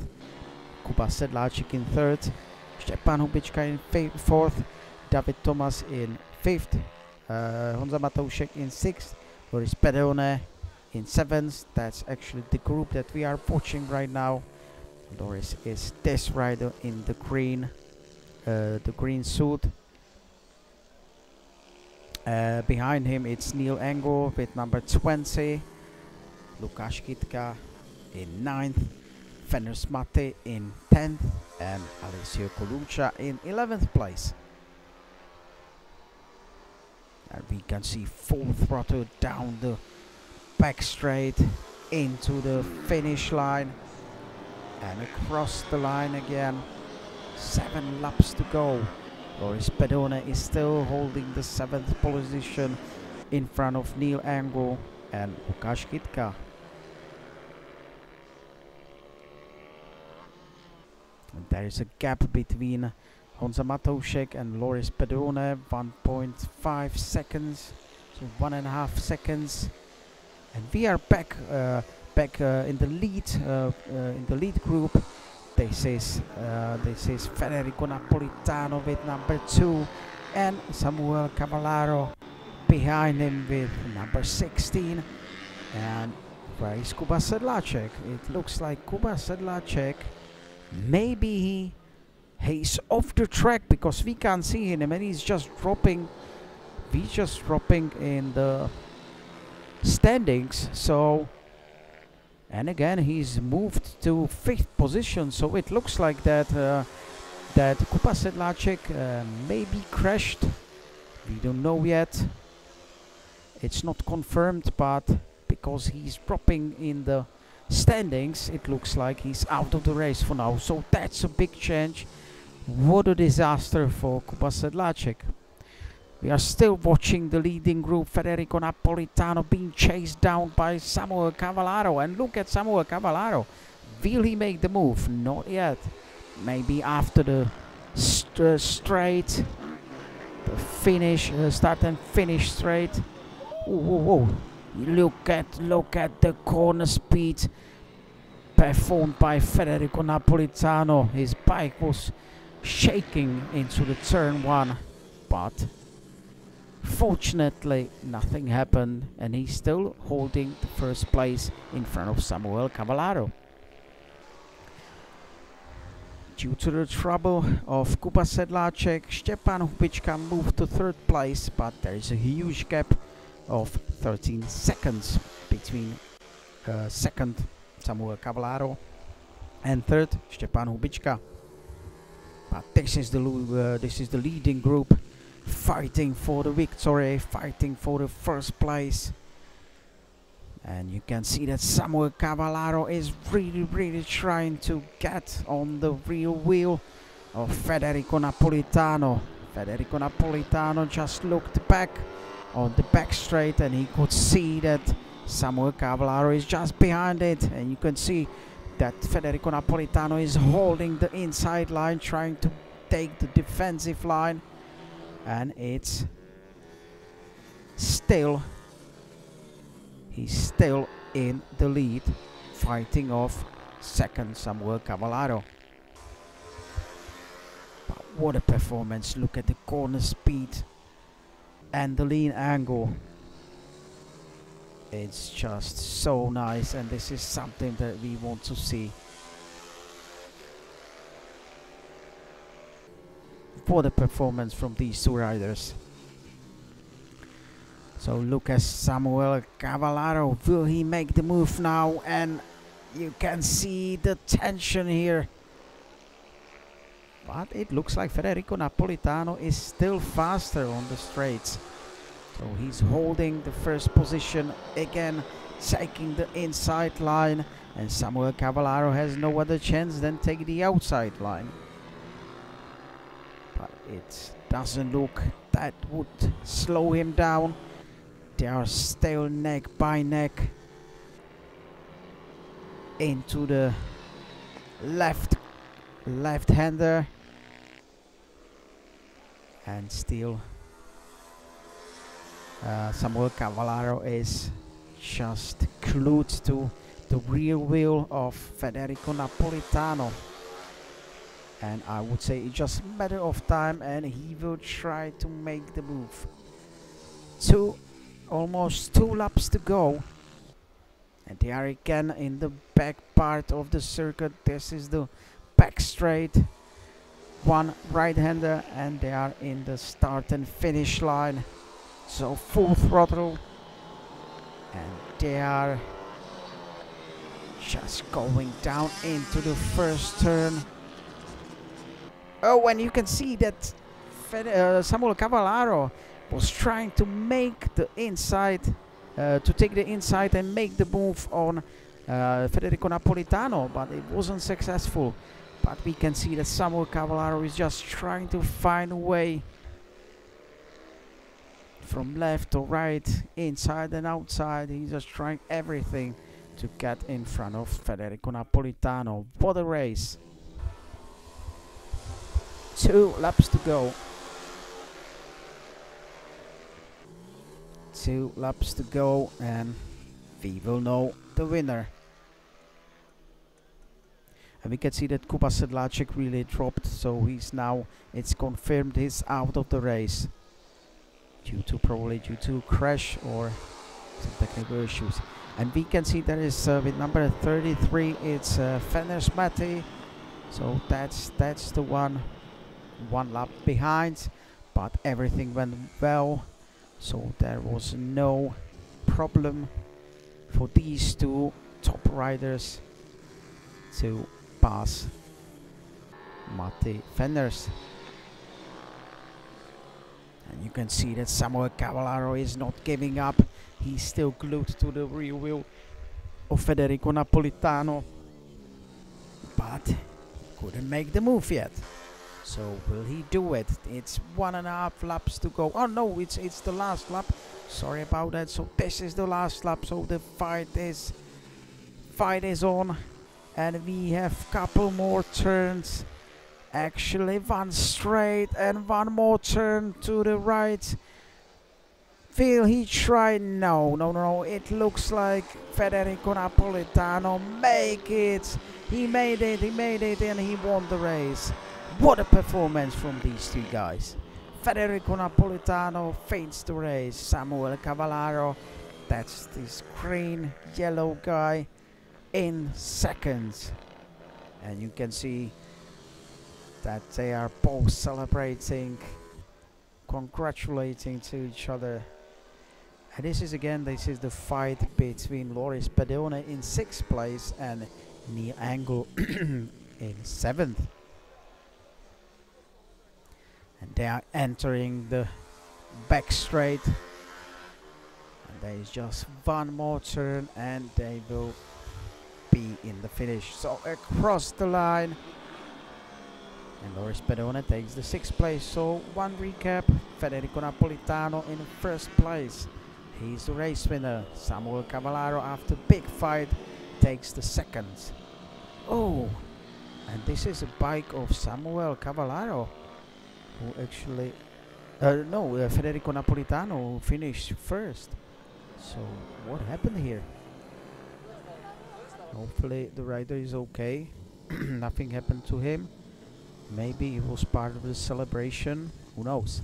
[SPEAKER 1] Kuba Sedlacek in 3rd, Stepan Hubicka in 4th, David Tomas in 5th, Honza Matoušek in 6th, Loris Pedone in 7th. That's actually the group that we are watching right now. Loris is this rider in the green suit. Behind him it's Neil Engel with number 20, Lukáš Kytka in 9th, Feners Mate in 10th, and Alessio Coluccia in 11th place. And we can see full throttle down the back straight into the finish line and across the line again. 7 laps to go. Loris Pedone is still holding the 7th position in front of Neil Engel and Lukáš Kytka. And there is a gap between Honza Matoušek and Loris Pedone, 1.5 seconds, so 1.5 seconds. And we are back in the lead group. This is Federico Napolitano with number 2, and Samuel Cavallaro behind him with number 16. And where is Kuba Sedlacek? It looks like Kuba Sedlacek, maybe he's off the track because we can't see him, and he's just dropping in the standings. So, and again he's moved to 5th position, so it looks like that that Kuba Sedlacek maybe crashed. We don't know yet. It's not confirmed, but because he's dropping in the standings, it looks like he's out of the race for now. So that's a big change. What a disaster for Kuba Sedlacek. We are still watching the leading group, Federico Napolitano being chased down by Samuel Cavallaro. And look at Samuel Cavallaro. Will he make the move? Not yet. Maybe after the straight, the finish, start and finish straight. Whoa. Look at the corner speed performed by Federico Napolitano. His bike was shaking into the turn 1, but Fortunately, nothing happened, and he's still holding the first place in front of Samuel Cavallaro. Due to the trouble of Kuba Sedlacek, Stepan Hubicka moved to third place, but there is a huge gap of 13 seconds between second Samuel Cavallaro and third Stepan Hubicka. But this is the leading group, fighting for the victory, fighting for the first place. And you can see that Samuel Cavallaro is really trying to get on the rear wheel of Federico Napolitano. Federico Napolitano just looked back on the back straight and he could see that Samuel Cavallaro is just behind it, and you can see that Federico Napolitano is holding the inside line, trying to take the defensive line, and it's still, he's still in the lead, fighting off second Samuel Cavallaro. But what a performance! Look at the corner speed and the lean angle. It's just so nice, and this is something that we want to see. What a performance from these two riders. So look at Samuel Cavallaro. Will he make the move now? And you can see the tension here. But it looks like Federico Napolitano is still faster on the straights. So he's holding the first position again, taking the inside line, and Samuel Cavallaro has no other chance than take the outside line. But it doesn't look that would slow him down. They are still neck by neck into the left-hander, and still Samuel Cavallaro is just glued to the rear wheel of Federico Napolitano, and I would say it's just a matter of time and he will try to make the move. Almost 2 laps to go, and they are again in the back part of the circuit. This is the back straight, one right-hander, and they are in the start and finish line. So full throttle, and they are just going down into the first turn. Oh, and you can see that Samuel Cavallaro was trying to make the inside, to take the inside and make the move on Federico Napolitano, but it wasn't successful. But we can see that Samuel Cavallaro is just trying to find a way from left to right, inside and outside. He's just trying everything to get in front of Federico Napolitano. What a race! 2 laps to go. 2 laps to go, and we will know the winner. And we can see that Kuba Sedlacek really dropped, so he's now, it's confirmed he's out of the race. Probably due to crash or some technical issues. And we can see there is with number 33, it's Fenners Matti. So that's the one lap behind, but everything went well. So there was no problem for these two top riders to pass Matti Fenners. And you can see that Samuel Cavallaro is not giving up. He's still glued to the rear wheel of Federico Napolitano, but he couldn't make the move yet. So will he do it? It's 1.5 laps to go. Oh no, it's the last lap. Sorry about that. So this is the last lap. So the fight is on, and we have couple more turns. Actually, one straight and one more turn to the right. Will he try? No. It looks like Federico Napolitano make it. He made it, and he won the race. What a performance from these two guys. Federico Napolitano feints the race. Samuel Cavallaro, that's this green yellow guy, in seconds. And you can see that they are both celebrating, congratulating to each other. And this is the fight between Loris Pedone in 6th place and Neil Angle in 7th. And they are entering the back straight. And there is just one more turn and they will be in the finish. So across the line. And Loris Pedone takes the 6th place. So one recap. Federico Napolitano in 1st place. He's the race winner. Samuel Cavallaro, after big fight, takes the 2nd. Oh, and this is a bike of Samuel Cavallaro, who actually, Federico Napolitano, who finished 1st. So what happened here? Hopefully the rider is okay. Nothing happened to him. Maybe he was part of the celebration. Who knows?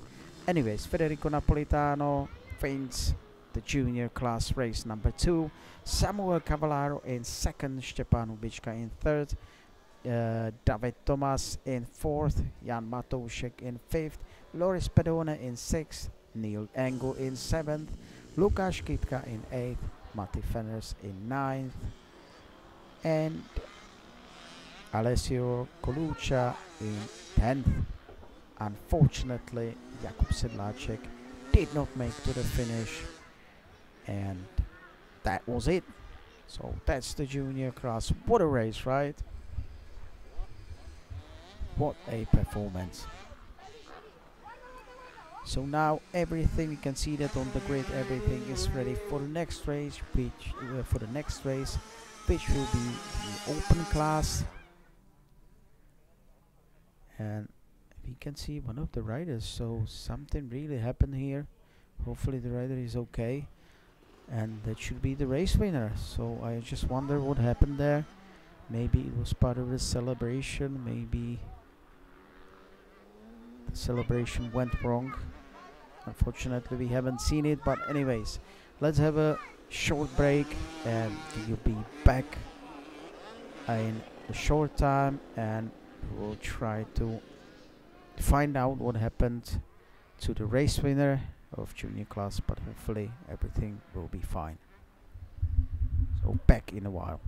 [SPEAKER 1] Anyways, Federico Napolitano wins the junior class race number 2. Samuel Cavallaro in 2nd. Stepan Ubička in 3rd. David Thomas in 4th. Jan Matoušek in 5th. Loris Pedone in 6th. Neil Engel in 7th. Lukáš Kitka in 8th. Matti Fenners in 9th. And Alessio Coluccia in 10th. Unfortunately, Jakub Sedlacek did not make to the finish. And that was it. So that's the junior class. What a race, right? What a performance. So now everything, you can see that on the grid, everything is ready for the next race, which will be the open class. And we can see one of the riders, so something really happened here. Hopefully the rider is okay, and that should be the race winner. So I just wonder what happened there. Maybe it was part of the celebration, maybe the celebration went wrong. Unfortunately we haven't seen it, but anyways, let's have a short break and we'll be back in a short time, and we'll try to find out what happened to the race winner of junior class, but hopefully everything will be fine. So back in a while.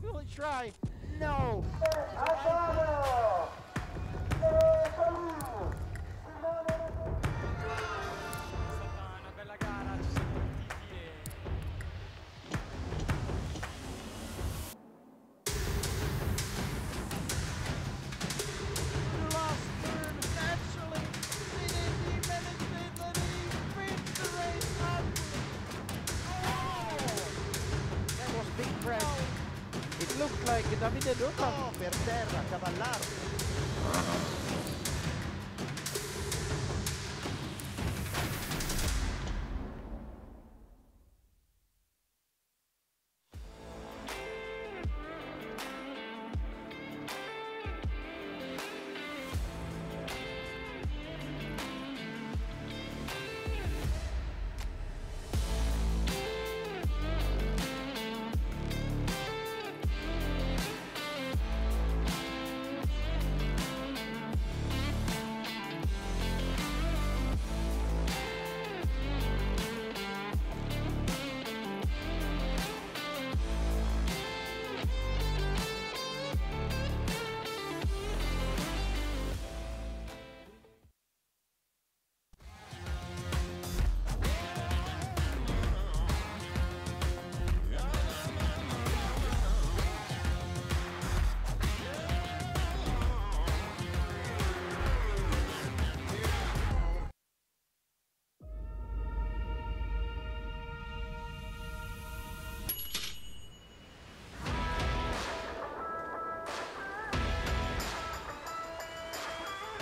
[SPEAKER 3] Will he try? No!
[SPEAKER 1] Looked like Davide Dota.
[SPEAKER 3] No, per terra, Cavallaro.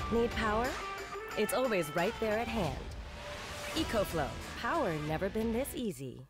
[SPEAKER 2] Need power? It's always right there at hand. EcoFlow, power never been this easy.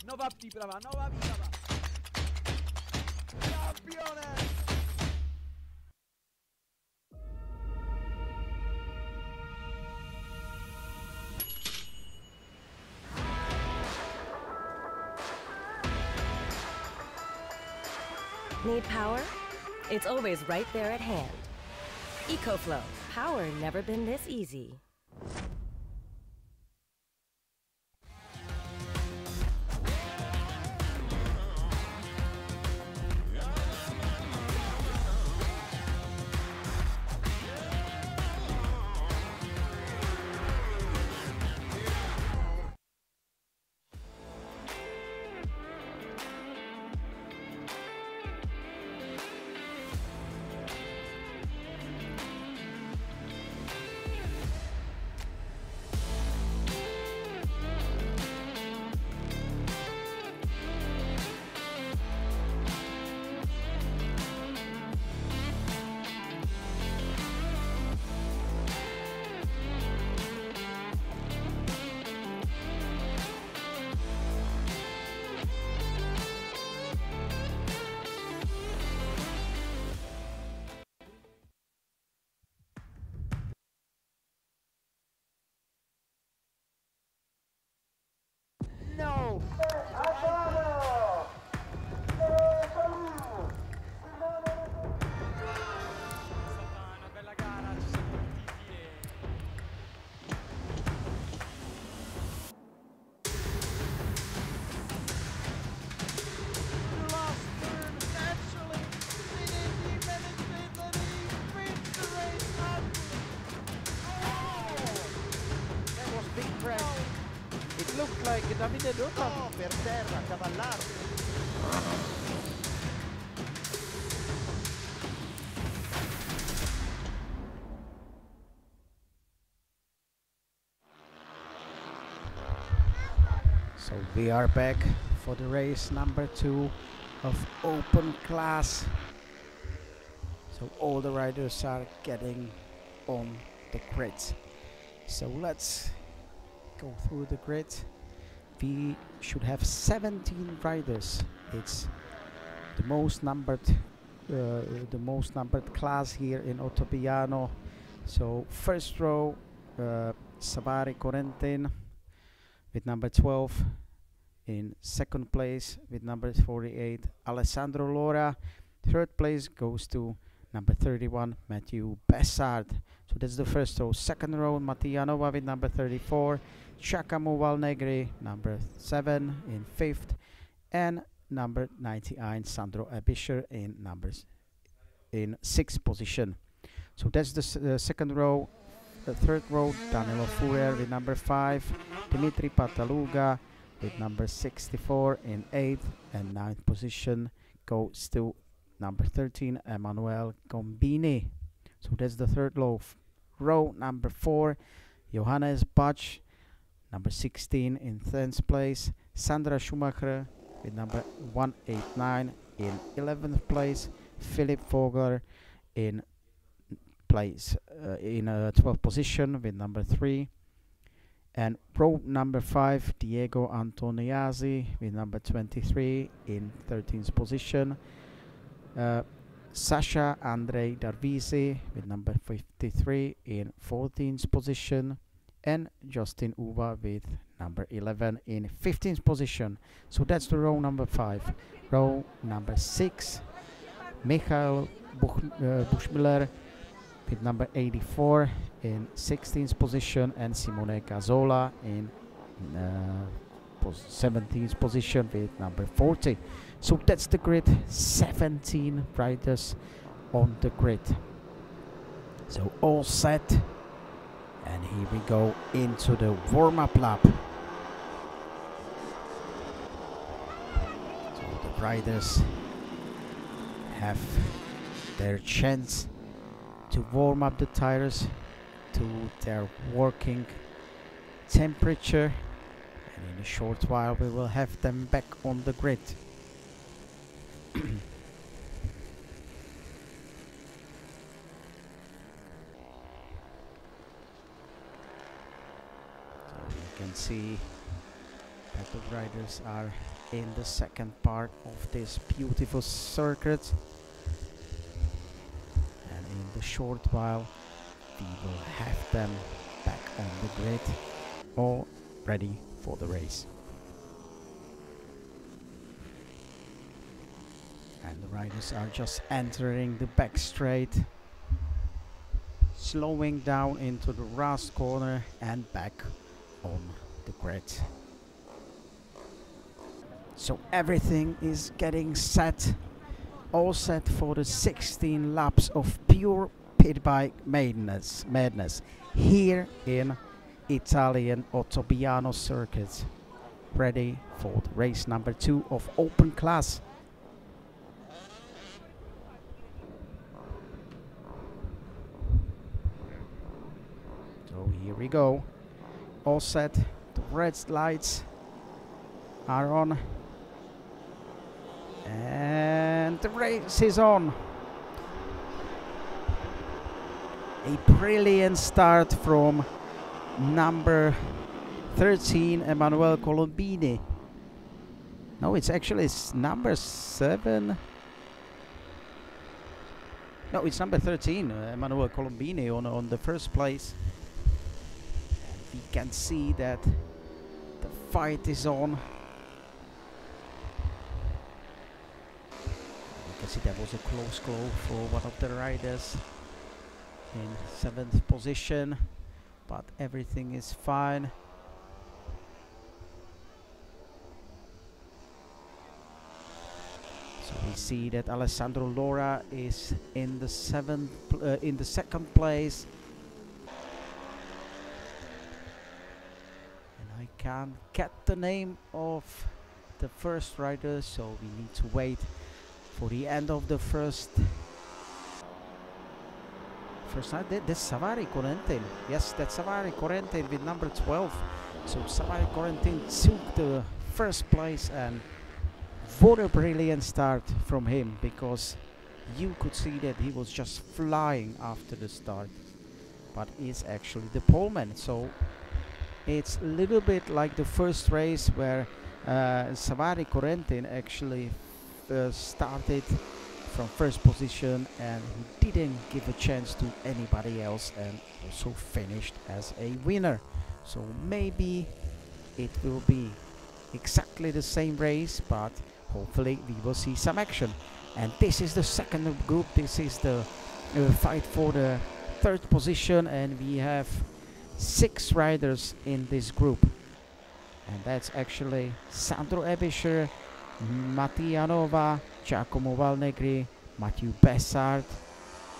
[SPEAKER 3] No va brava, no va brava. Campione!
[SPEAKER 2] Need power? It's always right there at hand. EcoFlow, power never been this easy.
[SPEAKER 3] No! Una bella gara, ci siamo partiti last turn, naturally, the ENG management that he wins the race
[SPEAKER 1] That was big press. It looked like Davide Dota.
[SPEAKER 4] No, per terra, Cavallaro.
[SPEAKER 1] So we are back for the race number 2 of open class. So all the riders are getting on the grid. So let's go through the grid. We should have 17 riders. It's the most numbered class here in Ottobiano. So first row, Savary Corentin with number 12. In second place with number 48, Alessandro Lora. Third place goes to number 31, Matthew Bessard. So that's the first row. Second row, Mattia Nova with number 34, Giacomo Valnegri, number 7 in fifth, and number 99, Sandro Abischer in sixth position. So that's the second row. The third row, Danilo Furer with number 5, Dimitri Pataluga with number 64 in 8th, and 9th position goes to number 13, Emanuele Gombini. So that's the third row. Row number 4, Johannes Bach, number 16 in 10th place. Sandra Schumacher with number 189 in 11th place. Philipp Vogler in place in 12th position with number 3. And row number 5, Diego Antoniazzi with number 23 in 13th position. Sasha Andrei Darvisi with number 53 in 14th position. And Justin Uva with number 11 in 15th position. So that's the row number 5. Row number 6, Michael Buchmüller with number 84 in 16th position, and Simone Cazzola in 17th position with number 40. So that's the grid, 17 riders on the grid. So all set, and here we go into the warm-up lap. So the riders have their chance to warm up the tires to their working temperature, and in a short while we will have them back on the grid. So you can see that the riders are in the second part of this beautiful circuit. In the short while we will have them back on the grid, all ready for the race. And the riders are just entering the back straight, slowing down into the last corner and back on the grid. So everything is getting set, all set for the 16 laps of pure pit bike madness here in Italian Ottobiano circuit, ready for the race number 2 of open class. So here we go, all set, the red lights are on, and the race is on. A brilliant start from number 13, Emanuele Colombini. No, it's actually number 7. No, it's number 13, Emanuele Colombini on the first place. And we can see that the fight is on. You can see that was a close call for one of the riders in 7th position, but everything is fine. So we see that Alessandro Lora is in the second place, and I can't get the name of the first rider, so we need to wait for the end of the first night. That's Savary Corentin. Yes, that's Savary Corentin with number 12. So Savary Corentin took the first place, and what a brilliant start from him, because you could see that he was just flying after the start, but he's actually the poleman. So it's a little bit like the first race where Savary Corentin actually started from first position and he didn't give a chance to anybody else, and also finished as a winner. So maybe it will be exactly the same race, but hopefully we will see some action. And this is the second group. This is the fight for the third position, and we have 6 riders in this group, and that's actually Sandro Ebischer, Mattia Nova, Giacomo Valnegri, Matthew Bessard,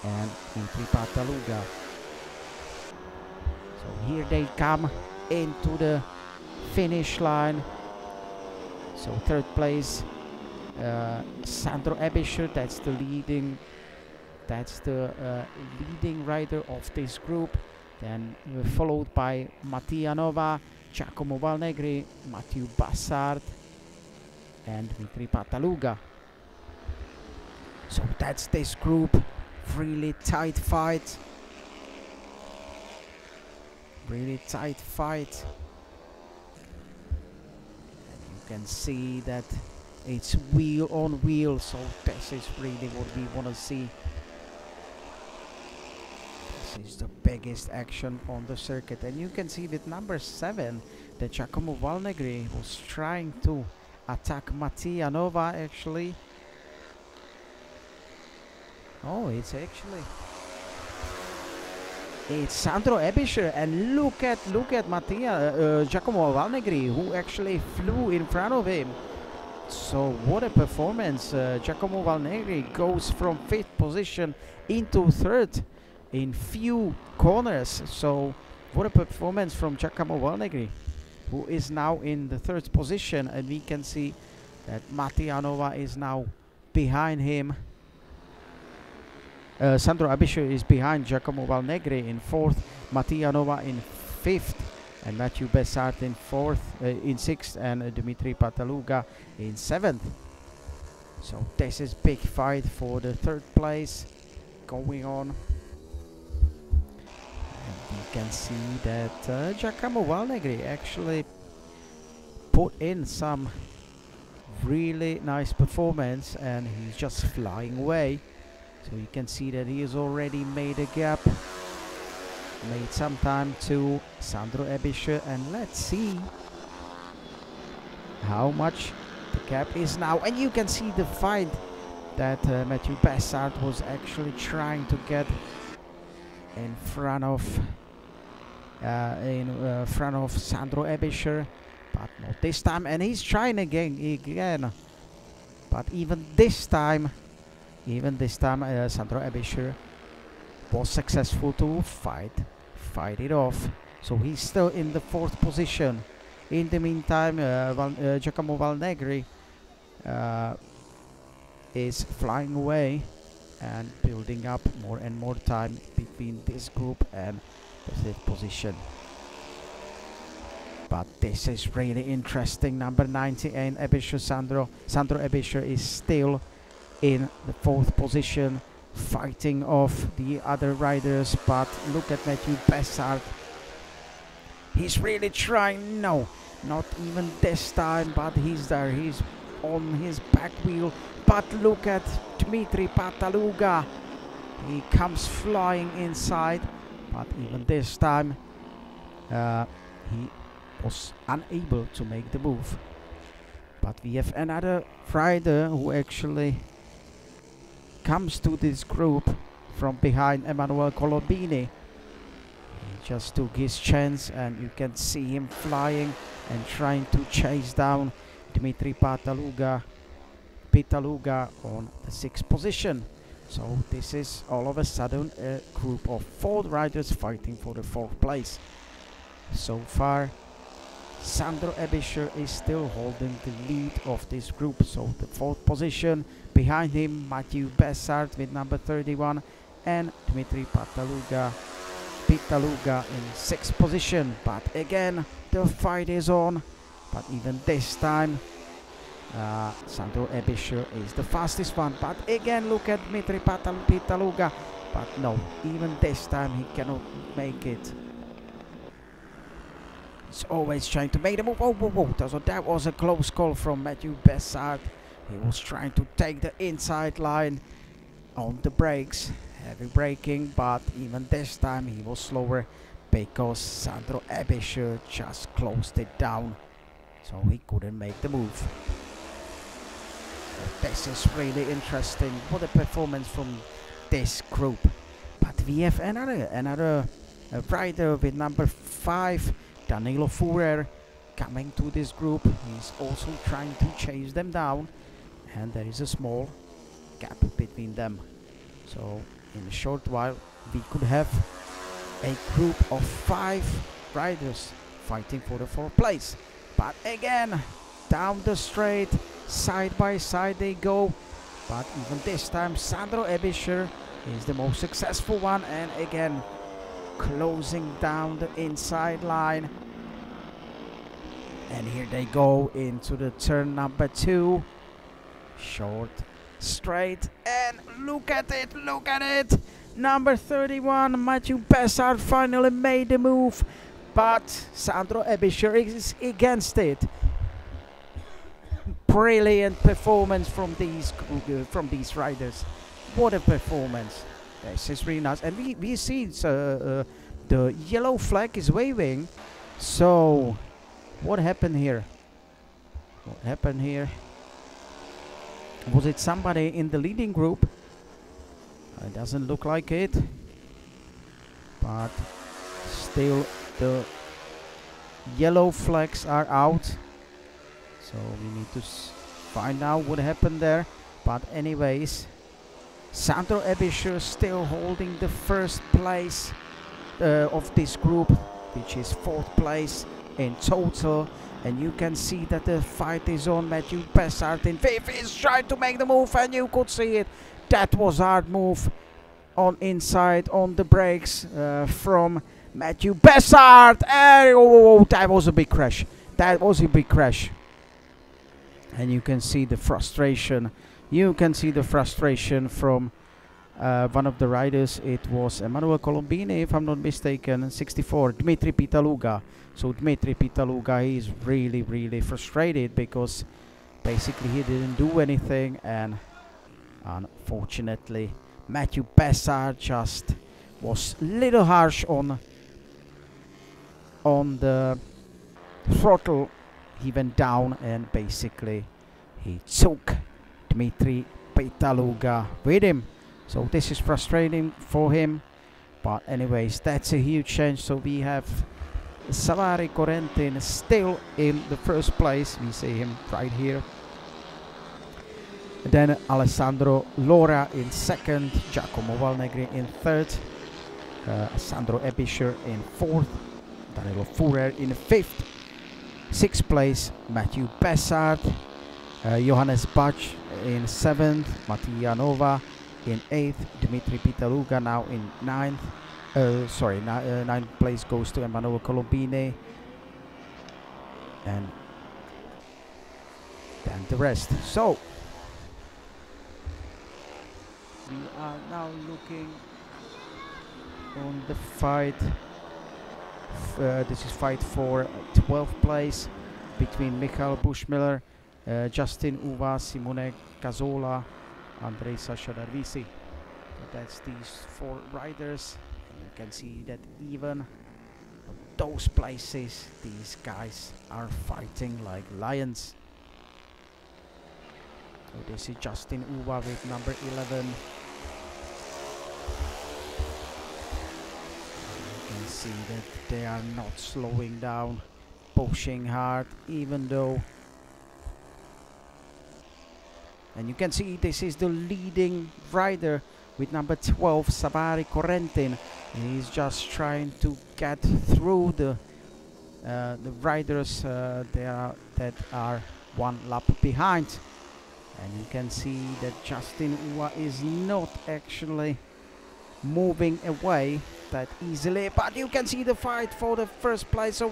[SPEAKER 1] and Dmitry Pataluga. So here they come into the finish line. So third place, Sandro Ebischer, that's the leading rider of this group. Then followed by Mattia Nova, Giacomo Valnegri, Matthew Bassard, and Dmitry Pataluga. So that's this group. Really tight fight. Really tight fight. And you can see that it's wheel on wheel, so this is really what we want to see. This is the biggest action on the circuit, and you can see with number 7 that Giacomo Valnegri was trying to attack Mattia Nova actually. Oh, it's Sandro Ebischer, and look at Giacomo Valnegri, who actually flew in front of him. So what a performance! Giacomo Valnegri goes from 5th position into 3rd in few corners. So what a performance from Giacomo Valnegri, who is now in the 3rd position, and we can see that Mattia Nova is now behind him. Sandro Ebischer is behind Giacomo Valnegri in 4th, Mattia Nova in 5th, and Matthew Bessart in 6th, and Dmitry Pataluga in 7th. So this is big fight for the 3rd place going on. And you can see that Giacomo Valnegri actually put in some really nice performance, and he's just flying away. So you can see that he has already made a gap, made some time to Sandro Ebischer, and let's see how much the gap is now. And you can see the fight that Matthew Bessart was actually trying to get in front of Sandro Ebischer, but not this time. And he's trying again. But even this time, Sandro Ebischer was successful to fight it off. So he's still in the 4th position. In the meantime, Giacomo Valnegri is flying away and building up more and more time between this group and the 5th position. But this is really interesting. Number 98, Ebischer Sandro Ebischer is still in the 4th position, fighting off the other riders. But look at Matthew Bessart. He's really trying. No, not even this time, but he's there. He's on his back wheel. But look at Dmitry Pataluga. He comes flying inside, but even this time he was unable to make the move. But we have another rider who actually comes to this group from behind, Emanuele Colombini. He just took his chance, and you can see him flying and trying to chase down Dmitry Pataluga on the 6th position. So this is all of a sudden a group of 4 riders fighting for the 4th place. So far, Sandro Ebischer is still holding the lead of this group. So the 4th position, behind him Matthew Bessart with number 31, and Dmitry Pataluga in 6th position. But again, the fight is on. But even this time, Sandro Ebischer is the fastest one. But again, look at Dmitry Pataluga. But no, even this time he cannot make it. He's always trying to make the move. Oh, so that was a close call from Matthew Bessart. He was trying to take the inside line on the brakes, heavy braking, but even this time he was slower because Sandro Ebischer just closed it down, so he couldn't make the move. So this is really interesting. What a performance from this group. But we have another rider with number 5, Danilo Furer, coming to this group. He's also trying to chase them down, and there is a small gap between them. So in a short while we could have a group of 5 riders fighting for the 4th place. But again, down the straight, side by side they go. But even this time Sandro Ebischer is the most successful one, and again closing down the inside line. And here they go into the turn number 2. Short, straight, and look at it, look at it. Number 31, Matthew Bessard finally made the move, but Sandro Ebischer is against it. Brilliant performance from these riders. What a performance. This is really nice. And we see the yellow flag is waving. So what happened here? What happened here? Was it somebody in the leading group? It doesn't look like it. But still the yellow flags are out. So we need to find out what happened there. But anyways, Sandro Ebischer still holding the first place of this group, which is 4th place in total. And you can see that the fight is on. Matthew Bessard in 5th is trying to make the move, and you could see it. That was a hard move on inside on the brakes from Matthew Bessard. Oh, that was a big crash. That was a big crash. And you can see the frustration. You can see the frustration from one of the riders. It was Emanuele Colombini, if I'm not mistaken, 64, Dmitry Pitaluga. So Dmitry Pitaluga is really frustrated because basically he didn't do anything, and unfortunately Matthew Bessard just was a little harsh on the throttle. He went down and basically he took Dmitry Pitaluga with him. So this is frustrating for him. But anyways, that's a huge change. So we have Savary Corentin still in the first place. We see him right here. Then Alessandro Lora in 2nd, Giacomo Valnegri in 3rd, Sandro Ebischer in 4th, Danilo Furer in 5th, 6th place Matthew Bessard, Johannes Bach in 7th, Mattia Nova in 8th, Dmitry Pitaluga now in 9th. 9th place goes to Emanuele Colombini, and then the rest. So we are now looking on the fight. This is fight for 12th place between Michael Buschmiller, Justin Uva, Simone Cazzola, Andrei Sashadarvisi. That's these 4 riders. You can see that even those places, these guys are fighting like lions. So this is Justin Uva with number 11. You can see that they are not slowing down, pushing hard, even though. And you can see this is the leading rider with number 12, Savary Corentin. He's just trying to get through the riders that are 1 lap behind. And you can see that Justin Uva is not actually moving away that easily. But you can see the fight for the first place. So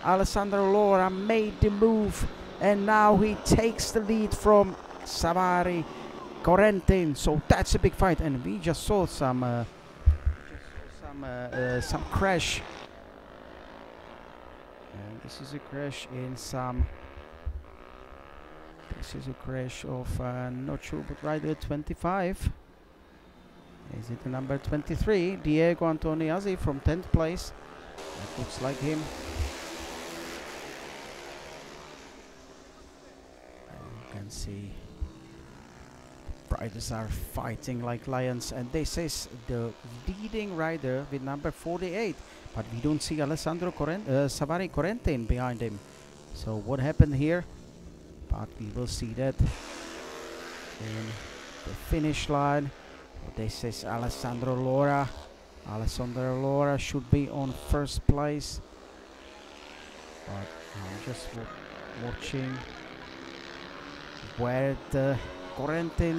[SPEAKER 1] Alessandro Lora made the move, and now he takes the lead from Savary Corentin. So that's a big fight, and we just saw some crash. And this is a crash in some. This is a crash of not sure, but rider 25. Is it the number 23? Diego Antoniazzi from 10th place. That looks like him. And you can see riders are fighting like lions, and this is the leading rider with number 48. But we don't see Alessandro Savary Corentin behind him. So what happened here? But we will see that in the finish line. This is Alessandro Lora. Alessandro Lora should be on first place. But I'm just watching where the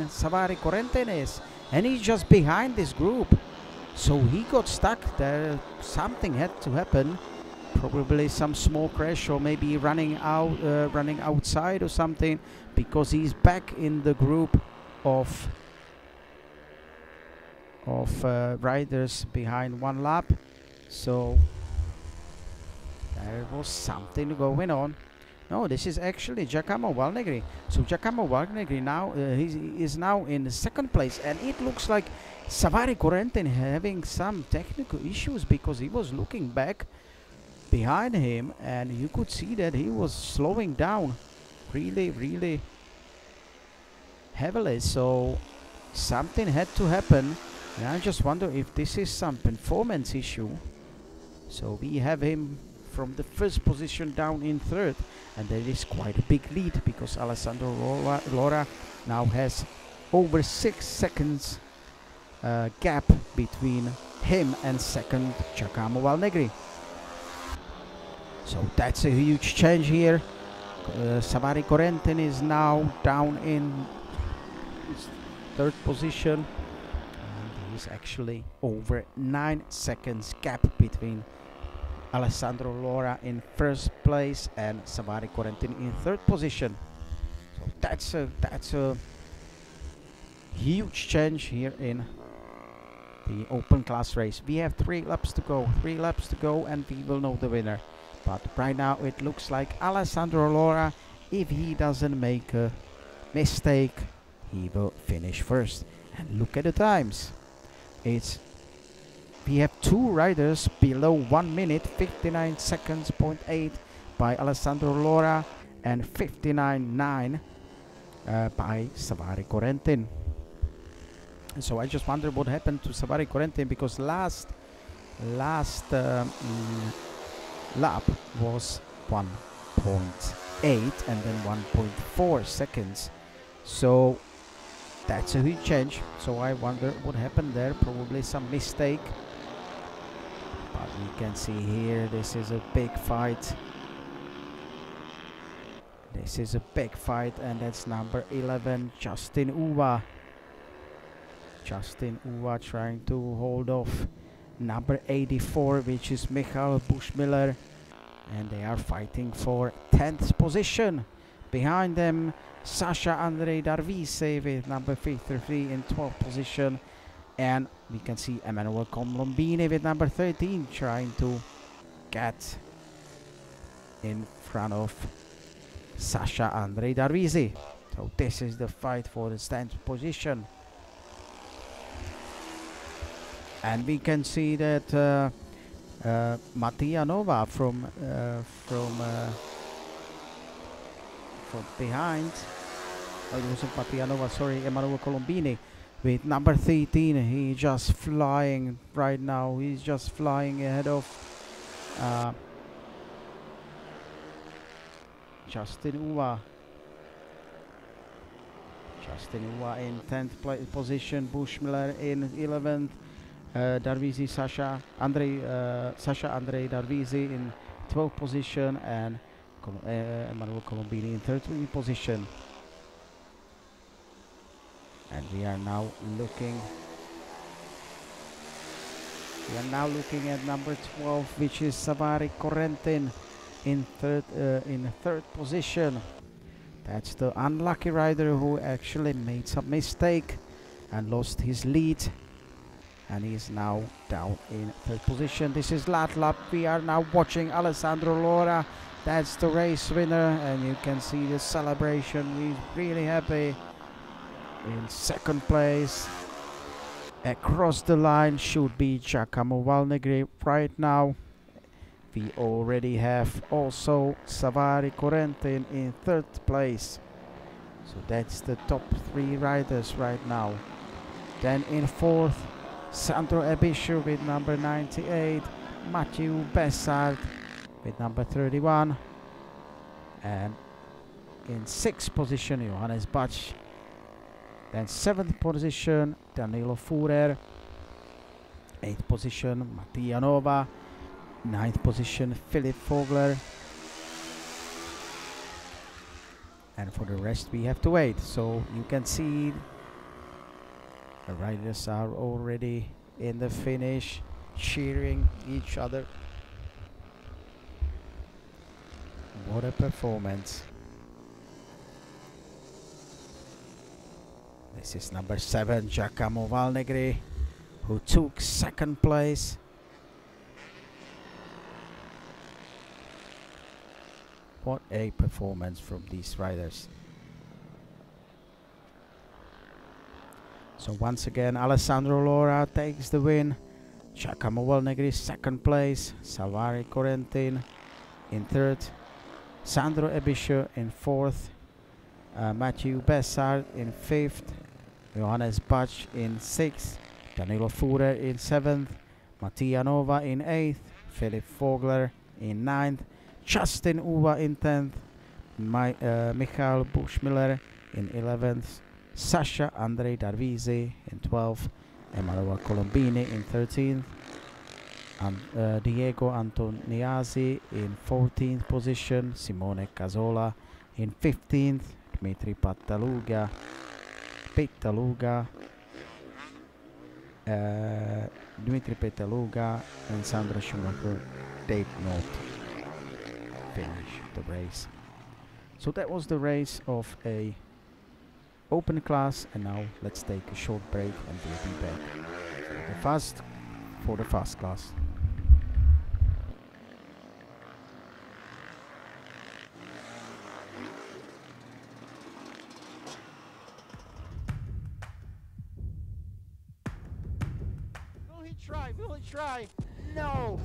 [SPEAKER 1] Savary Corentin is. And he's just behind this group. So he got stuck there. Something had to happen. Probably some small crash, or maybe running outside or something, because he's back in the group of riders behind one lap. So there was something going on. No, this is actually Giacomo Valnegri. So Giacomo Valnegri now he is now in second place, and it looks like Savary Corentin having some technical issues, because he was looking back behind him and you could see that he was slowing down really heavily. So something had to happen, and I just wonder if this is some performance issue. So we have him from the first position down in third, and there is quite a big lead, because Alessandro Lora now has over 6 seconds gap between him and second Giacomo Valnegri. So that's a huge change here. Savary Corentin is now down in third position, and he's actually over 9 seconds gap between Alessandro Lora in first place and Savary Corentin in third position. So that's a huge change here in the open class race. We have 3 laps to go, and we will know the winner. But right now it looks like Alessandro Lora, if he doesn't make a mistake, he will finish first. And look at the times. We have 2 riders below 1 minute, 59 seconds, 0.8 by Alessandro Lora, and 59.9 by Savary Corentin. So I just wonder what happened to Savary Corentin, because last lap was 1.8 and then 1.4 seconds. So that's a huge change. So I wonder what happened there. Probably some mistake. But we can see here, this is a big fight. This is a big fight, and that's number 11, Justin Uva. Justin Uva trying to hold off number 84, which is Michael Buschmiller, and they are fighting for 10th position. Behind them, Sasha Andrei Darvise with number 53 in 12th position, and we can see Emanuele Colombini with number 13 trying to get in front of Sasha Andrei Darvise. So this is the fight for the 10th position. And we can see that Mattia Nova from behind. Oh, it wasn't Mattia Nova, sorry, Emanuele Colombini with number 13. He's just flying right now. He's just flying ahead of Justin Uva. Justin Uva in 10th position, Buschmiller in 11th. Darvise Sasha Andrei Darvise in 12th position, and Emanuele Colombini in 13th position. And we are now looking at number 12, which is Savary Corentin in third position. That's the unlucky rider who actually made some mistake and lost his lead, and he is now down in third position. This is last lap. We are now watching Alessandro Lora. That's the race winner, and you can see the celebration. He's really happy. In second place, across the line, should be Giacomo Valnegri right now. We already have also Savary Corentin in third place. So that's the top 3 riders right now. Then in fourth, Sandro Ebischer with number 98, Mathieu Bessard with number 31, and in sixth position, Johannes Bach. Then 7th position, Danilo Furer. 8th position, Mattia Nova. 9th position, Philip Vogler. And for the rest, we have to wait. So you can see the riders are already in the finish, cheering each other. What a performance. This is number 7, Giacomo Valnegri, who took second place. What a performance from these riders. So once again, Alessandro Lora takes the win. Giacomo Valnegri second place. Salvatore Corentin in third. Sandro Ebischer in fourth. Matthew Bessard in fifth. Johannes Bach in sixth. Danilo Fuhrer in seventh. Mattia Nova in eighth. Philip Vogler in ninth. Justin Uva in 10th. Michael Buschmiller in 11th. Sasha Andrei Darvisi in 12th. Emanuele Colombini in 13th. Diego Antoniazzi in 14th position. Simone Casola in 15th. Dmitry Pitaluga, and Sandra Schumacher did not finish the race. So that was the race of a open class, and now let's take a short break and we'll be back for the fast class.
[SPEAKER 4] Will he try? No!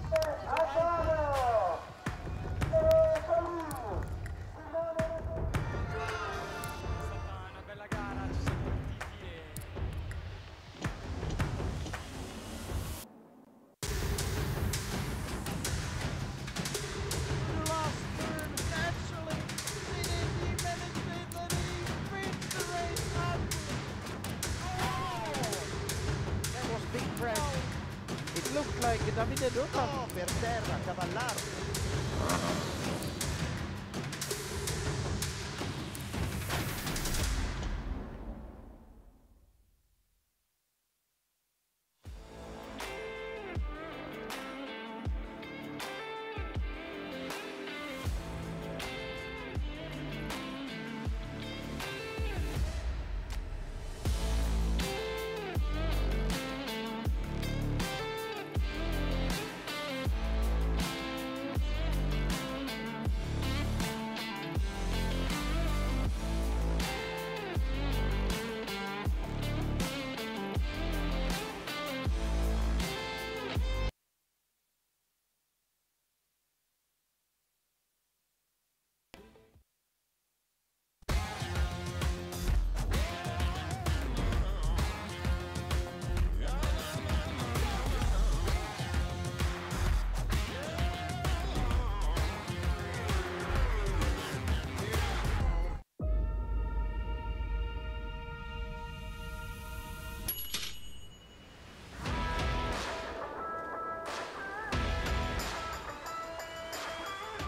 [SPEAKER 3] Looked like Davide Dota.
[SPEAKER 4] No, per terra, Cavallaro.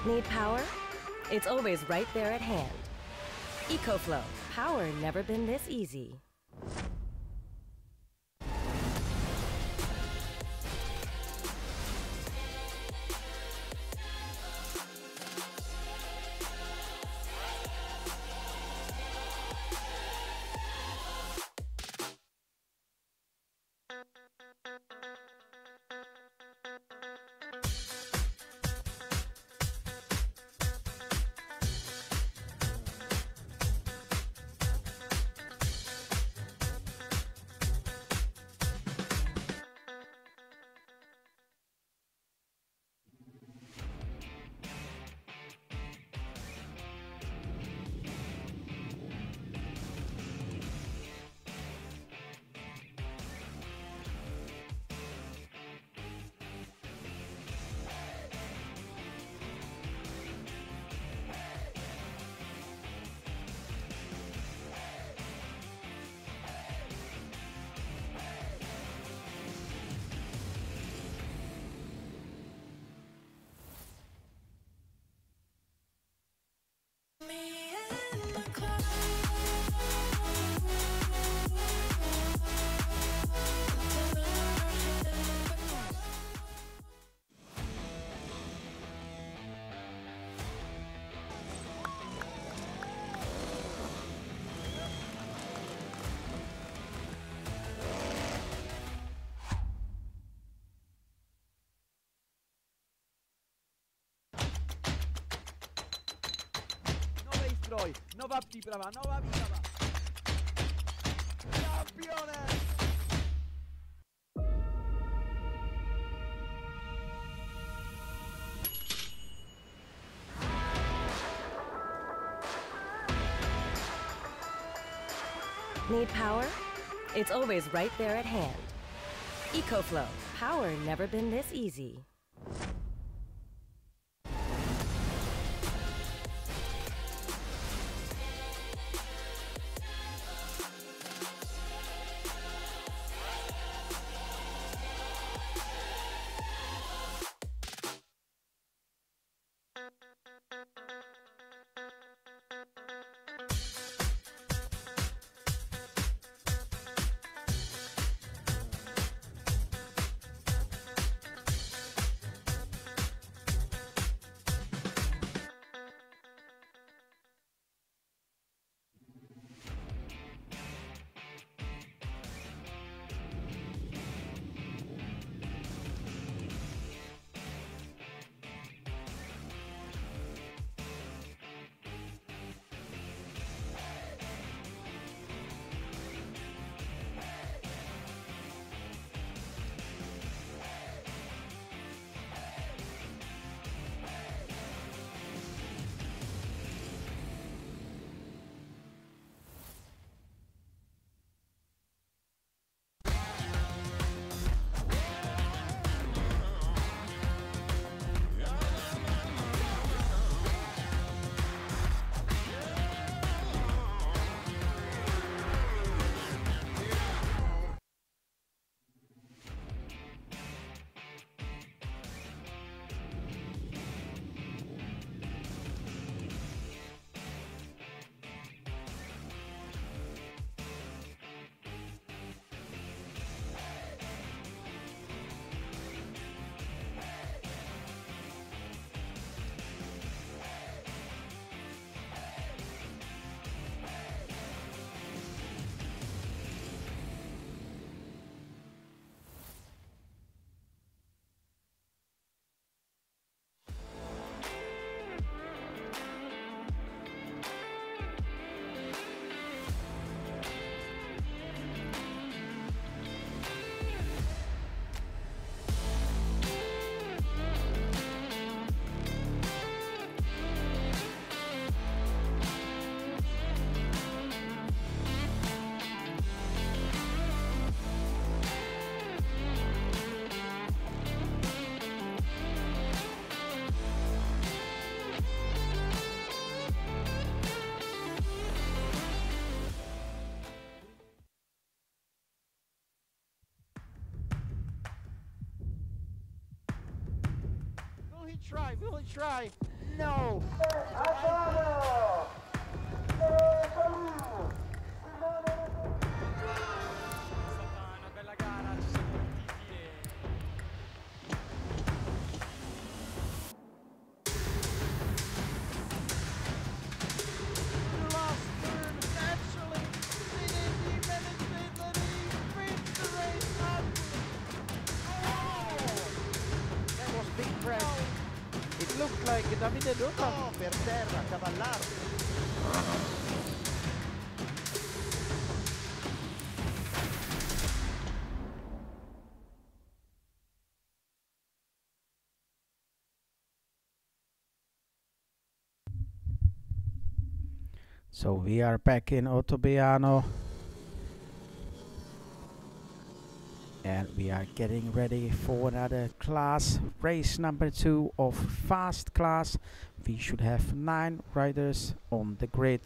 [SPEAKER 2] Need power? It's always right there at hand. EcoFlow. Power never been this easy.
[SPEAKER 3] noi. No va brava, no va brava. Campione!
[SPEAKER 2] Need power? It's always right there at hand. EcoFlow, power never been this easy.
[SPEAKER 4] Will he try? No!
[SPEAKER 3] Una bella gara, ci siamo divertiti The last turn, naturally, the management that he wins the race up.
[SPEAKER 4] That was big press.
[SPEAKER 1] It looked like Davide Dota.
[SPEAKER 4] Oh, per terra, Cavallaro.
[SPEAKER 1] So we are back in Ottobiano. And we are getting ready for another class, race number 2 of fast class. We should have 9 riders on the grid.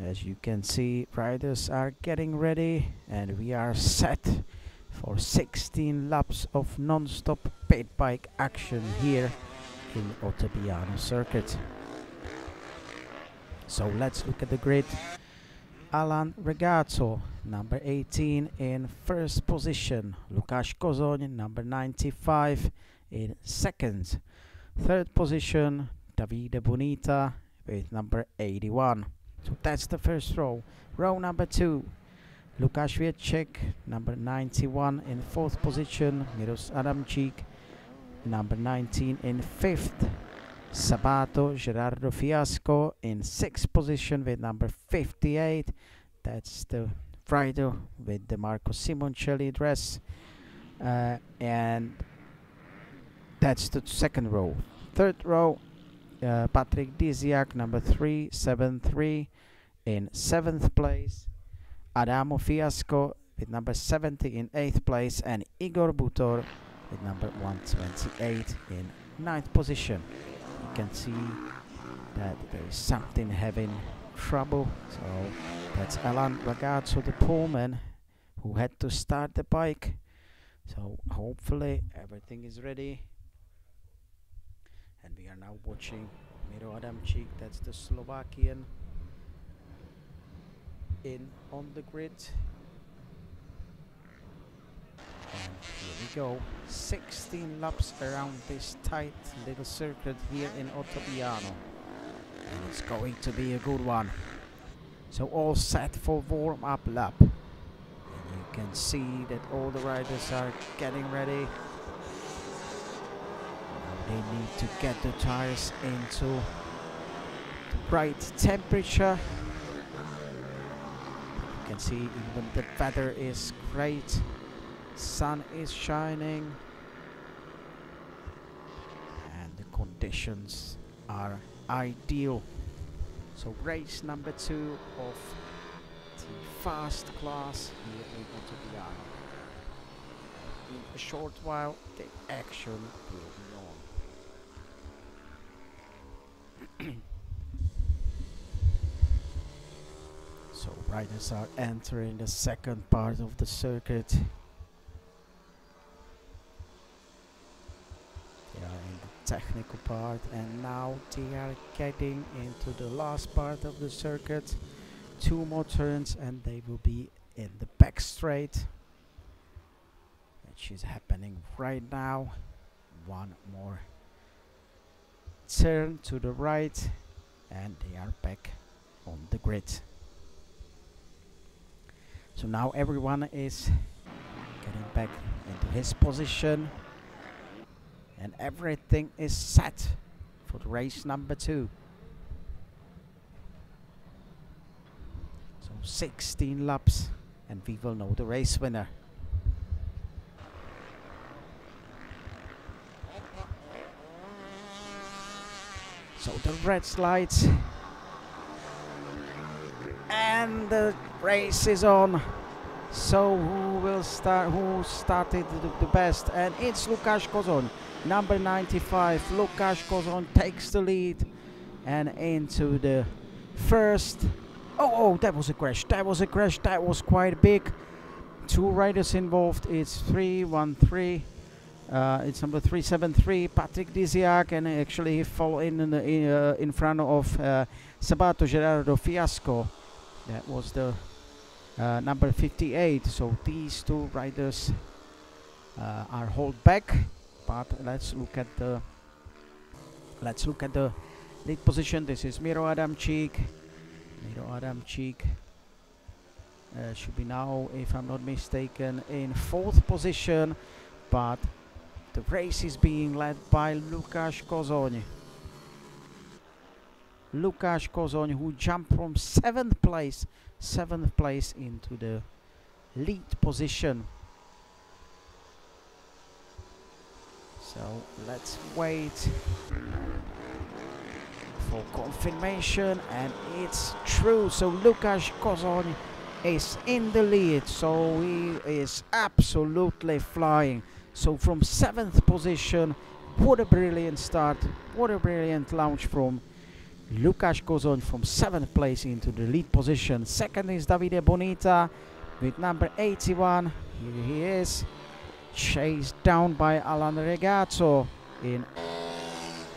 [SPEAKER 1] As you can see, riders are getting ready and we are set for 16 laps of non-stop pit bike action here in Ottobiano circuit. So let's look at the grid. Alan Regazzo, number 18 in first position. Lukáš Kozoň, number 95 in second. Third position, Davide Bonita with number 81. So that's the first row. Row number 2, Lukáš Wiecek, number 91 in fourth position. Miros Adamczyk, number 19 in fifth. Sabato Gerardo Fiasco in 6th position with number 58. That's the rider with the Marco Simoncelli dress. And that's the 2nd row. 3rd row, Patrick Disiak, number 373 in 7th place. Adamo Fiasco with number 70 in 8th place, and Igor Butor with number 128 in 9th position. You can see that there is something having trouble. So that's Alan Ragazzo, the poleman, who had to start the bike. So hopefully everything is ready. And we are now watching Miro Adamczyk, that's the Slovakian, on the grid. And here we go, 16 laps around this tight little circuit here in Ottobiano, and it's going to be a good one. So all set for warm-up lap, and you can see that all the riders are getting ready. Now they need to get the tires into the right temperature. You can see even the weather is great. Sun is shining and the conditions are ideal. So race number 2 of the fast class here in Ottobiano. In a short while the action will be on. So riders are entering the 2nd part of the circuit. They are in the technical part, and now they are getting into the last part of the circuit. 2 more turns and they will be in the back straight, which is happening right now. 1 more turn to the right and they are back on the grid. So now everyone is getting back into his position and everything is set for the race number 2. So 16 laps and we will know the race winner. So the red lights and the race is on. So who will start? Who started the best? And it's Lukáš Kozon, number 95. Lukáš Kozon takes the lead and into the first. Oh, that was a crash. That was a crash. That was quite big. 2 riders involved. It's 313. It's number 373, Patrick Disiak, and actually he fell in front of Sabato Gerardo Fiasco. That was the number 58. So these 2 riders are held back. But let's look at the lead position. This is Miro Adamczyk. Miro Adamczyk should be now, if I'm not mistaken, in 4th position. But the race is being led by Lukáš Kozon. Lukáš Kozon, who jumped from 7th place into the lead position. So let's wait for confirmation, and it's true. So Lukáš Kozon is in the lead, so he is absolutely flying. So from 7th position, what a brilliant start, what a brilliant launch from Lukáš Kozon, from 7th place into the lead position. 2nd is Davide Bonita with number 81. Here he is, chased down by Alan Ragazzo in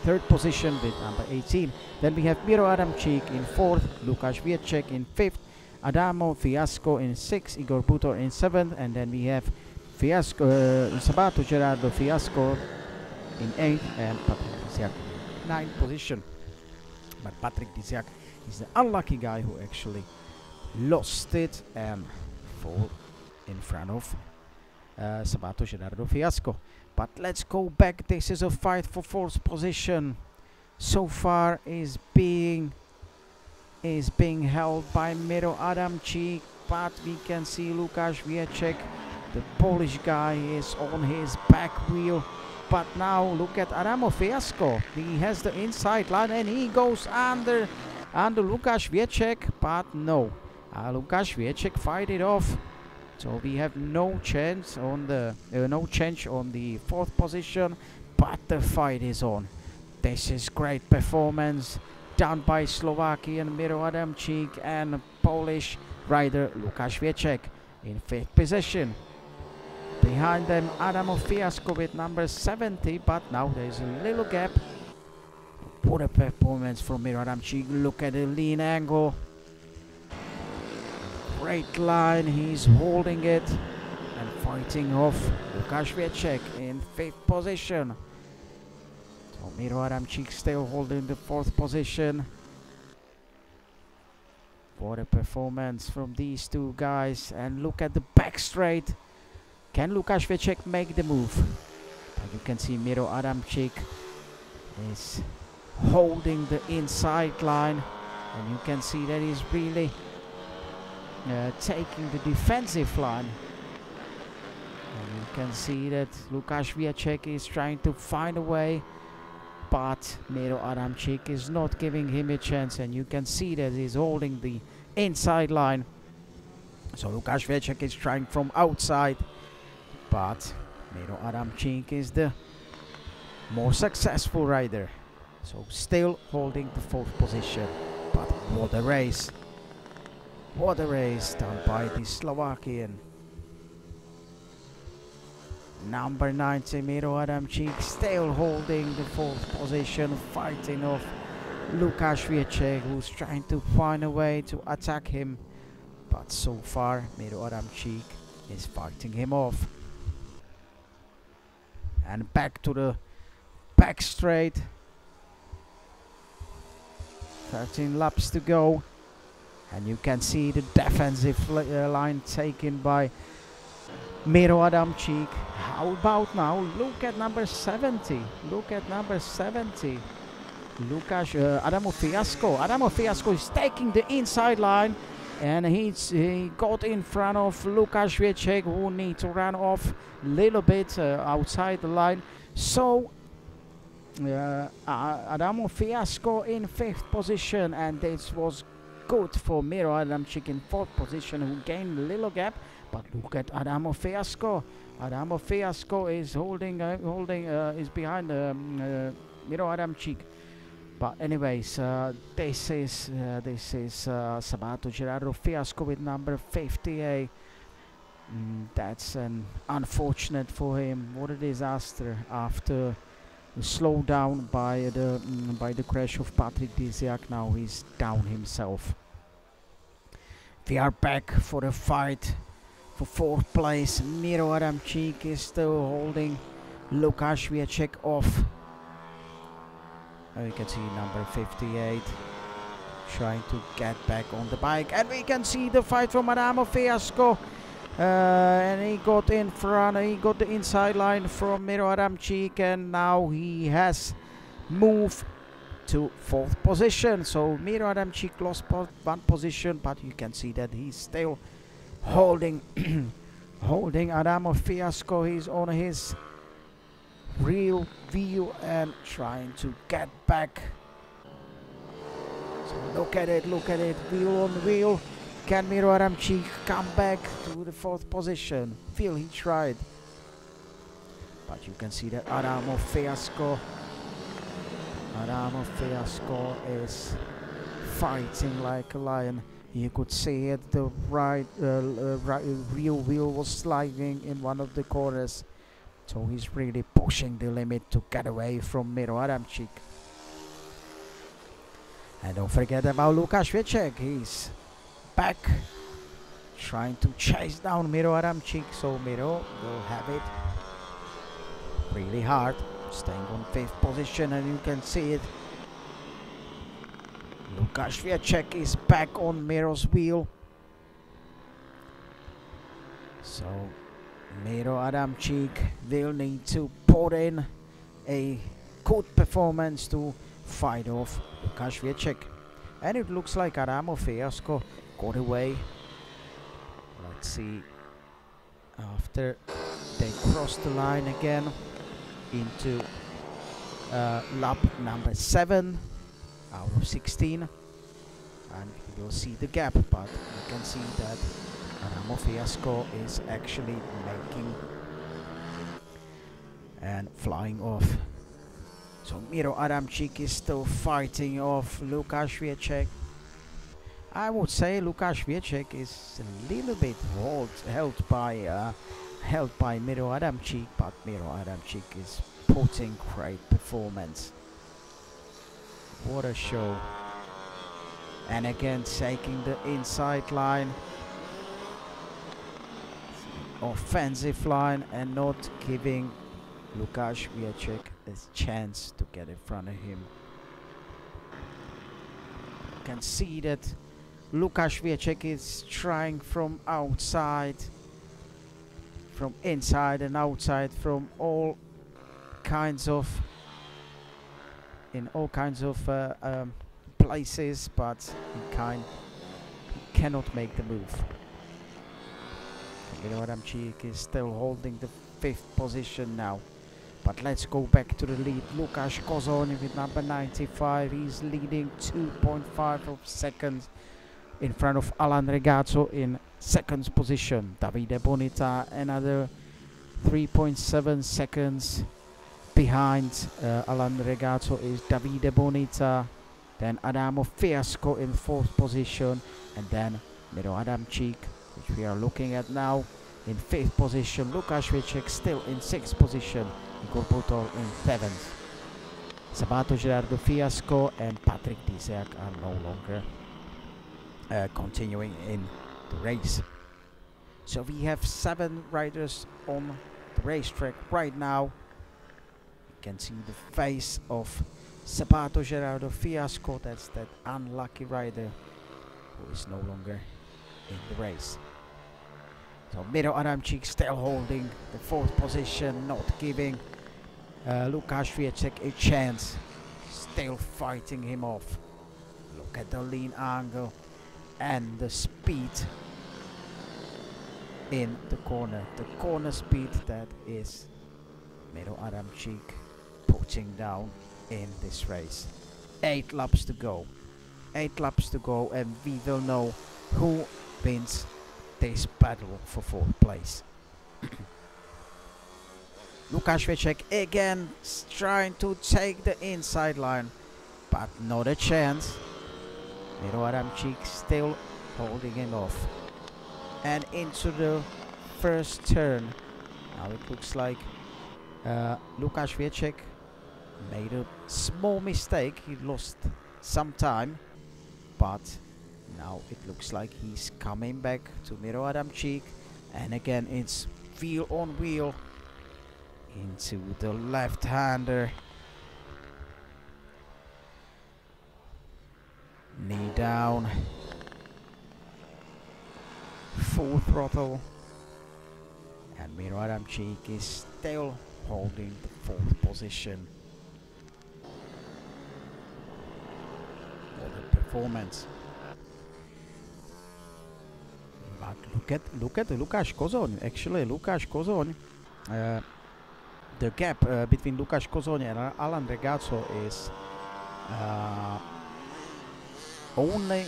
[SPEAKER 1] 3rd position with number 18. Then we have Miro Adamczyk in 4th, Lukáš Wieczek in 5th, Adamo Fiasco in 6th, Igor Butor in 7th, and then we have Sabato Gerardo Fiasco in 8th, and Patrick Disiak 9th position. But Patrick Disiak is the unlucky guy who actually lost it and fall in front of Sabato Gerardo Fiasco. But let's go back. This is a fight for 4th position. so far is being held by Miro Adamczyk, but we can see Łukasz Wieczek, the Polish guy, is on his back wheel. But now look at Adamo Fiasco. He has the inside line and he goes under Łukasz Wieczek, but no. Łukasz Wieczek fight it off. So we have no chance on the fourth position, but the fight is on. This is great performance done by Slovakian Miro Adamczyk and Polish rider Łukasz Wieczek in fifth position. Behind them Adamo Fiasco with number 70, but now there's a little gap. What a performance from Miro Adamczyk. Look at the lean angle. Great line, he's holding it and fighting off Łukasz Wieczek in fifth position. So Miro Adamczyk still holding the fourth position. What a performance from these two guys. And look at the back straight. Can Łukasz Wieczek make the move? But you can see Miro Adamczyk is holding the inside line, and you can see that he's really taking the defensive line. And you can see that Łukasz Wieczek is trying to find a way, but Miro Adamczyk is not giving him a chance, and you can see that he's holding the inside line. So Łukasz Wieczek is trying from outside, but Miro Adamczyk is the more successful rider. So still holding the fourth position. But what a race. What a race done by the Slovakian. Number 90, Miro Adamczyk, still holding the fourth position, fighting off Łukasz Wieczek, who's trying to find a way to attack him. But so far, Miro Adamczyk is fighting him off. And back to the back straight. 13 laps to go. And you can see the defensive line taken by Miro Adamczyk. How about now? Look at number 70. Look at number 70. Adamo Fiasco. Adamo Fiasco is taking the inside line, and he got in front of Łukasz Wieczek, who need to run off a little bit outside the line. So Adamo Fiasco in fifth position, and this was good for Miro Adamczyk in fourth position, who gained a little gap. But look at Adamo Fiasco. Adamo Fiasco is is behind Miro Adamczyk. But anyways, this is Sabato Gerardo Fiasco with number 58. That's an unfortunate for him. What a disaster after the slowdown by the crash of Patrick Disiak. Now he's down himself. We are back for the fight for fourth place. Miro Adamczyk is still holding Łukasz Wieczek off. You can see number 58 trying to get back on the bike, and we can see the fight from Adamo Fiasco. And he got in front, he got the inside line from Miro Adamczyk, and now he has moved to fourth position. So Miro Adamczyk lost one position, but you can see that he's still holding holding Adamo Fiasco. He's on his real wheel and trying to get back. So look at it, wheel on wheel. Can Miro Adamczyk come back to the fourth position? Feel he tried, but you can see that Adamo Fiasco Fiasco is fighting like a lion. You could see it, the real wheel was sliding in one of the corners. So he's really pushing the limit to get away from Miro Adamczyk. And don't forget about Łukasz Wieczek. He's back, trying to chase down Miro Adamczyk. So Miro will have it really hard, staying on fifth position, and you can see it. Łukasz Wieczek is back on Miro's wheel. So Miro Adamczyk will need to put in a good performance to fight off Lukashviecek. And it looks like Adamo Fiasco got away. Let's see. After they cross the line again into lap number 7 out of 16. And we will see the gap, but you can see that Adamo Fiasco is actually making and flying off. So Miro Adamczyk is still fighting off Lukashviecek. I would say Lukashviecek is a little bit held by Miro Adamczyk, but Miro Adamczyk is putting great performance. What a show. And again taking the inside line, offensive line, and not giving Lukashviecek a chance to get in front of him. You can see that Lukashviecek is trying from outside, from inside and outside, from all kinds of places, but he cannot make the move. Miro Adamczyk is still holding the 5th position now. But let's go back to the lead. Lukáš Kozony with number 95. He's leading 2.5 of seconds in front of Alan Regazzo in 2nd position. Davide Bonita another 3.7 seconds behind Alan Regazzo is Davide Bonita. Then Adamo Fiasco in 4th position. And then Miro Adamczyk, which we are looking at now, in 5th position. Lukashviecek still in 6th position. Igor Butol in 7th. Sabato Gerardo Fiasco and Patrick Disiak are no longer continuing in the race. So we have 7 riders on the racetrack right now. You can see the face of Sabato Gerardo Fiasco. That's that unlucky rider who is no longer in the race. So Miro Adamczyk still holding the 4th position, not giving Lukashviecek a chance, still fighting him off. Look at the lean angle and the speed in the corner speed that is Miro Adamczyk putting down in this race. 8 laps to go, and we will know who wins this battle for 4th place. Lukashviecek again trying to take the inside line, but not a chance. Miro Adamczyk still holding him off. And into the first turn. Now it looks like Lukashviecek made a small mistake. He lost some time, but now it looks like he's coming back to Miro Adamczyk, and again it's wheel on wheel into the left-hander. Knee down, full throttle, and Miro Adamczyk is still holding the 4th position. What a performance! But look at Lukáš Kozony. Actually, Lukáš Kozony, the gap between Lukáš Kozony and Alan Regazzo is only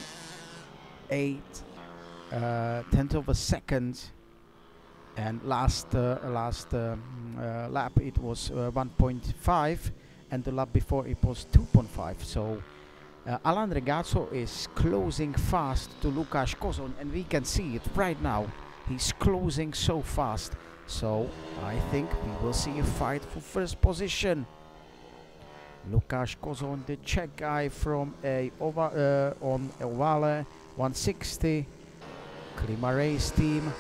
[SPEAKER 1] 8/10 of a second, and last lap it was 1.5, and the lap before it was 2.5. So Alan Regazzo is closing fast to Lukáš Kozony, and we can see it right now. He's closing so fast. So I think we will see a fight for 1st position. Lukáš Kozony, the Czech guy from on Ovale 160 Klima race team,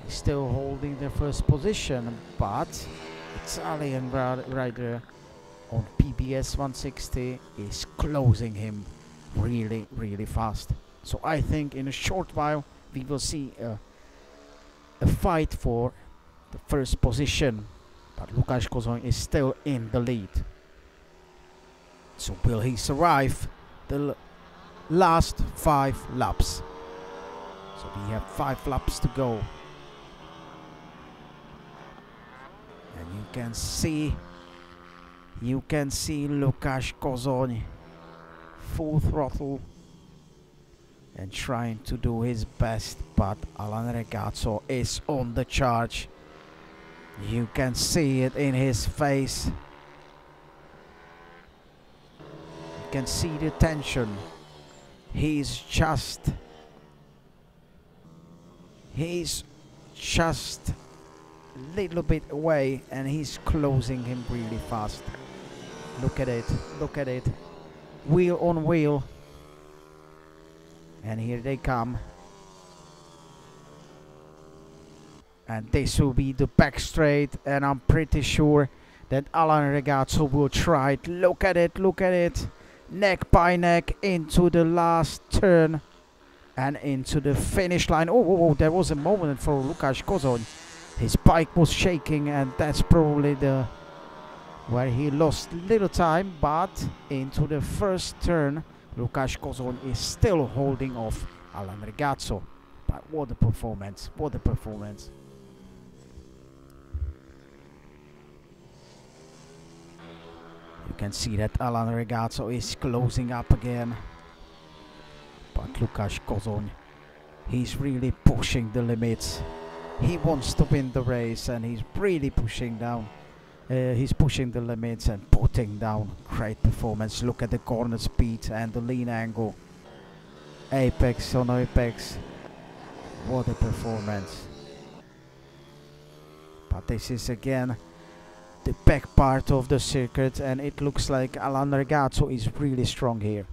[SPEAKER 1] is still holding the 1st position, but Italian rider on PBS 160 is closing him really fast. So I think in a short while we will see a fight for the 1st position, but Lukáš Kozony is still in the lead. So will he survive the last 5 laps? So we have 5 laps to go. And you can see Lukáš Kozón full throttle and trying to do his best, but Alan Ragazzo is on the charge. You can see it in his face. You can see the tension. He's just a little bit away and he's closing him really fast. Look at it, look at it. Wheel on wheel. And here they come. And this will be the back straight, and I'm pretty sure that Alan Ragazzo will try it. Look at it, look at it. Neck by neck into the last turn and into the finish line. Oh, there was a moment for Lukáš Kozón. His bike was shaking, and that's probably where he lost little time, but into the first turn Lukáš Kozón is still holding off Alan Ragazzo. But what a performance, what a performance. You can see that Alan Ragazzo is closing up again. But Lukáš Kozón, he's really pushing the limits. He wants to win the race and he's really pushing down. He's pushing the limits and putting down great performance. Look at the corner speed and the lean angle. Apex on apex. What a performance. But this is again the back part of the circuit, and it looks like Alan Ragazzo is really strong here.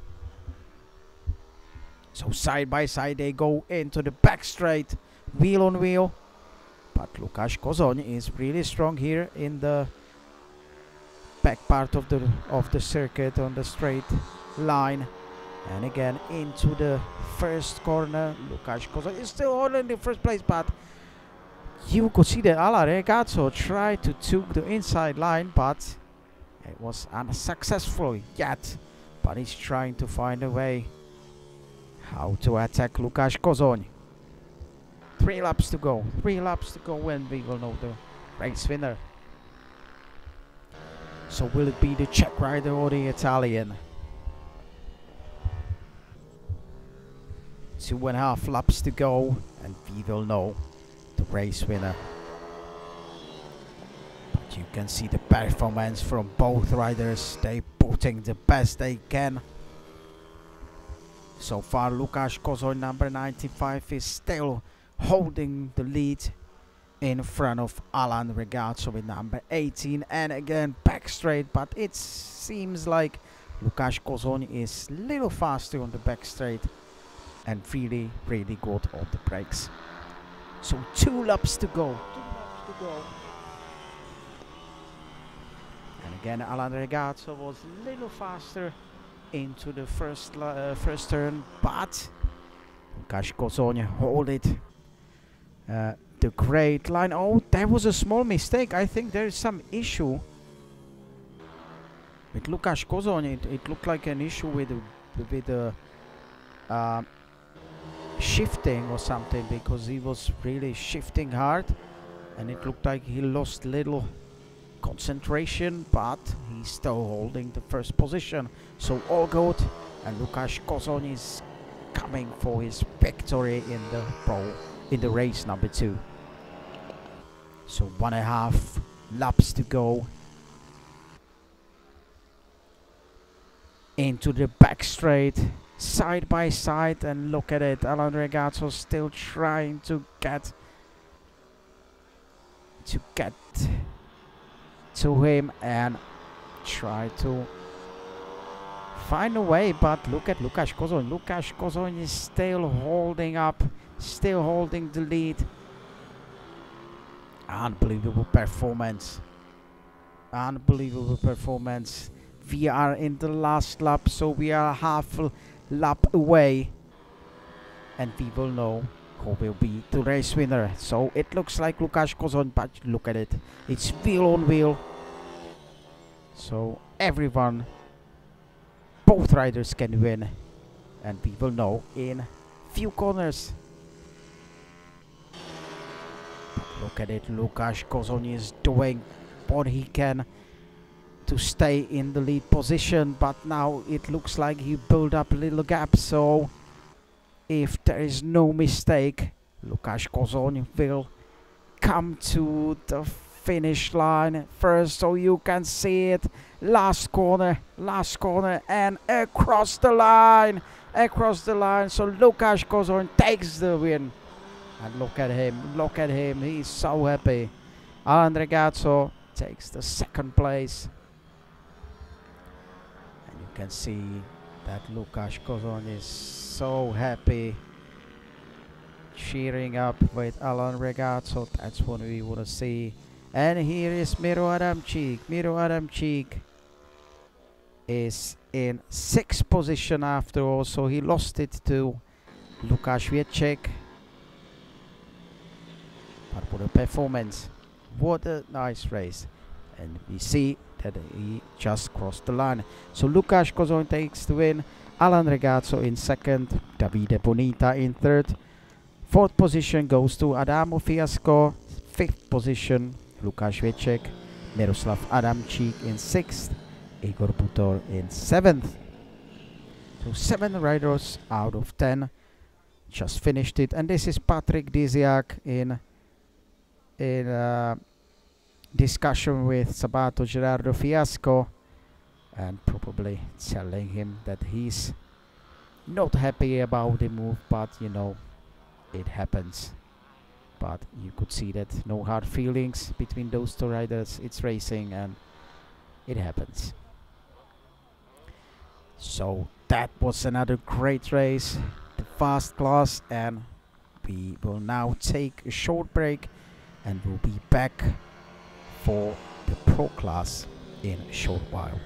[SPEAKER 1] So side by side they go into the back straight, wheel on wheel. But Lukáš Kozón is really strong here in the back part of the circuit on the straight line. And again into the first corner. Lukáš Kozón is still holding the first place, but you could see that Alan Ragazzo tried to took the inside line, but it was unsuccessful yet. But he's trying to find a way how to attack Lukáš Kozón. 3 laps to go. 3 laps to go and we will know the race winner. So will it be the Czech rider or the Italian? 2.5 laps to go and we will know the race winner. But you can see the performance from both riders. They putting the best they can. So far Lukáš Kozón, number 95, is still holding the lead in front of Alan Ragazzo with number 18. And again back straight, but it seems like Lukáš Kozón is a little faster on the back straight and really good on the brakes. So 2 laps to go. 2 laps to go. And again Alan Ragazzo was a little faster into the first turn, but Lukáš Kozón hold it. The great line. Oh, there was a small mistake. I think there is some issue with Lukáš Kozón. It looked like an issue with the shifting or something, because he was really shifting hard and it looked like he lost little concentration, but he's still holding the first position. So all good, and Lukáš Kozón is coming for his victory in the race number 2. So 1.5 laps to go. Into the back straight, side by side, and look at it. Alan Ragazzo still trying to get to him and try to find a way, but look at Lukáš Kozón. Lukáš Kozón is still holding up, still holding the lead. Unbelievable performance. Unbelievable performance. We are in the last lap, so we are half a lap away. And we will know who will be the race winner. So it looks like Lukáš Kozón, but look at it. It's wheel on wheel. So everyone both riders can win, and we will know in few corners. But look at it, Lukáš Kozoni is doing what he can to stay in the lead position, but now it looks like he built up a little gap, so if there is no mistake, Lukáš Kozoni will come to the finish line first, so you can see it. Last corner, and across the line. So Lukáš Kozoni takes the win. And look at him, he's so happy. Alan Ragazzo takes the second place. And you can see that Lukáš Kozoni is so happy, cheering up with Alan Ragazzo. That's what we want to see. And here is Miro Adamczyk. Miro Adamczyk is in 6th position after all, so he lost it to Lukáš Věček. But what a performance, what a nice race. And we see that he just crossed the line. So Lukáš Kozoni takes the win, Alan Ragazzo in 2nd, Davide Bonita in 3rd. 4th position goes to Adamo Fiasco. 5th position Lukáš Věček, Miroslav Adamczyk in 6th, Igor Butor in 7th. So 7 riders out of 10 just finished it, and this is Patrick Diziak in discussion with Sabato Gerardo Fiasco, and probably telling him that he's not happy about the move, but you know, it happens. But you could see that no hard feelings between those two riders. It's racing and it happens. So that was another great race, the fast class, and we will now take a short break and we'll be back for the pro class in a short while.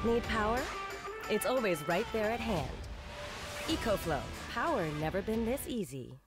[SPEAKER 2] Need power? It's always right there at hand. EcoFlow, power never been this easy.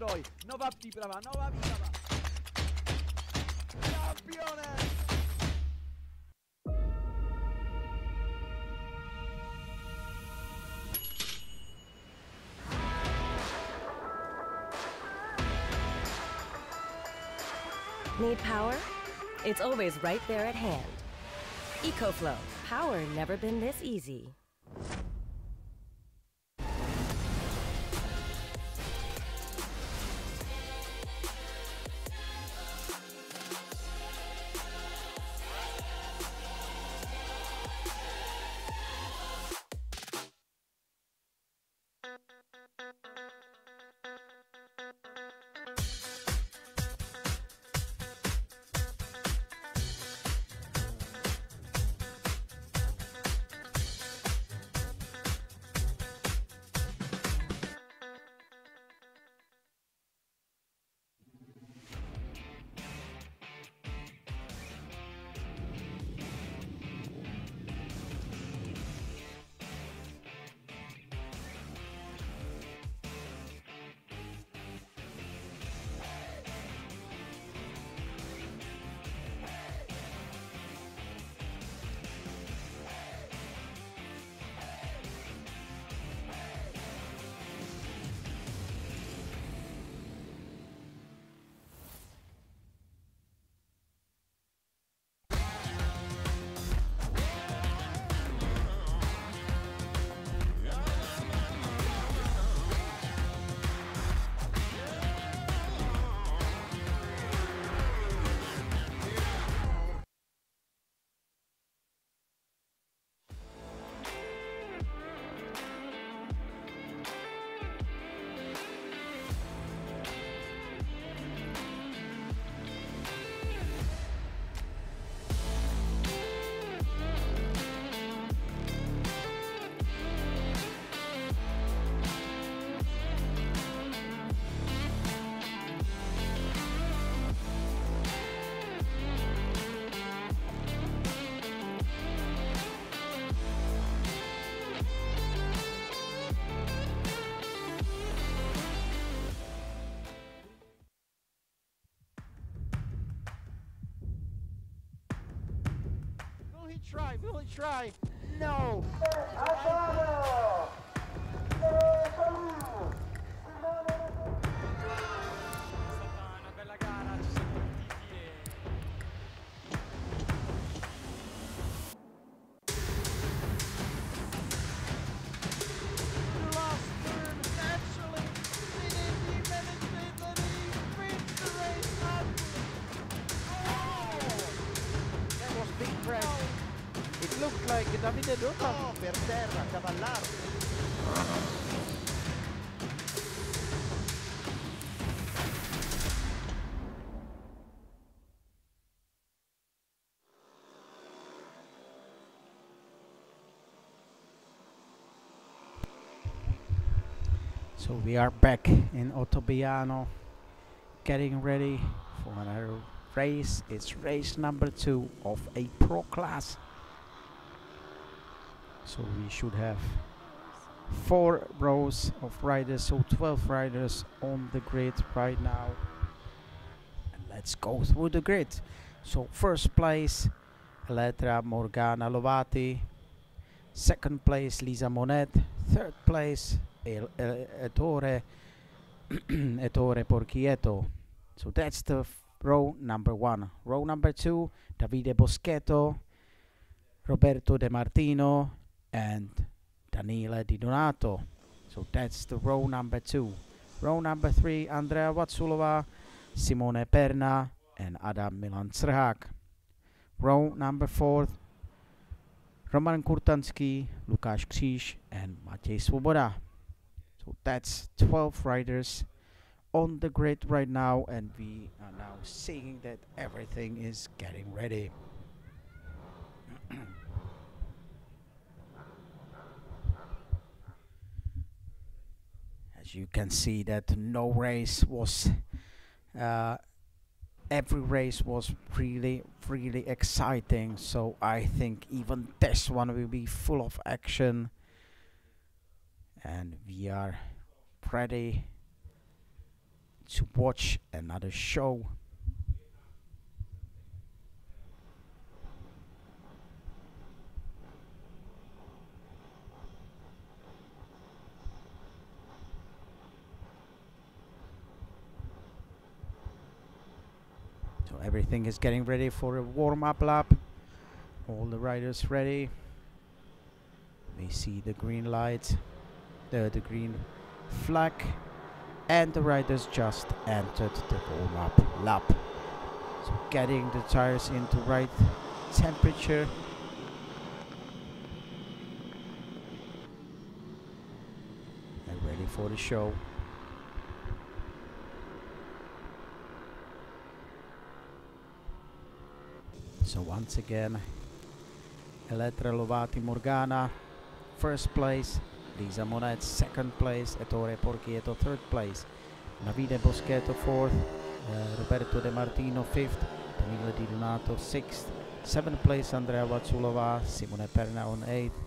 [SPEAKER 3] noi. No va brava, no va brava. Campione!
[SPEAKER 2] Need power? It's always right there at hand. EcoFlow, power never been this easy.
[SPEAKER 4] Will he try? No!
[SPEAKER 3] Una bella gara, ci siamo divertiti e... Last turn, naturally, the ENG management that he wins the race
[SPEAKER 4] That was big press.
[SPEAKER 1] It looked like Davide Dota.
[SPEAKER 4] No, per terra, Cavallaro.
[SPEAKER 1] So we are back in Ottobiano, getting ready for another race. It's race number 2 of a pro class. So we should have 4 rows of riders, so 12 riders on the grid right now. And let's go through the grid. So first place, Elettra Morgana Lovati. Second place, Lisa Monet. Third place, Ettore Porchietto. So that's the row number 1. Row number 2, Davide Boschetto, Roberto De Martino, and Daniele Di Donato. So that's the row number 2. Row number 3, Andrea Watsulova, Simone Perna, and Adam Milan-Zrhak. Row number 4, Roman Kurtansky, Lukáš Kříž, and Matěj Svoboda. So that's 12 riders on the grid right now, and we are now seeing that everything is getting ready. As you can see that no race was every race was really exciting, so I think even this one will be full of action, and we are ready to watch another show. So everything is getting ready for a warm-up lap. All the riders ready. We see the green light, the green flag, and the riders just entered the warm-up lap. So getting the tires into right temperature. And ready for the show. So once again, Elettra Lovati Morgana first place, Lisa Monet second place, Ettore Porchieto third place, Davide Boschetto fourth, Roberto De Martino fifth, Danilo Di Donato sixth, seventh place Andrea Vaculova, Simone Perna on eighth,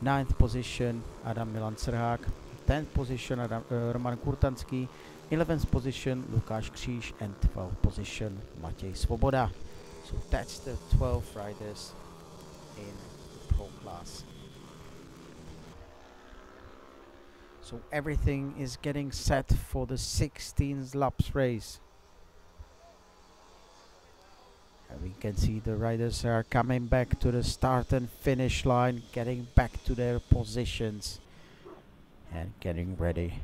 [SPEAKER 1] ninth position Adam Milan Serhák, 10th position Roman Kurtanský, 11th position Lukáš Kříž, and 12th position Matěj Svoboda. So that's the 12 riders in Pro class. So everything is getting set for the 16th laps race. And we can see the riders are coming back to the start and finish line, getting back to their positions and getting ready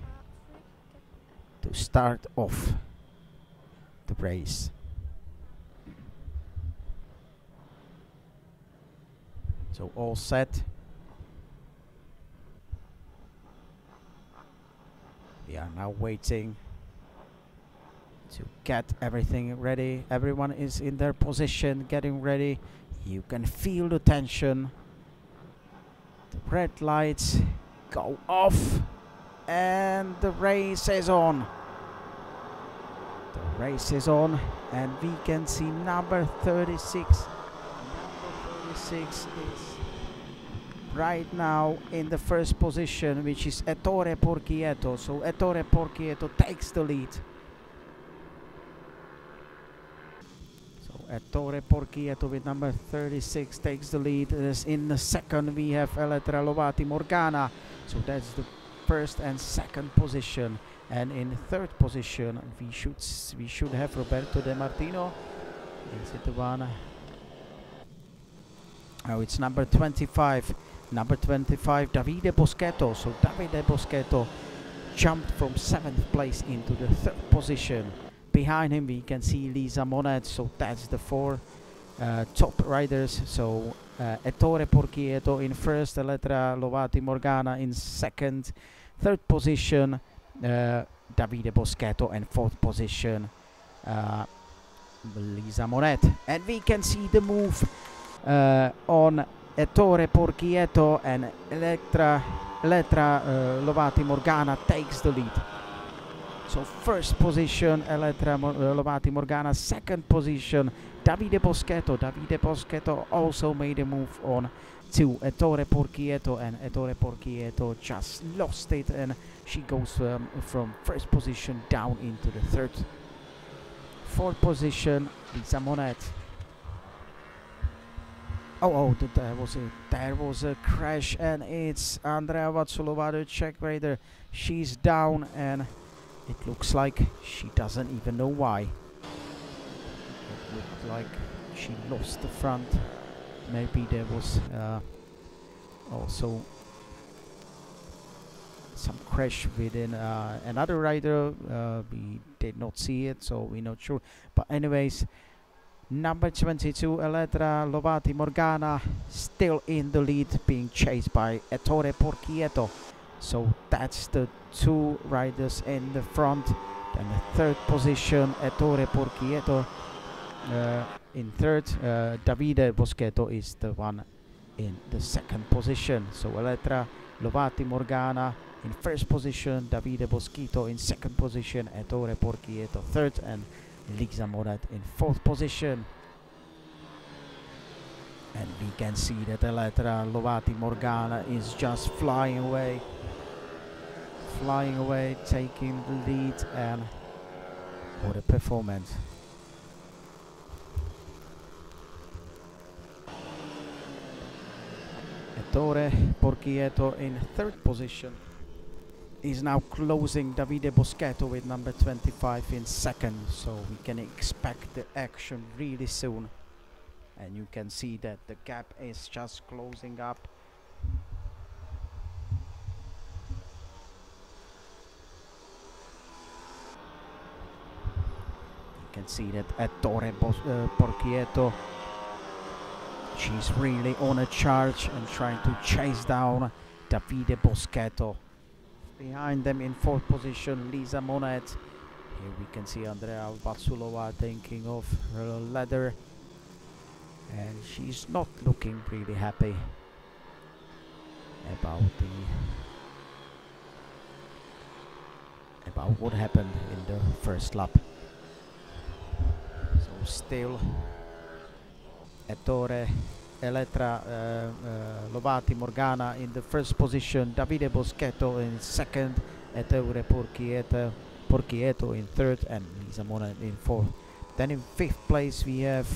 [SPEAKER 1] to start off the race. So all set. We are now waiting to get everything ready. Everyone is in their position, getting ready. You can feel the tension. The red lights go off and the race is on. The race is on and we can see number 36. Number 36 is right now in the first position, which is Ettore Porchieto. So Ettore Porchieto takes the lead. So Ettore Porchieto with number 36 takes the lead. In the second we have Elettra Lovati Morgana. So that's the first and second position. And in third position we should have Roberto De Martino. Is it the one? Oh, it's number 25. Number 25, Davide Boschetto. So Davide Boschetto jumped from 7th place into the third position. Behind him we can see Lisa Monet. So that's the four top riders. So Ettore Porchieto in first, Elettra Lovati Morgana in second, third position Davide Boschetto, and fourth position Lisa Monet. And we can see the move on Ettore Porchieto, and Elettra Lovati Morgana takes the lead. So first position Elettra Lovati Morgana, second position Davide Boschetto. Davide Boschetto also made a move on to Ettore Porchieto, and Ettore Porchieto just lost it, and she goes from first position down into the third. Fourth position Lisa Monet. There was a crash, and it's Andrea Vaculova, the Czech rider. She's down, and it looks like she doesn't even know why. It looked like she lost the front. Maybe there was also some crash within another rider. We did not see it, so we're not sure. But anyways, number 22, Elettra Lovati Morgana, still in the lead, being chased by Ettore Porchieto. So that's the two riders in the front. Then the third position, Ettore Porchieto. In third, Davide Boschetto is the one in the second position. So Elettra Lovati Morgana in first position, Davide Boschetto in second position, Ettore Porchieto third, and Lisa Monet in fourth position. And we can see that Elettra Lovati Morgana is just flying away, taking the lead, and What a performance. Ettore Porchietto in third position. Is now closing Davide Boschetto with number 25 in second, so we can expect the action really soon. And you can see that the gap is just closing up. You can see that Ettore Porchietto, she's really on a charge and trying to chase down Davide Boschetto. Behind them in fourth position, Lisa Monet. Here we can see Andrea Vatsulova thinking of her ladder, and she's not looking really happy about what happened in the first lap. So still Ettore, Elettra, Lovati, Morgana in the first position, Davide Boschetto in second, Ettore Porchietto in third, and Lisa Monet in fourth. Then in fifth place we have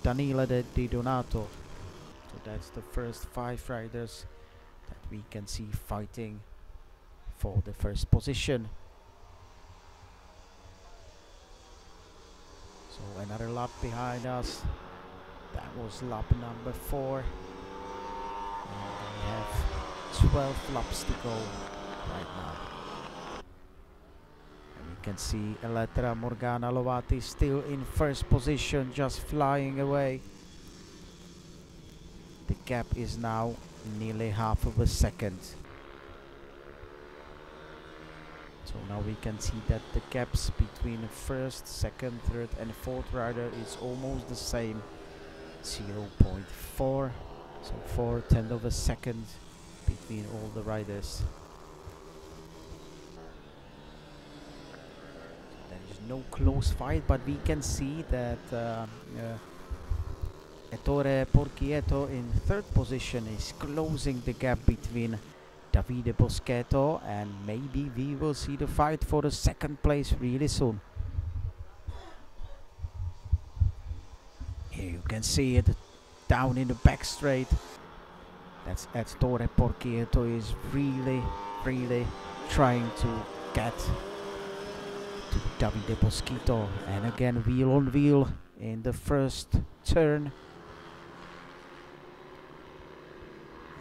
[SPEAKER 1] Daniela Di Donato. So that's the first 5 riders that we can see fighting for the first position. So another lap behind us. That was lap number 4. And we have 12 laps to go right now. And we can see Elettra, Morgana, Lovati still in first position, just flying away. The gap is now nearly half of a second. So now we can see that the gaps between first, second, third and fourth rider is almost the same. 0.4, so 4/10 of a second between all the riders. There is no close fight, but we can see that Ettore Porchietto in third position is closing the gap between Davide Boschetto, and maybe we will see the fight for the second place really soon. Here you can see it down in the back straight. That's Ettore Porchietto is really trying to get to Davide Boschetto, and again wheel on wheel in the first turn.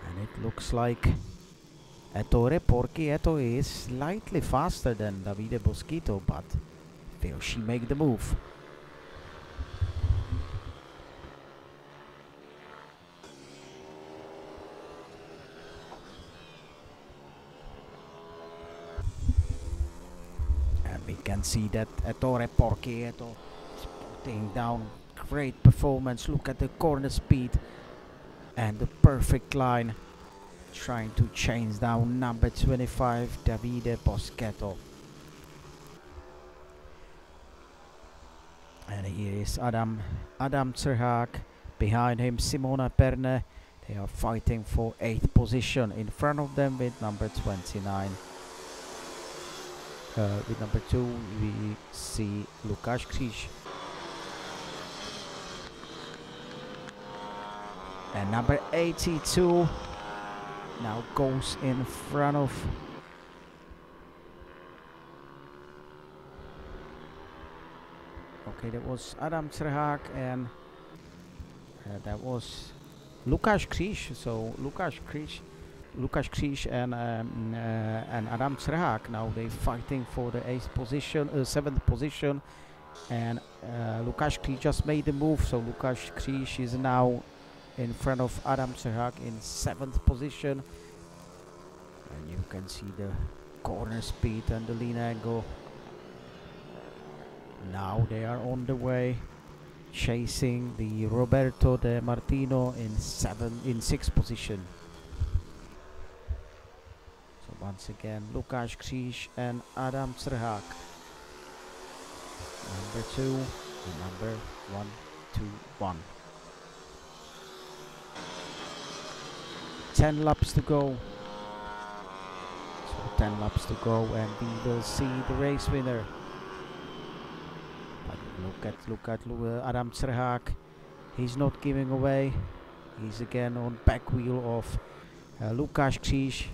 [SPEAKER 1] And it looks like Ettore Porchietto is slightly faster than Davide Boschetto, but will she make the move? We can see that Ettore Porchietto is putting down great performance. Look at the corner speed and the perfect line, trying to chase down number 25 Davide Boschetto. And here is Adam Zerhag, behind him Simona Perne. They are fighting for 8th position. In front of them with number 29. With number 2 we see Lukáš Kříž, and number 82 now goes in front of that was Adam Zerhag, and that was Lukáš Kříž. So Lukáš Kříž and Adam Zerhag, now they fighting for the 8th position, 7th position, and Lukáš Kříž just made the move, so Lukáš Kříž is now in front of Adam Zerhag in 7th position, and you can see the corner speed and the lean angle. Now they are on the way, chasing the Roberto De Martino in 6th position. Once again, Lukáš Kříž and Adam Zerhag. Number 2 and number 1, 2, 1. 10 laps to go. So 10 laps to go, and we will see the race winner. Look at Adam s.r.o. He's not giving away. He's again on back wheel of Lukáš Kříž.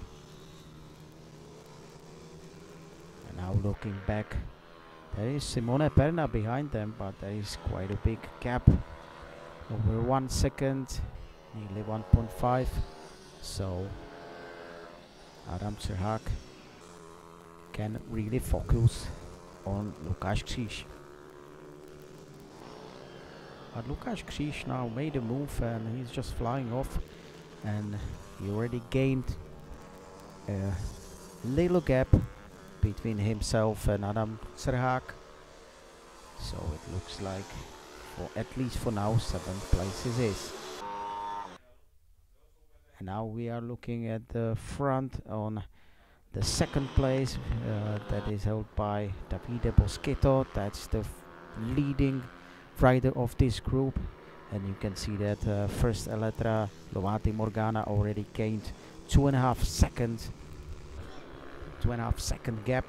[SPEAKER 1] And now looking back, there is Simone Perna behind them, but there is quite a big gap. Over 1 second, nearly 1.5. So Adam s.r.o. can really focus on Lukáš Kříž. But Lukáš Kříž now made a move and he's just flying off, and he already gained a little gap between himself and Adam s.r.o. So it looks like, for at least for now, 7th place is his. And now we are looking at the front on the 2nd place, that is held by Davide Boschetto. That's the leading rider of this group, and you can see that first Elettra Lovati Morgana already gained 2.5 seconds, 2.5 second gap.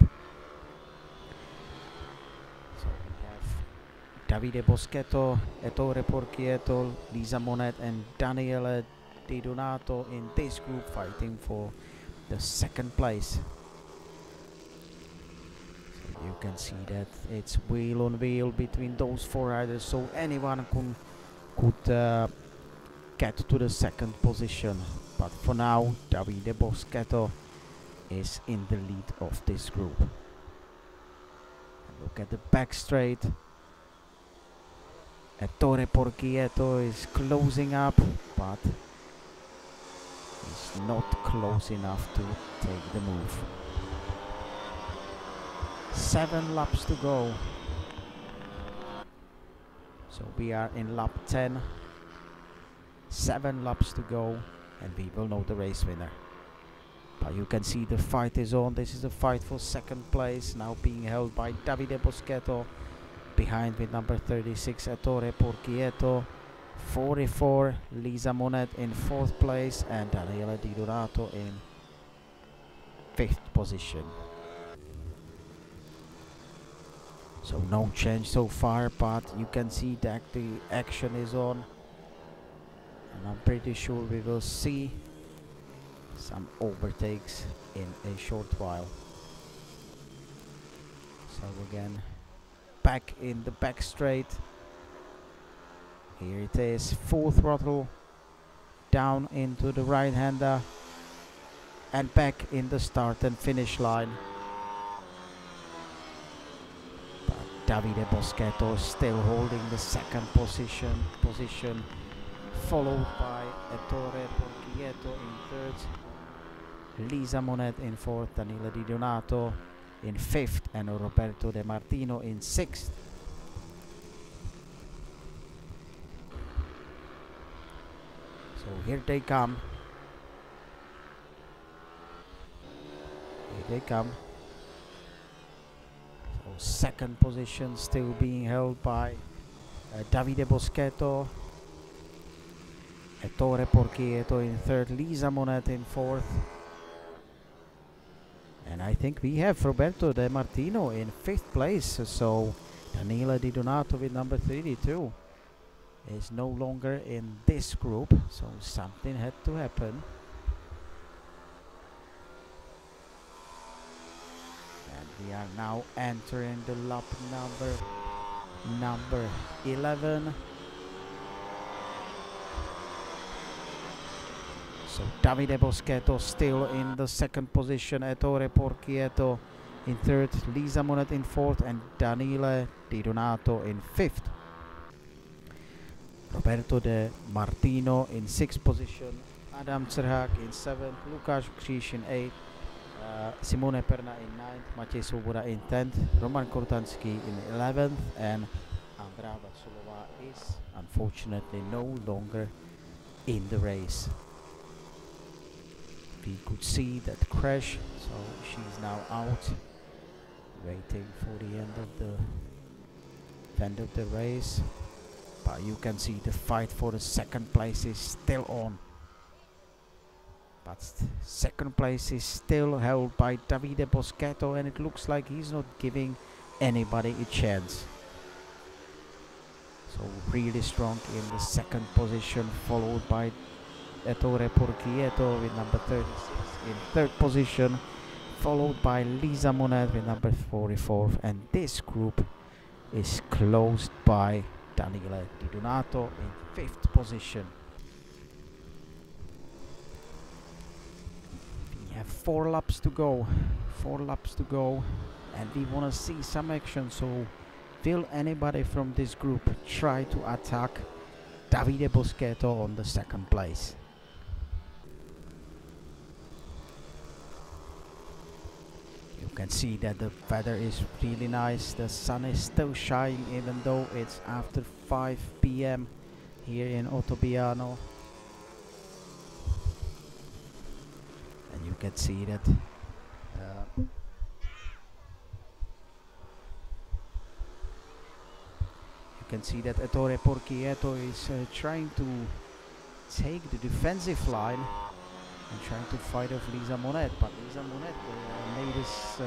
[SPEAKER 1] So we have Davide Boschetto, Ettore Porchietto, Lisa Monet and Daniele Di Donato in this group fighting for the 2nd place. You can see that it's wheel on wheel between those 4 riders, so anyone could get to the 2nd position. But for now, Davide Boschetto is in the lead of this group. And look at the back straight. Ettore Porchietto is closing up, but he's not close enough to take the move. 7 laps to go. So we are in lap 10. 7 laps to go, and we will know the race winner. But you can see the fight is on. This is a fight for 2nd place, now being held by Davide Boschetto. Behind with number 36, Ettore Porchietto. 44, Lisa Monet in 4th place, and Daniele Di Donato in 5th position. So no change so far, but you can see that the action is on, and I'm pretty sure we will see some overtakes in a short while. So again, back in the back straight. Here it is, full throttle down into the right hander and back in the start and finish line. But Davide Boschetto still holding the 2nd position, followed by Ettore Porchietto in 3rd, Lisa Monet in 4th, Daniele Di Donato in 5th, and Roberto De Martino in 6th. So here they come. Here they come. So 2nd position still being held by Davide Boschetto, Ettore Porchietto in 3rd, Lisa Monet in 4th. And I think we have Roberto De Martino in 5th place. So Daniele Di Donato with number 32 is no longer in this group, so something had to happen. And we are now entering the lap number 11. So Davide Boschetto still in the 2nd position, Ettore Porchietto in 3rd, Lisa Monet in 4th, and Daniele Di Donato in 5th. Roberto De Martino in 6th position, Adam s.r.o. in 7th, Lukáš Kříž in 8th, Simone Perna in 9th, Matěj Svoboda in 10th, Roman Kortanský in 11th, and Andrea Vaculova is unfortunately no longer in the race. We could see that crash, so she's now out, waiting for the end of the race. But you can see the fight for the 2nd place is still on. But 2nd place is still held by Davide Boschetto, and it looks like he's not giving anybody a chance. So really strong in the second position, followed by Ettore Porchieto with number 36 in third position, followed by Lisa Monet with number 44, and this group is closed by Daniele Di Donato in fifth position. We have 4 laps to go, and we want to see some action. So will anybody from this group try to attack Davide Boschetto on the second place? You can see that the weather is really nice. The sun is still shining even though it's after 5 p.m. here in Ottobiano. And you can see that Ettore Porchieto is trying to take the defensive line and trying to fight off Lisa Monet, but Lisa Monet made this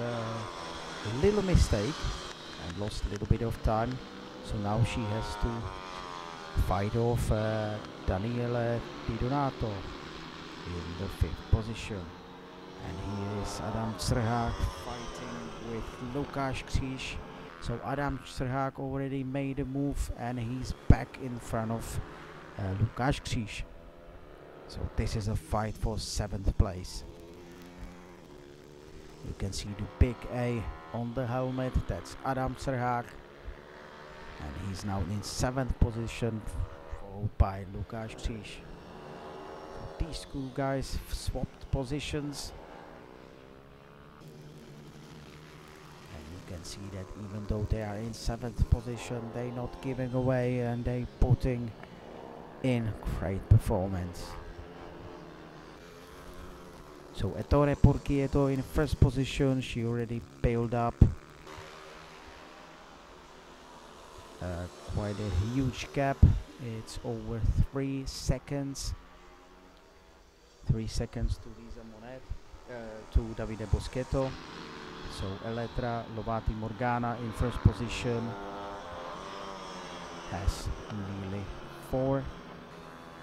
[SPEAKER 1] little mistake and lost a little bit of time, so now she has to fight off Daniele Di Donato in the 5th position. And here is Adam Strhák fighting with Lukáš Kříž. So Adam Strhák already made a move and he's back in front of Lukáš Kříž. So this is a fight for 7th place. You can see the big A on the helmet, that's Adam Strhák. And he's now in 7th position, followed by Lukáš Kříž. So these two guys swapped positions. And you can see that even though they are in 7th position, they're not giving away and they putting in great performance. So Ettore Porchieto in first position, she already bailed up. Quite a huge gap, it's over 3 seconds. 3 seconds to Lisa Monet, to Davide Boschetto. So Elettra Lovati Morgana in first position has nearly 4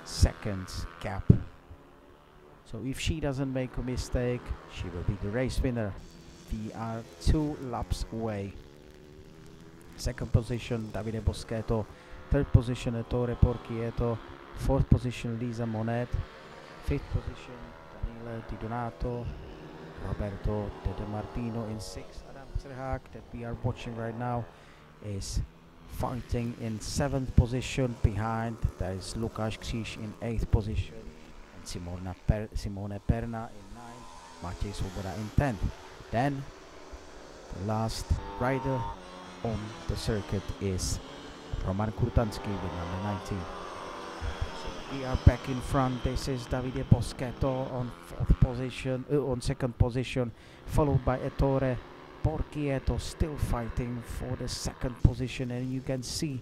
[SPEAKER 1] seconds gap. So if she doesn't make a mistake, she will be the race winner. We are 2 laps away. Second position Davide Boschetto, third position Ettore Porchieto, fourth position Lisa Monet, fifth position Daniele Di Donato, Roberto De Martino in 6th. Adam Strhák, that we are watching right now, is fighting in 7th position. Behind there is Lukáš Kříž in 8th position, and Simone Perna in 9th, Maciej Swoboda in 10th. Then the last rider on the circuit is Roman Kurtanski with number 19. So we are back in front. This is Davide Boschetto on 4th position, on 2nd position, followed by Ettore Porchieto, still fighting for the 2nd position, and you can see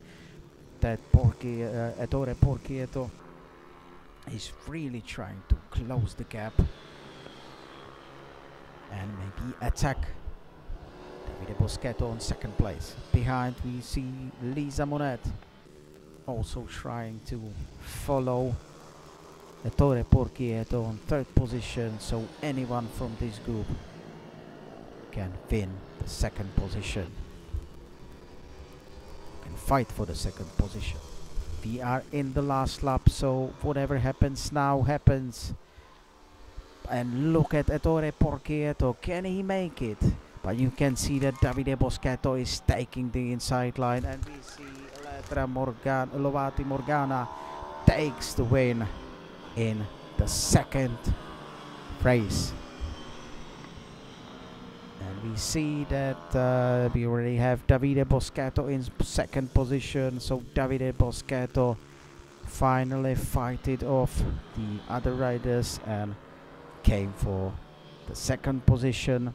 [SPEAKER 1] that Ettore Porchieto is really trying to close the gap and maybe attack Davide Boschetto on 2nd place. Behind we see Lisa Monet also trying to follow Ettore Porchieto on 3rd position, so anyone from this group can win the 2nd position, can fight for the 2nd position. We are in the last lap, so whatever happens now happens. And look at Ettore Porchieto, can he make it? But you can see that Davide Boschetto is taking the inside line, and we see Elettra Lovati Morgana takes the win in the 2nd race. And we see that we already have Davide Boschetto in 2nd position, so Davide Boschetto finally fighted off the other riders and came for the 2nd position.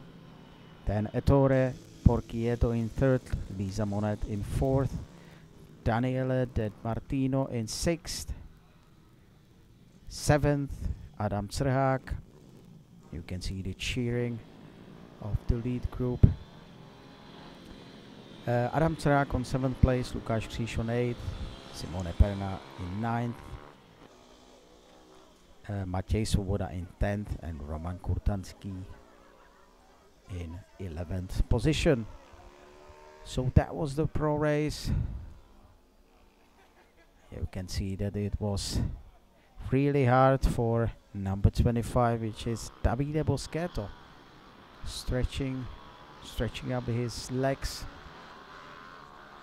[SPEAKER 1] Then Ettore Porchieto in 3rd, Lisa Monet in 4th, Daniele De Martino in 6th, 7th, Adam Strhák. You can see the cheering of the lead group. Adam Strhák on 7th place, Lukáš Kříž on 8th, Simone Perna in 9th, Maciej Swoboda in 10th, and Roman Kurtanski in 11th position. So that was the pro race. You can see that it was really hard for number 25, which is Davide Boschetto, stretching up his legs.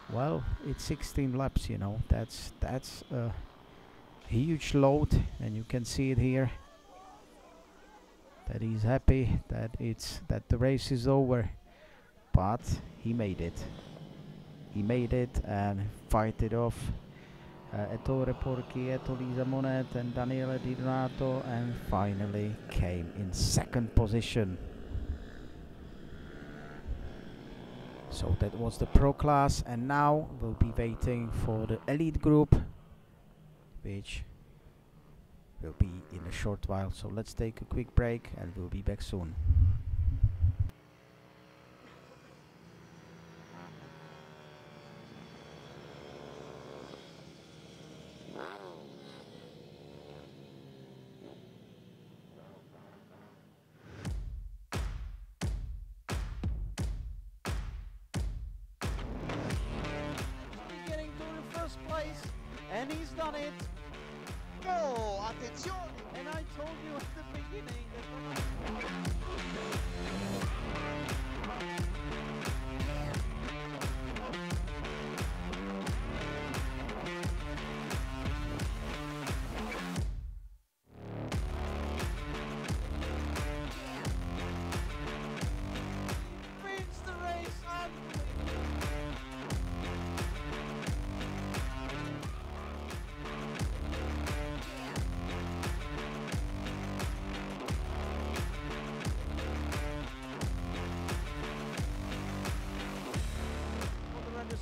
[SPEAKER 1] Well, it's 16 laps, you know, that's a huge load, and you can see it here that he's happy that the race is over, but he made it and fight it off. Ettore Porchietto, Lisa Monet and Daniele Di Donato, and finally came in 2nd position. So that was the pro class, and now we'll be waiting for the elite group, which will be in a short while. So let's take a quick break and we'll be back soon.
[SPEAKER 3] Getting to the first place, and he's done it.
[SPEAKER 4] Oh, attenzione!
[SPEAKER 3] And I told you at the beginning wins the race.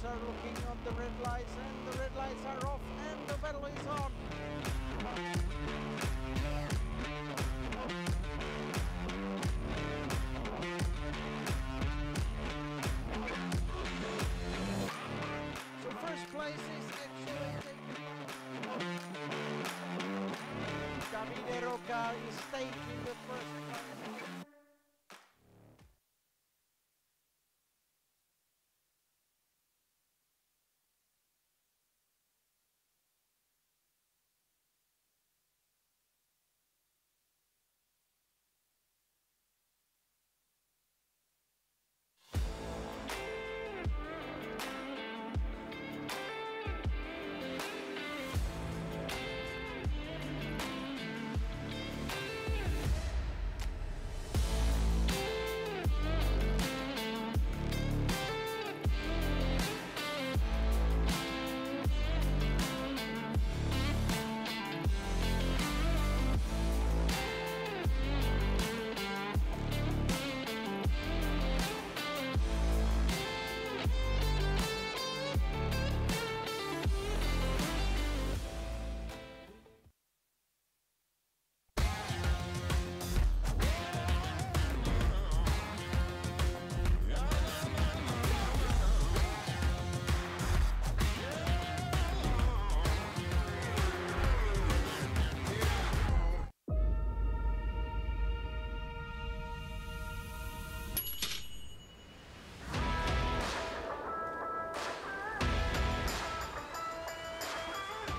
[SPEAKER 3] Are looking on the red lights, and the red lights are off, and the battle is on. So first place is actually Davide Rocca is taking the first place.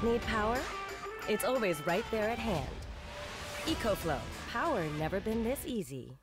[SPEAKER 2] Need power? It's always right there at hand. EcoFlow. Power never been this easy.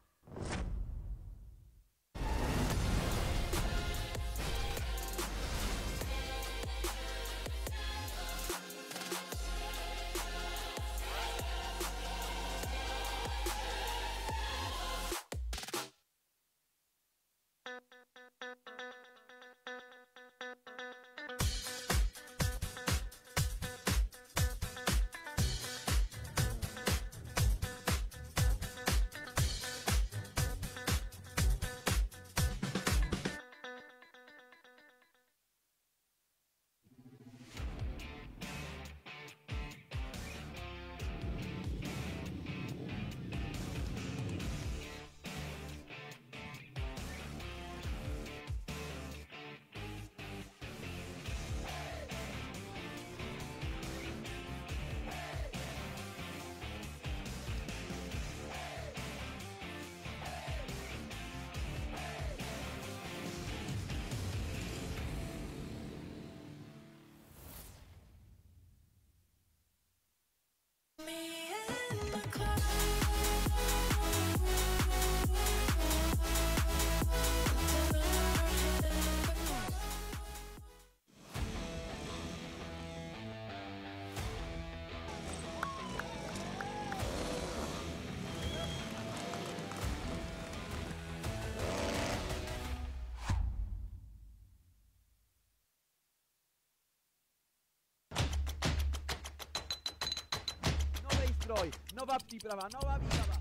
[SPEAKER 3] nástroj, nová příprava, nová výprava.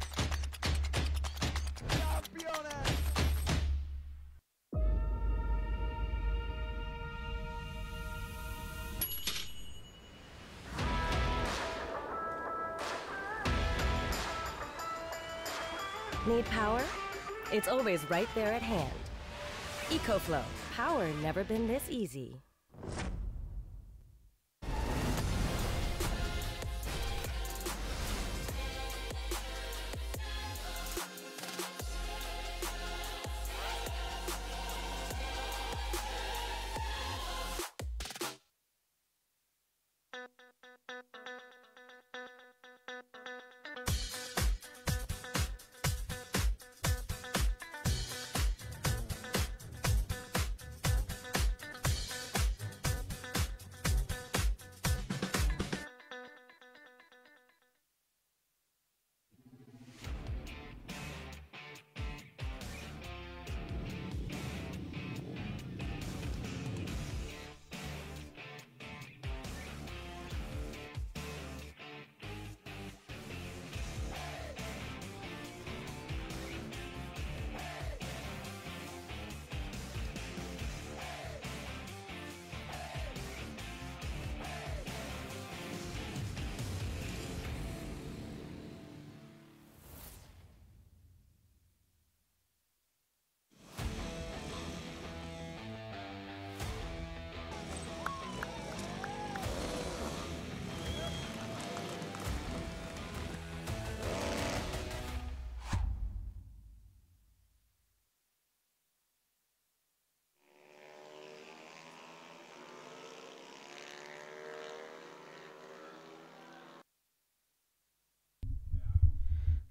[SPEAKER 3] Kampione!
[SPEAKER 2] Need power? It's always right there at hand. EcoFlow, power never been this easy.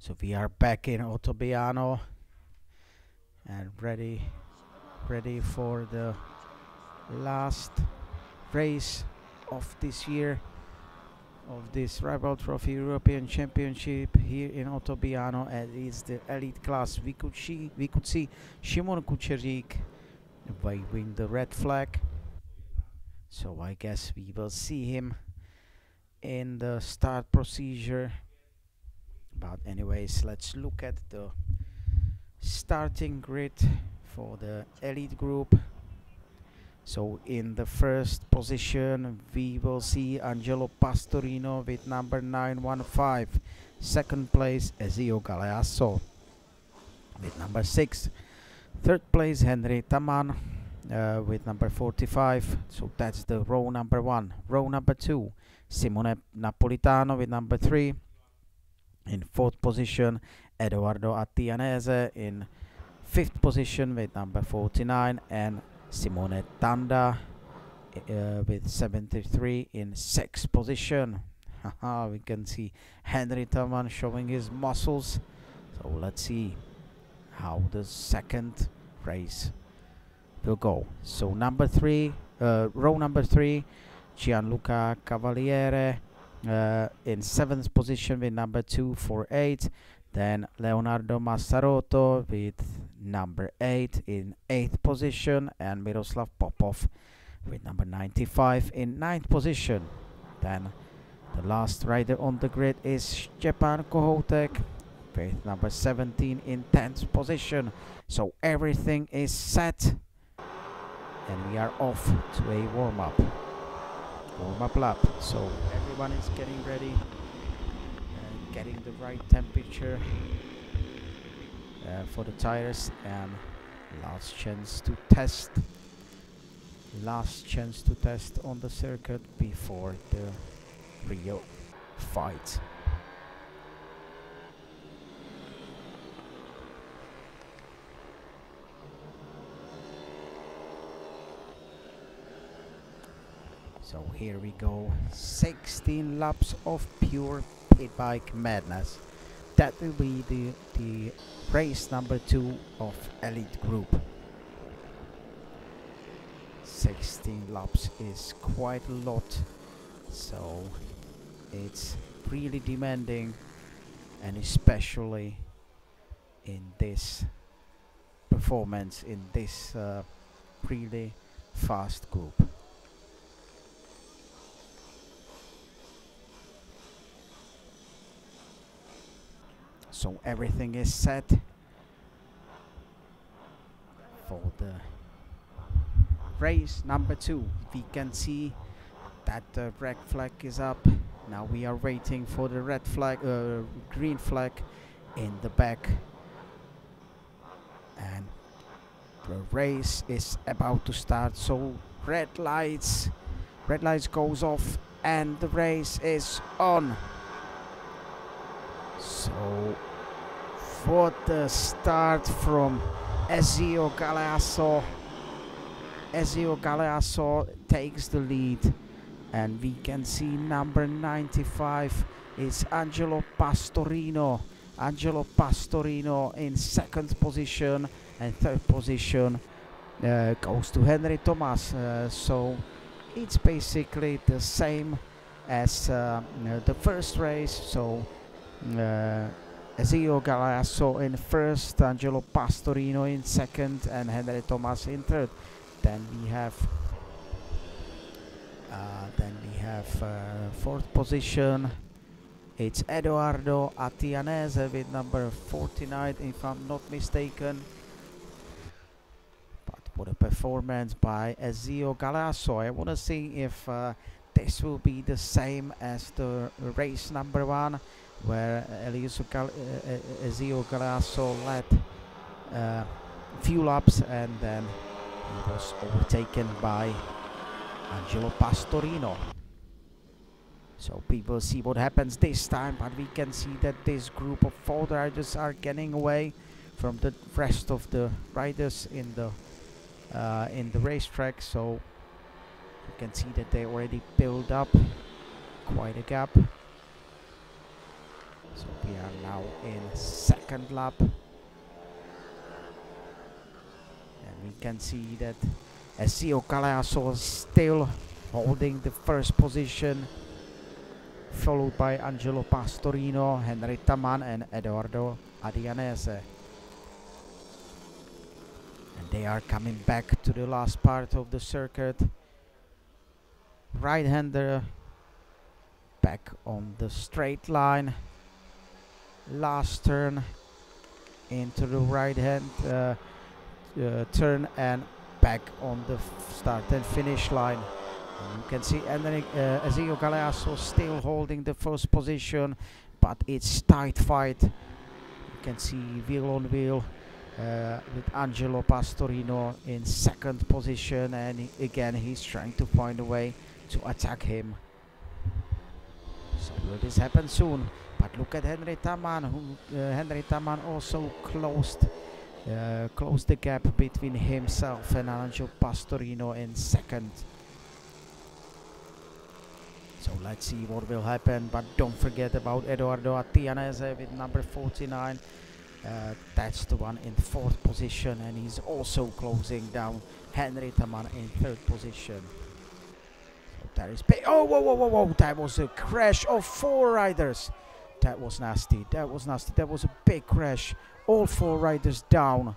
[SPEAKER 1] So we are back in Ottobiano and ready for the last race of this year of this Rival Trophy European Championship here in Ottobiano, and it's the elite class. We could see Shimon Kucherik waving the red flag, so I guess we will see him in the start procedure. But anyways, let's look at the starting grid for the elite group. So in the first position we will see Angelo Pastorino with number 915. Second place Ezio Galeasso with number 6. Third place Henry Taman with number 45. So that's the row number 1. Row number 2, Simone Napolitano with number 3. In fourth position, Edoardo Attianese. In fifth position with number 49, and Simone Tanda with 73 in sixth position. We can see Henry Taman showing his muscles. So let's see how the second race will go. So number 3, row number 3, Gianluca Cavaliere. In 7th position with number 248. Then Leonardo Massarotto with number 8 in 8th position, and Miroslav Popov with number 95 in 9th position. Then the last rider on the grid is Stepan Kohotek with number 17 in 10th position. So everything is set and we are off to a warm-up lap. So everyone is getting ready and getting the right temperature for the tires, and last chance to test on the circuit before the Rio fight. So here we go, 16 laps of pure pit bike madness. That will be the race number 2 of elite group. 16 laps is quite a lot, so it's really demanding, and especially in this performance, in this really fast group. So everything is set for the race number 2. We can see that the red flag is up. Now we are waiting for the red flag, green flag in the back, and the race is about to start. So red lights goes off and the race is on. So for the start from Ezio Galeasso takes the lead, and we can see number 95 is Angelo Pastorino in second position, and third position goes to Henry Thomas. So it's basically the same as the first race. So Ezio Galeasso in first, Angelo Pastorino in second, and Henry Thomas in third. Then we have fourth position. It's Edoardo Attianese with number 49, if I'm not mistaken. But what a performance by Ezio Galeasso. I want to see if this will be the same as the race number 1, where Ezio Galeasso led a few laps and then he was overtaken by Angelo Pastorino. So people see what happens this time, but we can see that this group of 4 riders are getting away from the rest of the riders in the racetrack. So you can see that they already built up quite a gap. So we are now in second lap, and we can see that Ezio Galeasso is still holding the first position, followed by Angelo Pastorino, Henry Taman and Edoardo Attianese. And they are coming back to the last part of the circuit. Right-hander back on the straight line. Last turn into the right-hand turn and back on the start and finish line. You can see Ezio Galeasso still holding the first position, but it's tight fight. You can see wheel on wheel with Angelo Pastorino in second position, and again he's trying to find a way to attack him. So will this happen soon? But look at Henry Taman, who Henry Taman also closed the gap between himself and Angelo Pastorino in second. So let's see what will happen, but don't forget about Edoardo Attianese with number 49. That's the one in fourth position, and he's also closing down Henry Taman in third position. So there is oh, whoa, that was a crash of 4 riders. That was nasty, that was a big crash. All 4 riders down.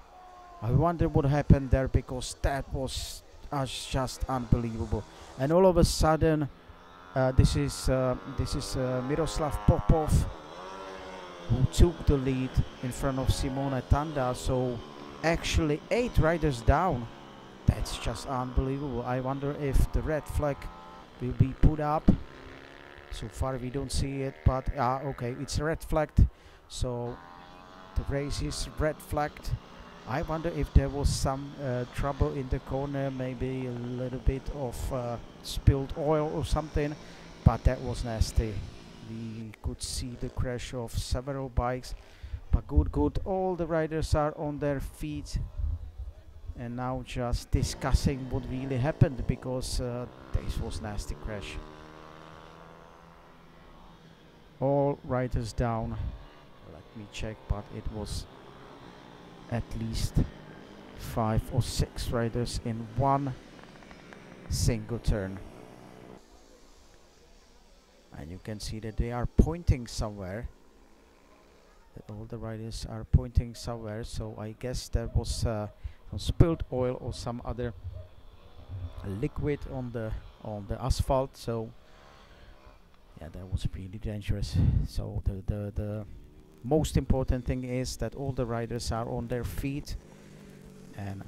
[SPEAKER 1] I wonder what happened there, because that was just unbelievable. And all of a sudden, this is Miroslav Popov, who took the lead in front of Simone Tanda. So actually 8 riders down. That's just unbelievable. I wonder if the red flag will be put up. So far we don't see it, but okay, it's red flagged. So the race is red flagged. I wonder if there was some trouble in the corner, maybe a little bit of spilled oil or something, but that was nasty. We could see the crash of several bikes, but good. All the riders are on their feet and now just discussing what really happened, because this was nasty crash. All riders down. Let me check, but it was at least 5 or 6 riders in one single turn. And you can see that they are pointing somewhere. That all the riders are pointing somewhere. So I guess there was some spilled oil or some other liquid on the asphalt. So yeah, that was really dangerous. So the most important thing is that all the riders are on their feet and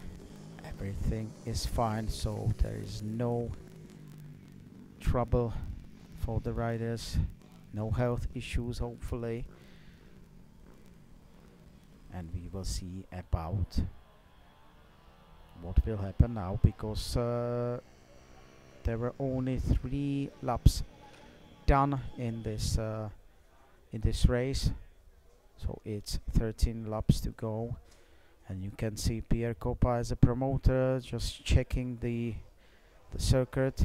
[SPEAKER 1] everything is fine, so there is no trouble for the riders, no health issues hopefully. And we will see about what will happen now, because there were only 3 laps done in this race, so it's 13 laps to go. And you can see Pierre Coppa as a promoter just checking the circuit.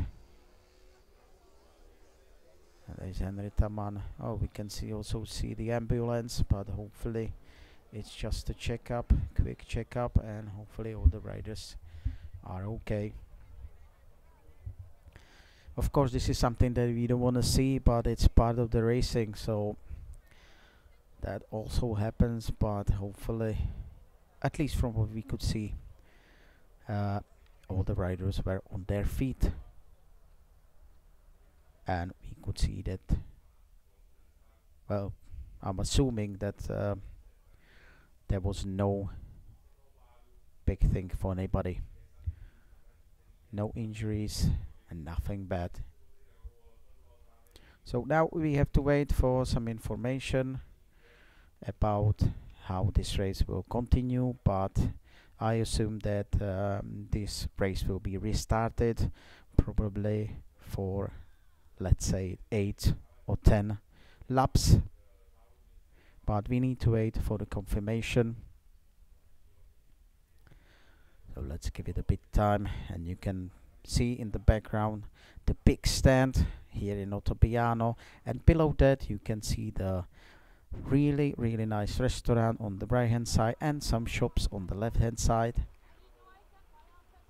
[SPEAKER 1] And there's Henry Taman. Oh, we can also see the ambulance, but hopefully it's just a checkup, quick checkup, and hopefully all the riders are okay. Of course, this is something that we don't want to see, but it's part of the racing, so that also happens. But hopefully, at least from what we could see, all the riders were on their feet, and we could see that, well, I'm assuming that there was no big thing for anybody, no injuries and nothing bad. So now we have to wait for some information about how this race will continue, but I assume that this race will be restarted probably for, let's say, 8 or 10 laps, but we need to wait for the confirmation. So let's give it a bit time, and you can see in the background the big stand here in Ottobiano, and below that you can see the really nice restaurant on the right hand side and some shops on the left hand side.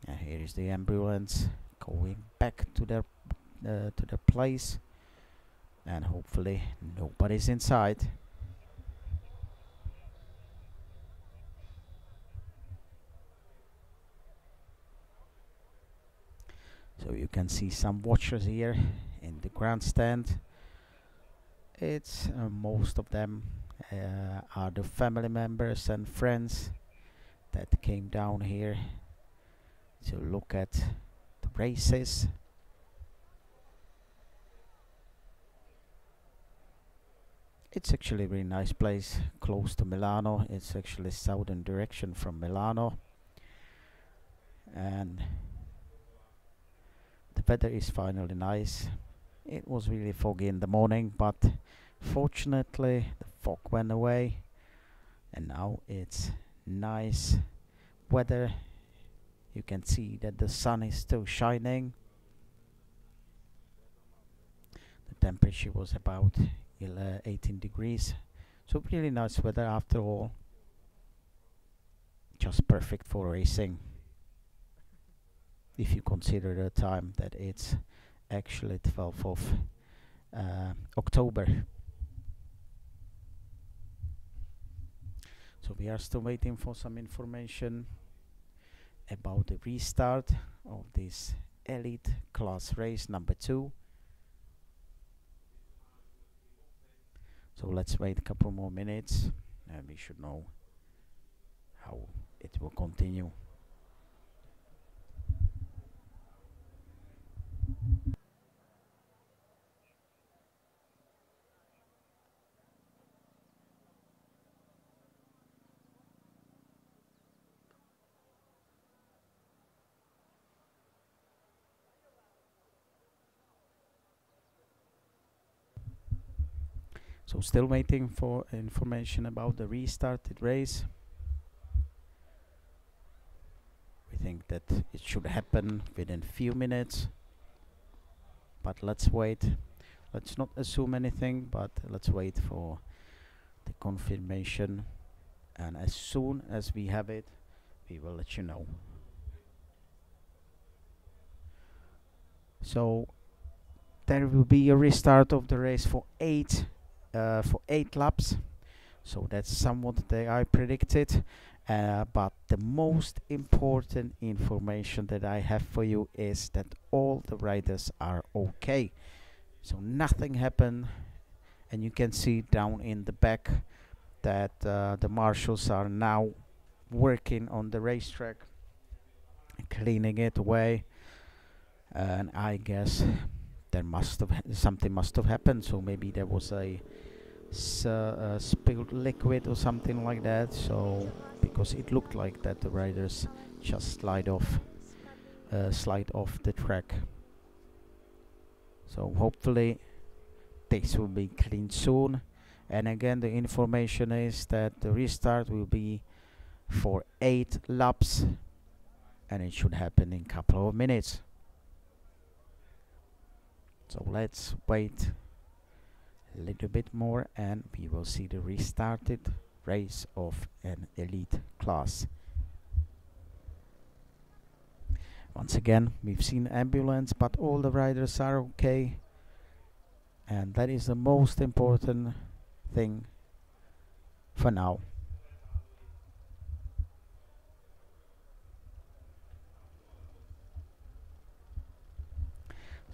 [SPEAKER 1] And here is the ambulance going back to their place, and hopefully nobody's inside. So you can see some watchers here in the grandstand. It's most of them are the family members and friends that came down here to look at the races. It's actually a very nice place, close to Milano. It's actually southern direction from Milano, and the weather is finally nice. It was really foggy in the morning, but fortunately the fog went away and now it's nice weather. You can see that the sun is still shining. The temperature was about 18 degrees, so really nice weather after all. Just perfect for racing, if you consider the time that it's actually 12th of October. So we are still waiting for some information about the restart of this elite class race number 2. So let's wait a couple more minutes and we should know how it will continue. So still waiting for information about the restarted race. We think that it should happen within few minutes, but let's wait. Let's not assume anything, but let's wait for the confirmation, and as soon as we have it, we will let you know. So there will be a restart of the race for 8 laps, so that's somewhat that I predicted, but the most important information that I have for you is that all the riders are okay, so nothing happened. And you can see down in the back that the marshals are now working on the racetrack, cleaning it away, and I guess there something must have happened. So maybe there was a spilled liquid or something like that. So because it looked like that the riders just slide off the track. So hopefully this will be cleaned soon. And again, the information is that the restart will be for 8 laps, and it should happen in a couple of minutes. So let's wait a little bit more and we will see the restarted race of an elite class. Once again, we've seen ambulance, but all the riders are okay, and that is the most important thing for now.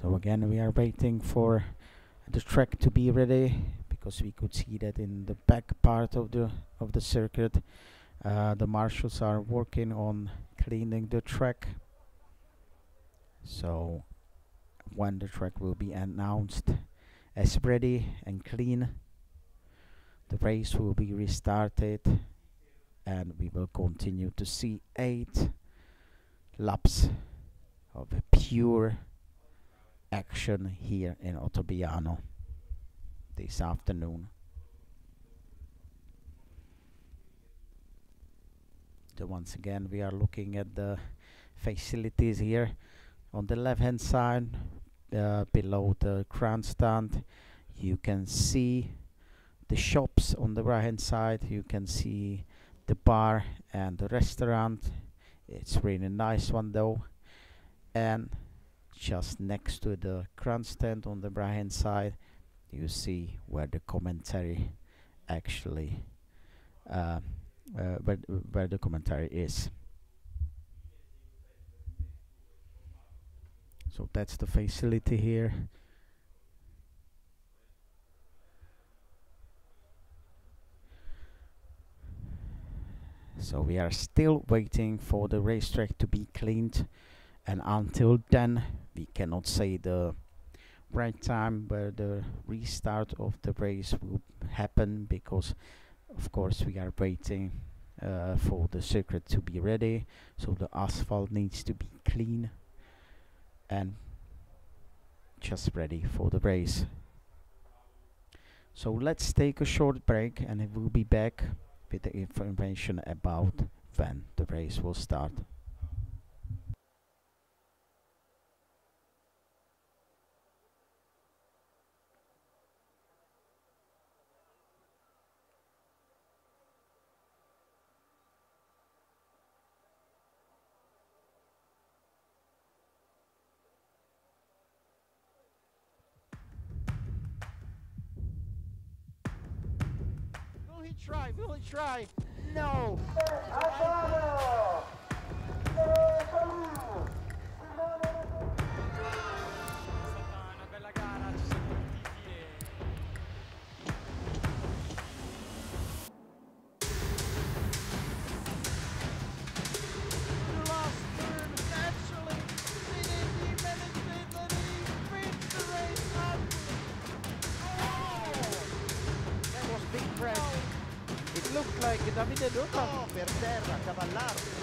[SPEAKER 1] So again, we are waiting for the track to be ready, because we could see that in the back part of the circuit the marshals are working on cleaning the track. So when the track will be announced as ready and clean, the race will be restarted and we will continue to see 8 laps of pure action here in Ottobiano this afternoon. So once again, we are looking at the facilities here. On the left hand side, below the grandstand, you can see the shops. On the right hand side, you can see the bar and the restaurant. It's really nice one though. And just next to the grandstand on the right hand side, you see where the commentary actually where the commentary is. So that's the facility here. So we are still waiting for the racetrack to be cleaned, and until then we cannot say the right time where the restart of the race will happen, because of course we are waiting for the circuit to be ready. So the asphalt needs to be clean and just ready for the race. So let's take a short break and it will be back with the information about when the race will start.
[SPEAKER 3] Will he try? No!
[SPEAKER 1] It looked like Davide Dota.
[SPEAKER 3] No, per terra, Cavallaro.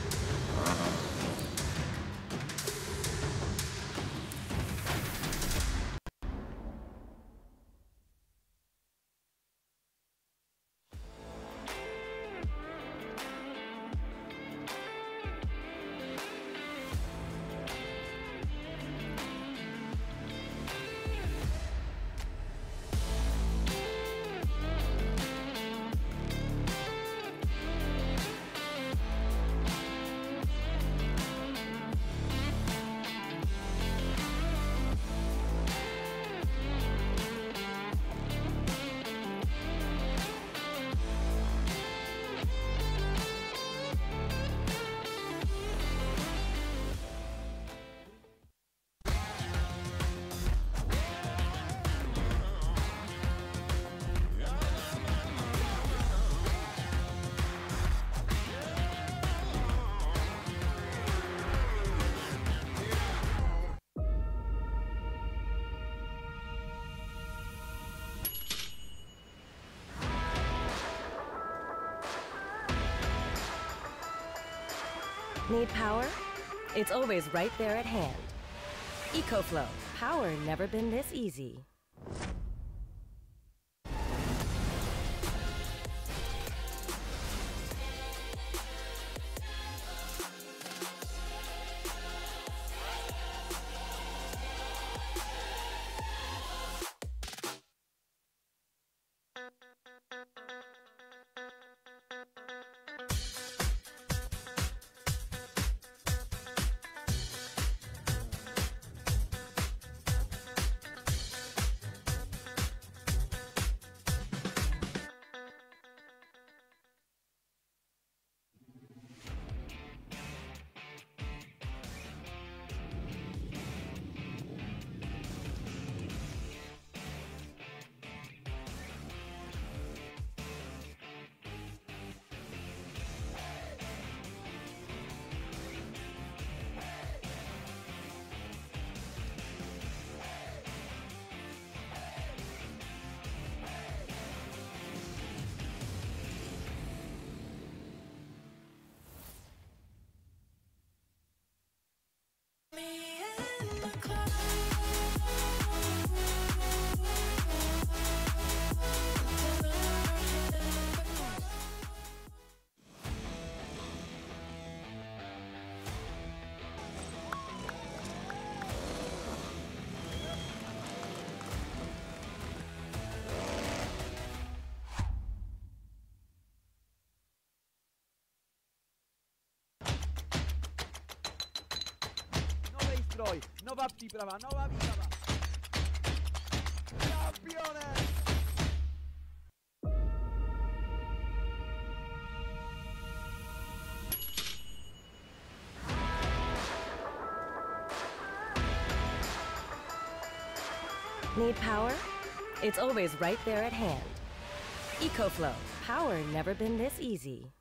[SPEAKER 2] Need power? It's always right there at hand. EcoFlow, power never been this easy.
[SPEAKER 3] Nuova příprava, nová výprava. Campione!
[SPEAKER 2] Need power? It's always right there at hand. EcoFlow, power never been this easy.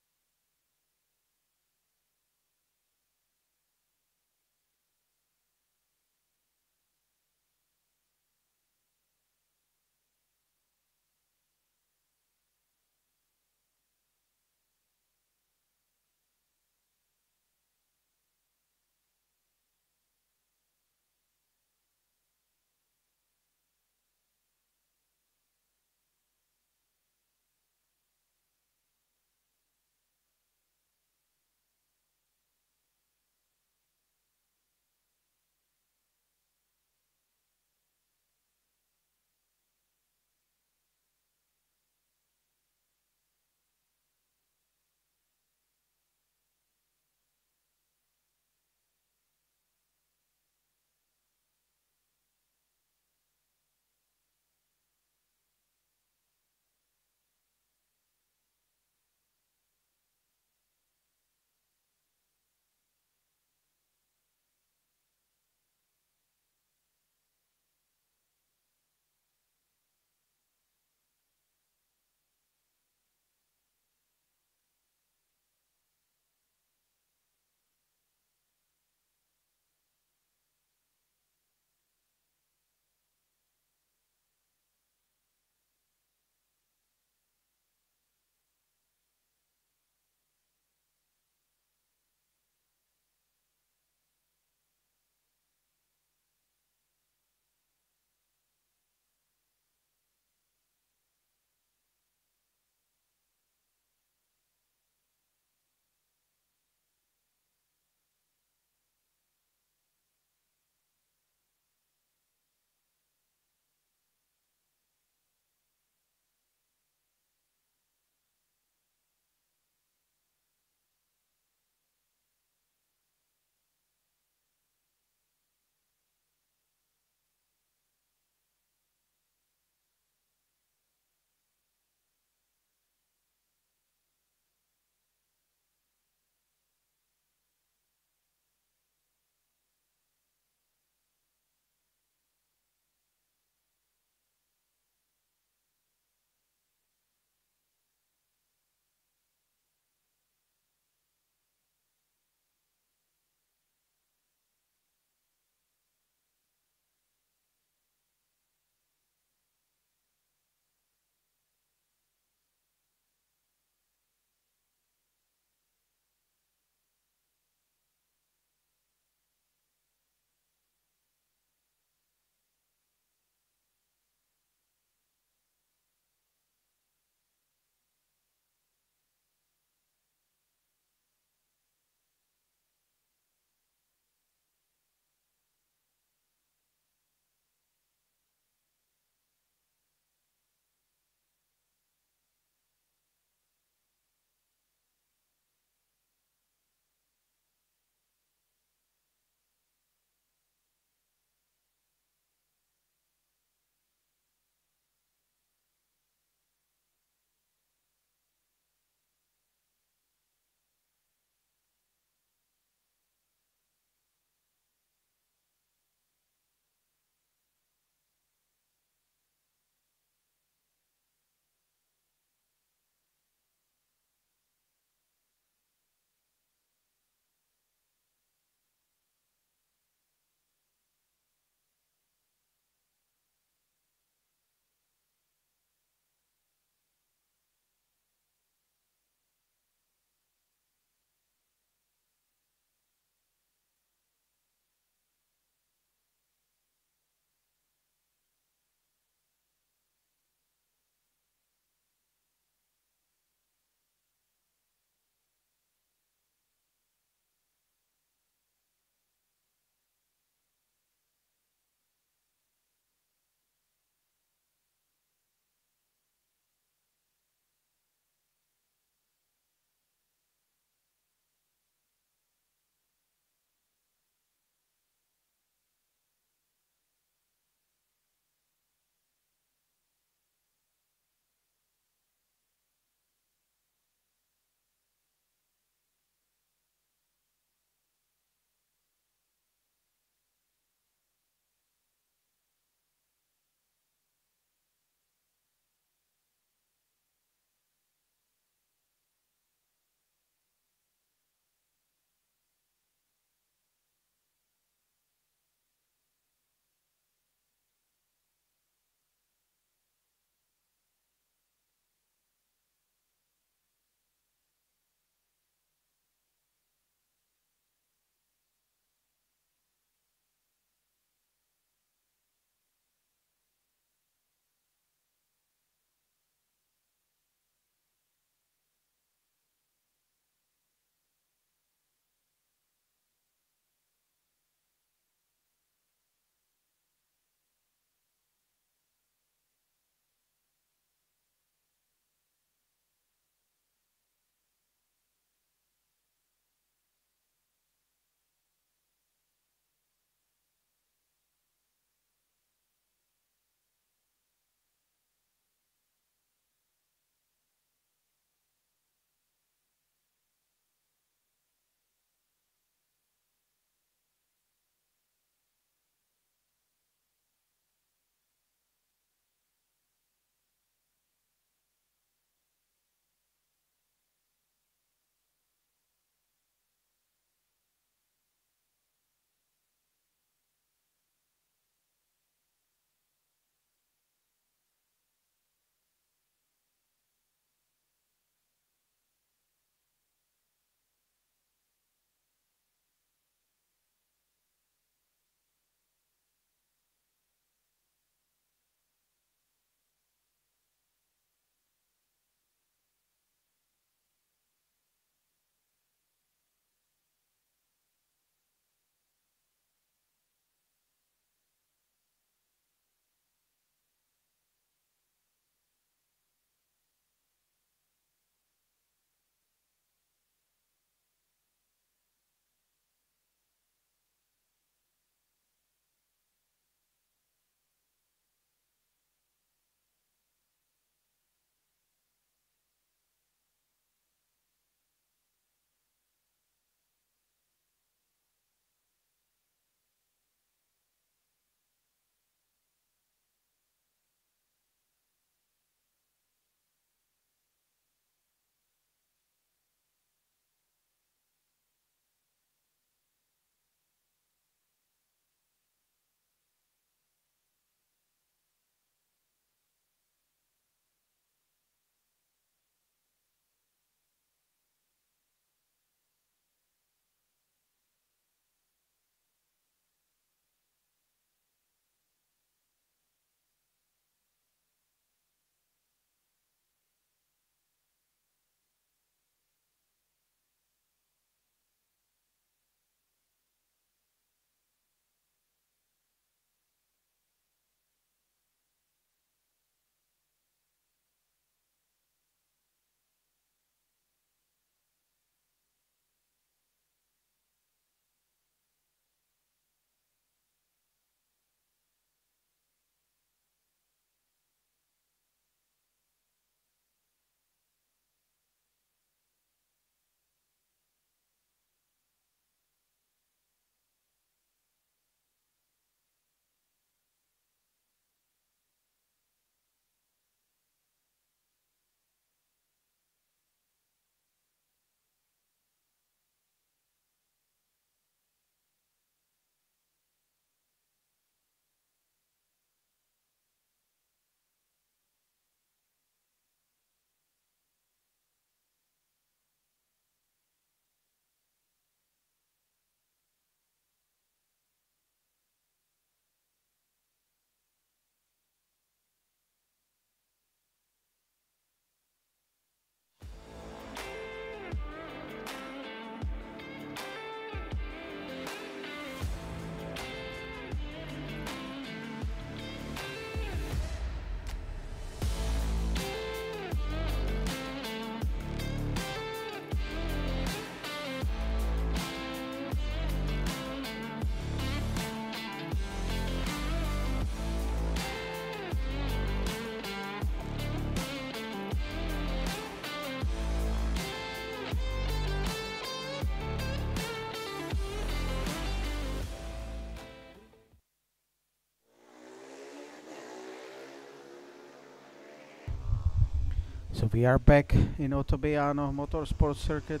[SPEAKER 1] So we are back in Ottobiano Motorsport Circuit.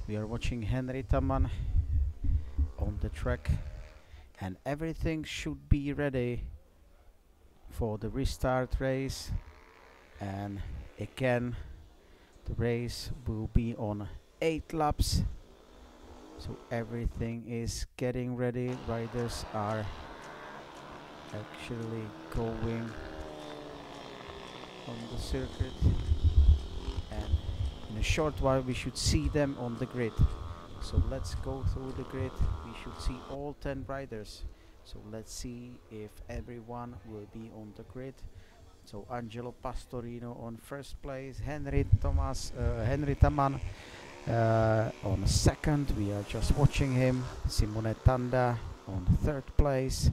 [SPEAKER 1] We are watching Henry Taman on the track, and everything should be ready for the restart race. And again, the race will be on 8 laps. So everything is getting ready. Riders are actually going on the circuit, and in a short while we should see them on the grid. So let's go through the grid. We should see all 10 riders. So let's see if everyone will be on the grid. So Angelo Pastorino on first place, Henry Taman on second. We are just watching him. Simone Tanda on third place.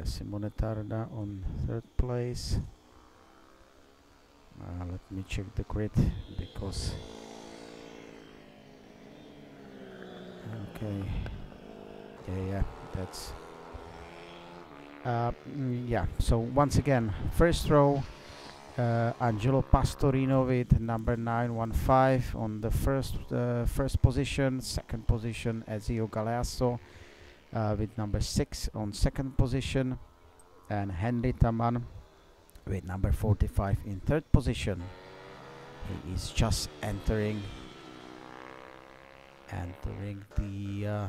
[SPEAKER 1] Simone Tarda on third place. Let me check the grid because okay, yeah, that's yeah. So once again, first row, Angelo Pastorino with number 915 on the first position. Second position, Ezio Galeasso with number 6 on second position, and Henry Taman with number 45 in third position. He is just entering the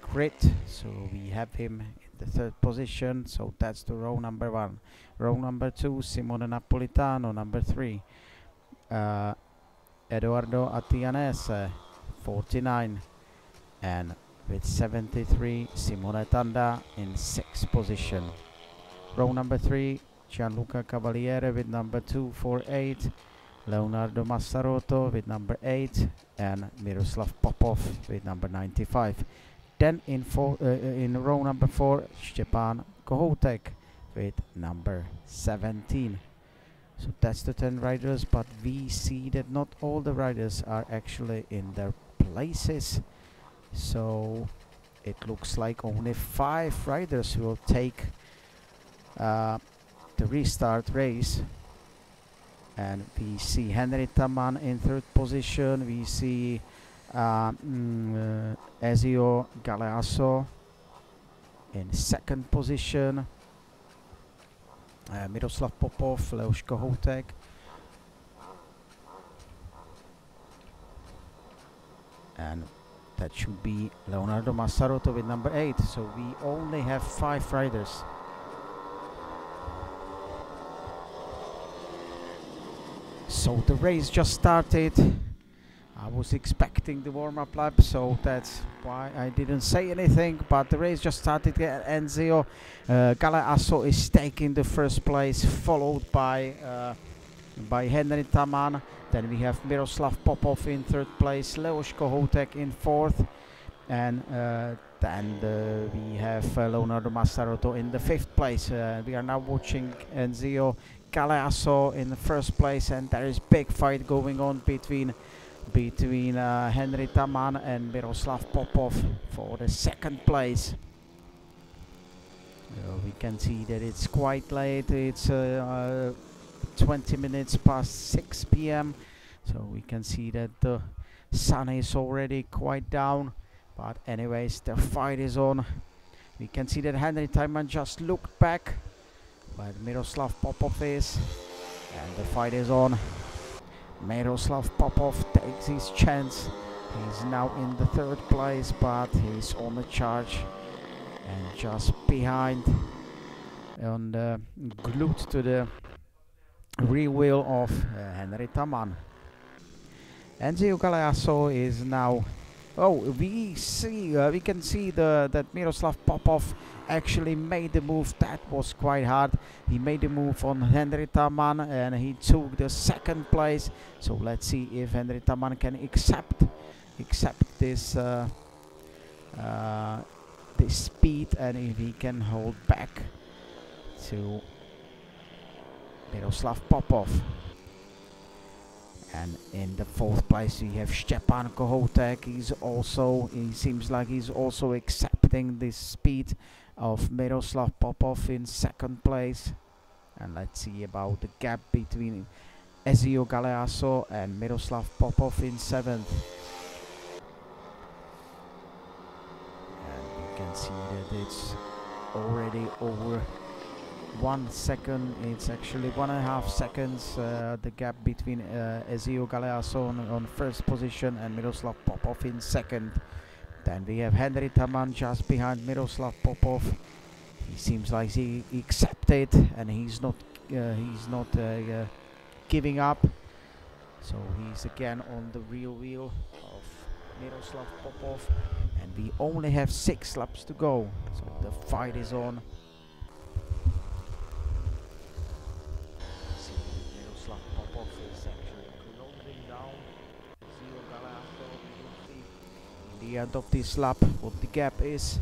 [SPEAKER 1] grid, so we have him in the third position. So that's the row number 1. Row number 2, Simone Napolitano, number 3, Edoardo Attianese, 49, and with 73, Simone Tanda in 6th position. Row number 3, Gianluca Cavaliere with number 248, Leonardo Massarotto with number 8, and Miroslav Popov with number 95. Then in row number 4, Stepan Kohoutek with number 17. So that's the 10 riders, but we see that not all the riders are actually in their places. So it looks like only 5 riders will take the restart race. And we see Henry Taman in third position. We see Ezio Galeasso in second position. Miroslav Popov, Leoš Kohoutek. And that should be Leonardo Massarotto with number 8. So we only have 5 riders. So the race just started. I was expecting the warm-up lap, so that's why I didn't say anything. But the race just started. Ezio Galeasso is taking the first place, followed by Henry Taman. Then we have Miroslav Popov in third place, Leoš Kohoutek in fourth, and then we have Leonardo Massarotto in the 5th place. We are now watching Ezio Galeasso in the first place, and there is big fight going on between Henry Taman and Miroslav Popov for the 2nd place. We can see that it's quite late. It's 20 minutes past 6 p.m. So we can see that the sun is already quite down. But anyways, the fight is on. We can see that Henry Taman just looked back, but Miroslav Popov is, and the fight is on. Miroslav Popov takes his chance. He's now in the 3rd place, but he's on the charge and just behind, and glued to the rear wheel of Henry Taman. Ezio Galeasso is now. Oh, we can see that Miroslav Popov actually made the move. That was quite hard. He made the move on Henry Taman, and he took the 2nd place. So let's see if Henry Taman can accept this this speed, and if he can hold back to Miroslav Popov. And in the 4th place we have Stepan Kohoutek. He seems like he's also accept accepting the speed of Miroslav Popov in second place. And let's see about the gap between Ezio Galeasso and Miroslav Popov in seventh. And you can see that it's already over 1 second. It's actually 1.5 seconds the gap between Ezio Galeasso on first position and Miroslav Popov in second. Then we have Henry Taman just behind Miroslav Popov. He seems like he accepted and he's not giving up. So he's again on the rear wheel of Miroslav Popov, and we only have 6 laps to go. So the fight is on. See, Miroslav Popov is actually closing down Ezio Galeasso. We will see in the end of this lap what the gap is.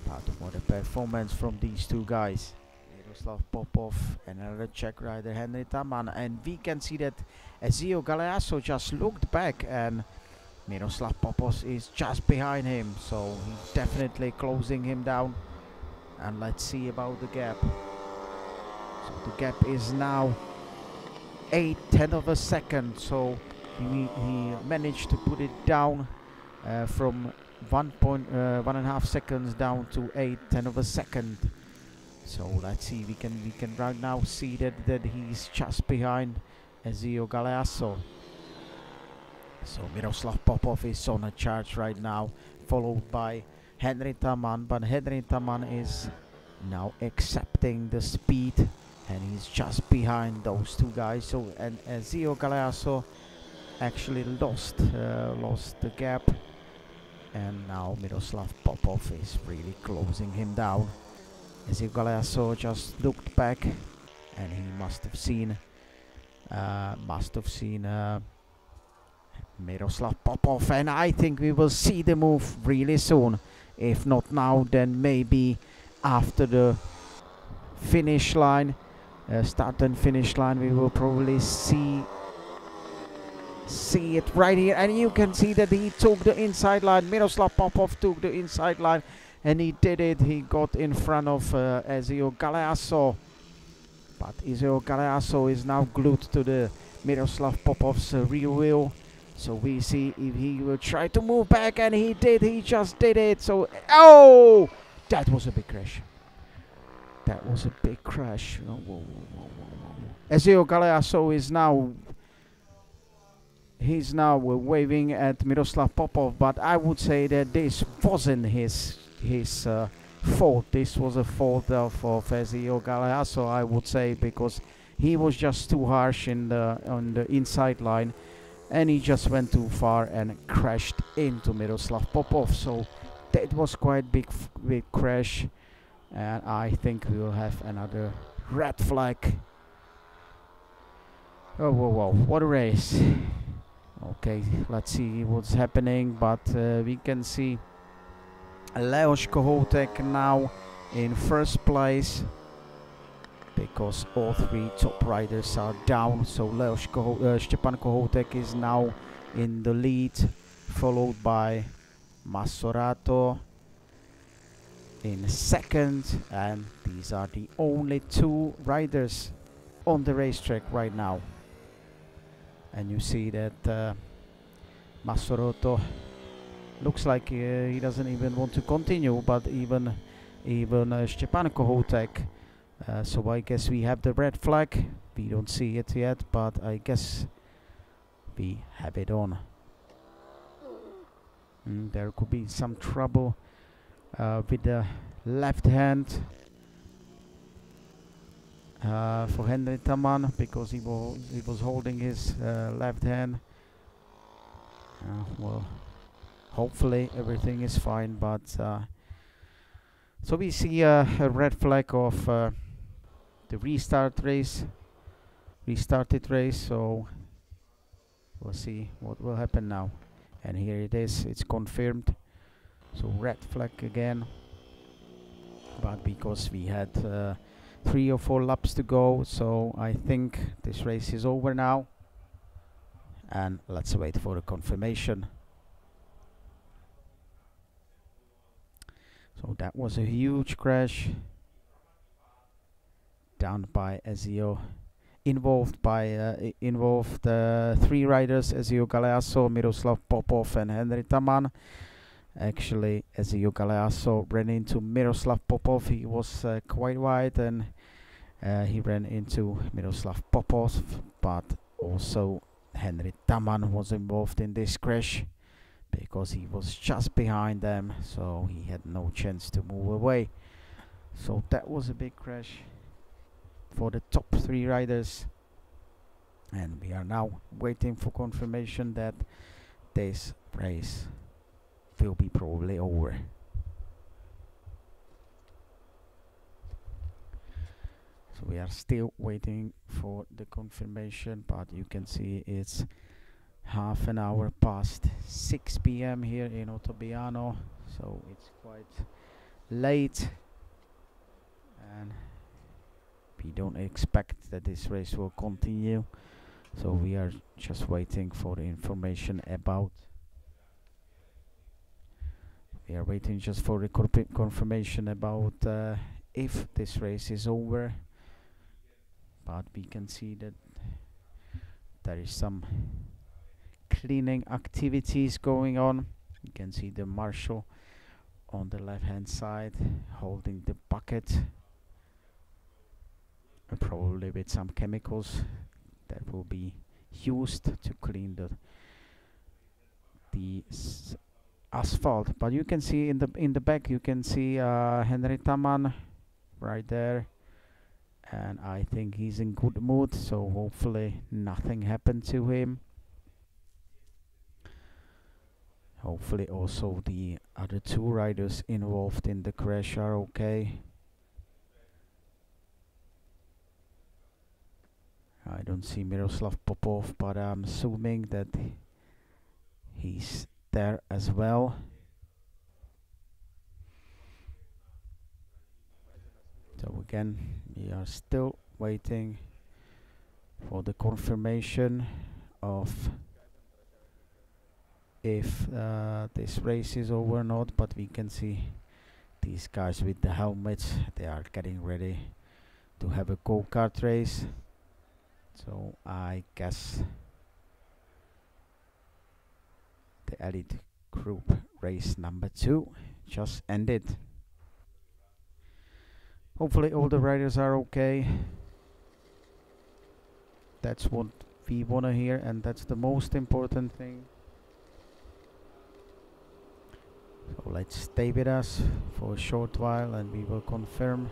[SPEAKER 1] But what a performance from these two guys. Miroslav Popov and another Czech rider Henry Taman, and we can see that Ezio Galeasso just looked back and Miroslav Popov is just behind him, so he's definitely closing him down. And let's see about the gap. So the gap is now 1/10 of a second, so he managed to put it down from 1.5 seconds down to 1/10 of a second. So let's see, we can right now see that he's just behind Ezio Galeasso. So Miroslav Popov is on a charge right now, followed by Henry Taman, but Henry Taman is now accepting the speed and he's just behind those two guys. So and Ezio Galeasso actually lost the gap, and now Miroslav Popov is really closing him down. Ezio Galeasso just looked back and he must have seen Miroslav Popov, and I think we will see the move really soon. If not now, then maybe after the finish line, start and finish line, we will probably see it right here. And you can see that he took the inside line. Miroslav Popov took the inside line, and he did it. He got in front of Ezio Galeasso, but Ezio Galeasso is now glued to the Miroslav Popov's rear wheel. So we see if he will try to move back, and he did. He just did it. So, oh, that was a big crash. That was a big crash. Oh, whoa, whoa, whoa, whoa. Ezio Galeasso is now, he's now waving at Miroslav Popov, but I would say that this wasn't his fault. This was a fault of Ezio Galeasso, I would say, because he was just too harsh on the inside line, and he just went too far and crashed into Miroslav Popov. So that was quite big crash, and I think we will have another red flag. Oh, whoa, whoa, what a race. Okay, let's see what's happening, but we can see Leos Kohoutek now in first place, because all 3 top riders are down. So Stepan Kohoutek is now in the lead, followed by s.r.o in second, and these are the only 2 riders on the racetrack right now. And you see that s.r.o looks like he doesn't even want to continue, but even Stepan Kohoutek. So I guess we have the red flag. We don't see it yet, but I guess we have it on. There could be some trouble with the left hand for Henry Taman, because he was holding his left hand. Well, hopefully everything is fine, but so we see a red flag of the restarted race. So we'll see what will happen now. And here it is, it's confirmed. So red flag again, but because we had 3 or 4 laps to go, so I think this race is over now, and let's wait for the confirmation. So that was a huge crash done by Ezio, involved three riders: Ezio Galeasso, Miroslav Popov, and Henry Taman. Actually, Ezio Galeasso ran into Miroslav Popov. He was quite wide, and he ran into Miroslav Popov, but also Henry Taman was involved in this crash because he was just behind them, so he had no chance to move away. So that was a big crash for the top three riders, and we are now waiting for confirmation that this race will be probably over. So we are still waiting for the confirmation, but you can see it's half an hour past 6 p.m. here in Ottobiano, so it's quite late, and we don't expect that this race will continue, so we are just waiting for the information about confirmation about if this race is over. But we can see that there is some cleaning activities going on. You can see the marshal on the left hand side holding the bucket, probably with some chemicals that will be used to clean the asphalt. But you can see in the back, you can see Henry Taman right there, and I think he's in good mood, so hopefully nothing happened to him. Hopefully also the other two riders involved in the crash are okay. I don't see Miroslav Popov, but I'm assuming that he's there as well. So again, we are still waiting for the confirmation of if this race is over or not, but we can see these guys with the helmets, they are getting ready to have a go-kart race. So I guess the elite group race number 2 just ended. Hopefully all the riders are okay. That's what we want to hear, and that's the most important thing. So let's stay with us for a short while and we will confirm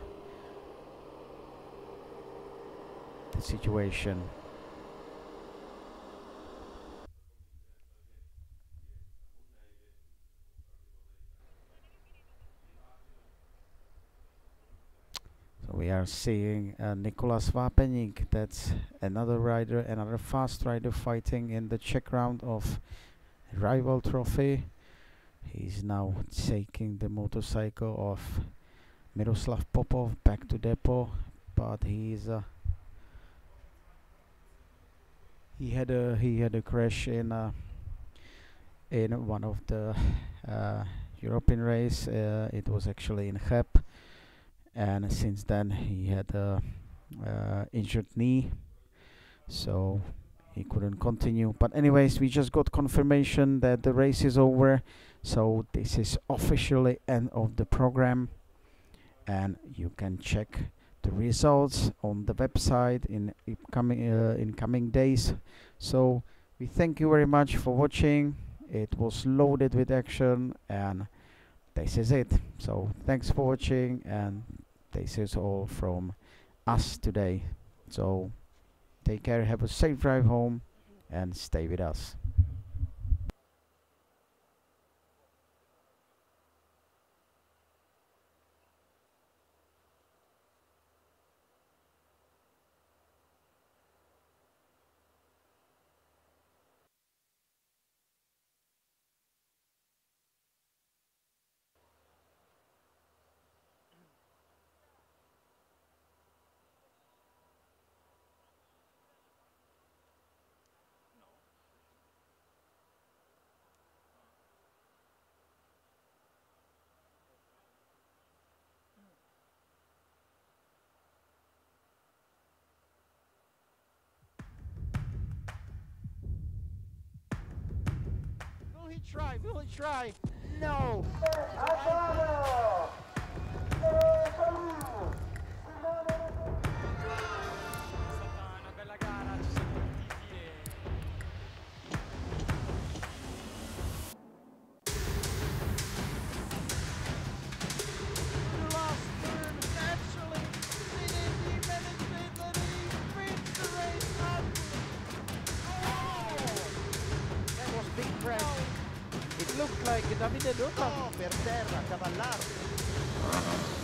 [SPEAKER 1] the situation. So we are seeing Nicolas Vápeník. That's another rider, another fast rider fighting in the Czech round of Rival Trophy. He's now taking the motorcycle of Miroslav Popov back to depot, but he had a crash in one of the European race. It was actually in Cheb, and since then he had a injured knee, so he couldn't continue. But anyways, we just got confirmation that the race is over, so this is officially end of the program, and you can check the results on the website in coming days. So we thank you very much for watching. It was loaded with action, and this is it. So thanks for watching, and this is all from us today. So take care, have a safe drive home, and stay with us.
[SPEAKER 3] try, will he try? No!
[SPEAKER 5] È stata una bella gara, ci siamo divertiti e
[SPEAKER 3] The last turn, naturally, they didn't even admit that he wins the race up.
[SPEAKER 1] That was big crash. It looked like Davide Dota.
[SPEAKER 4] No, per terra, Cavallaro.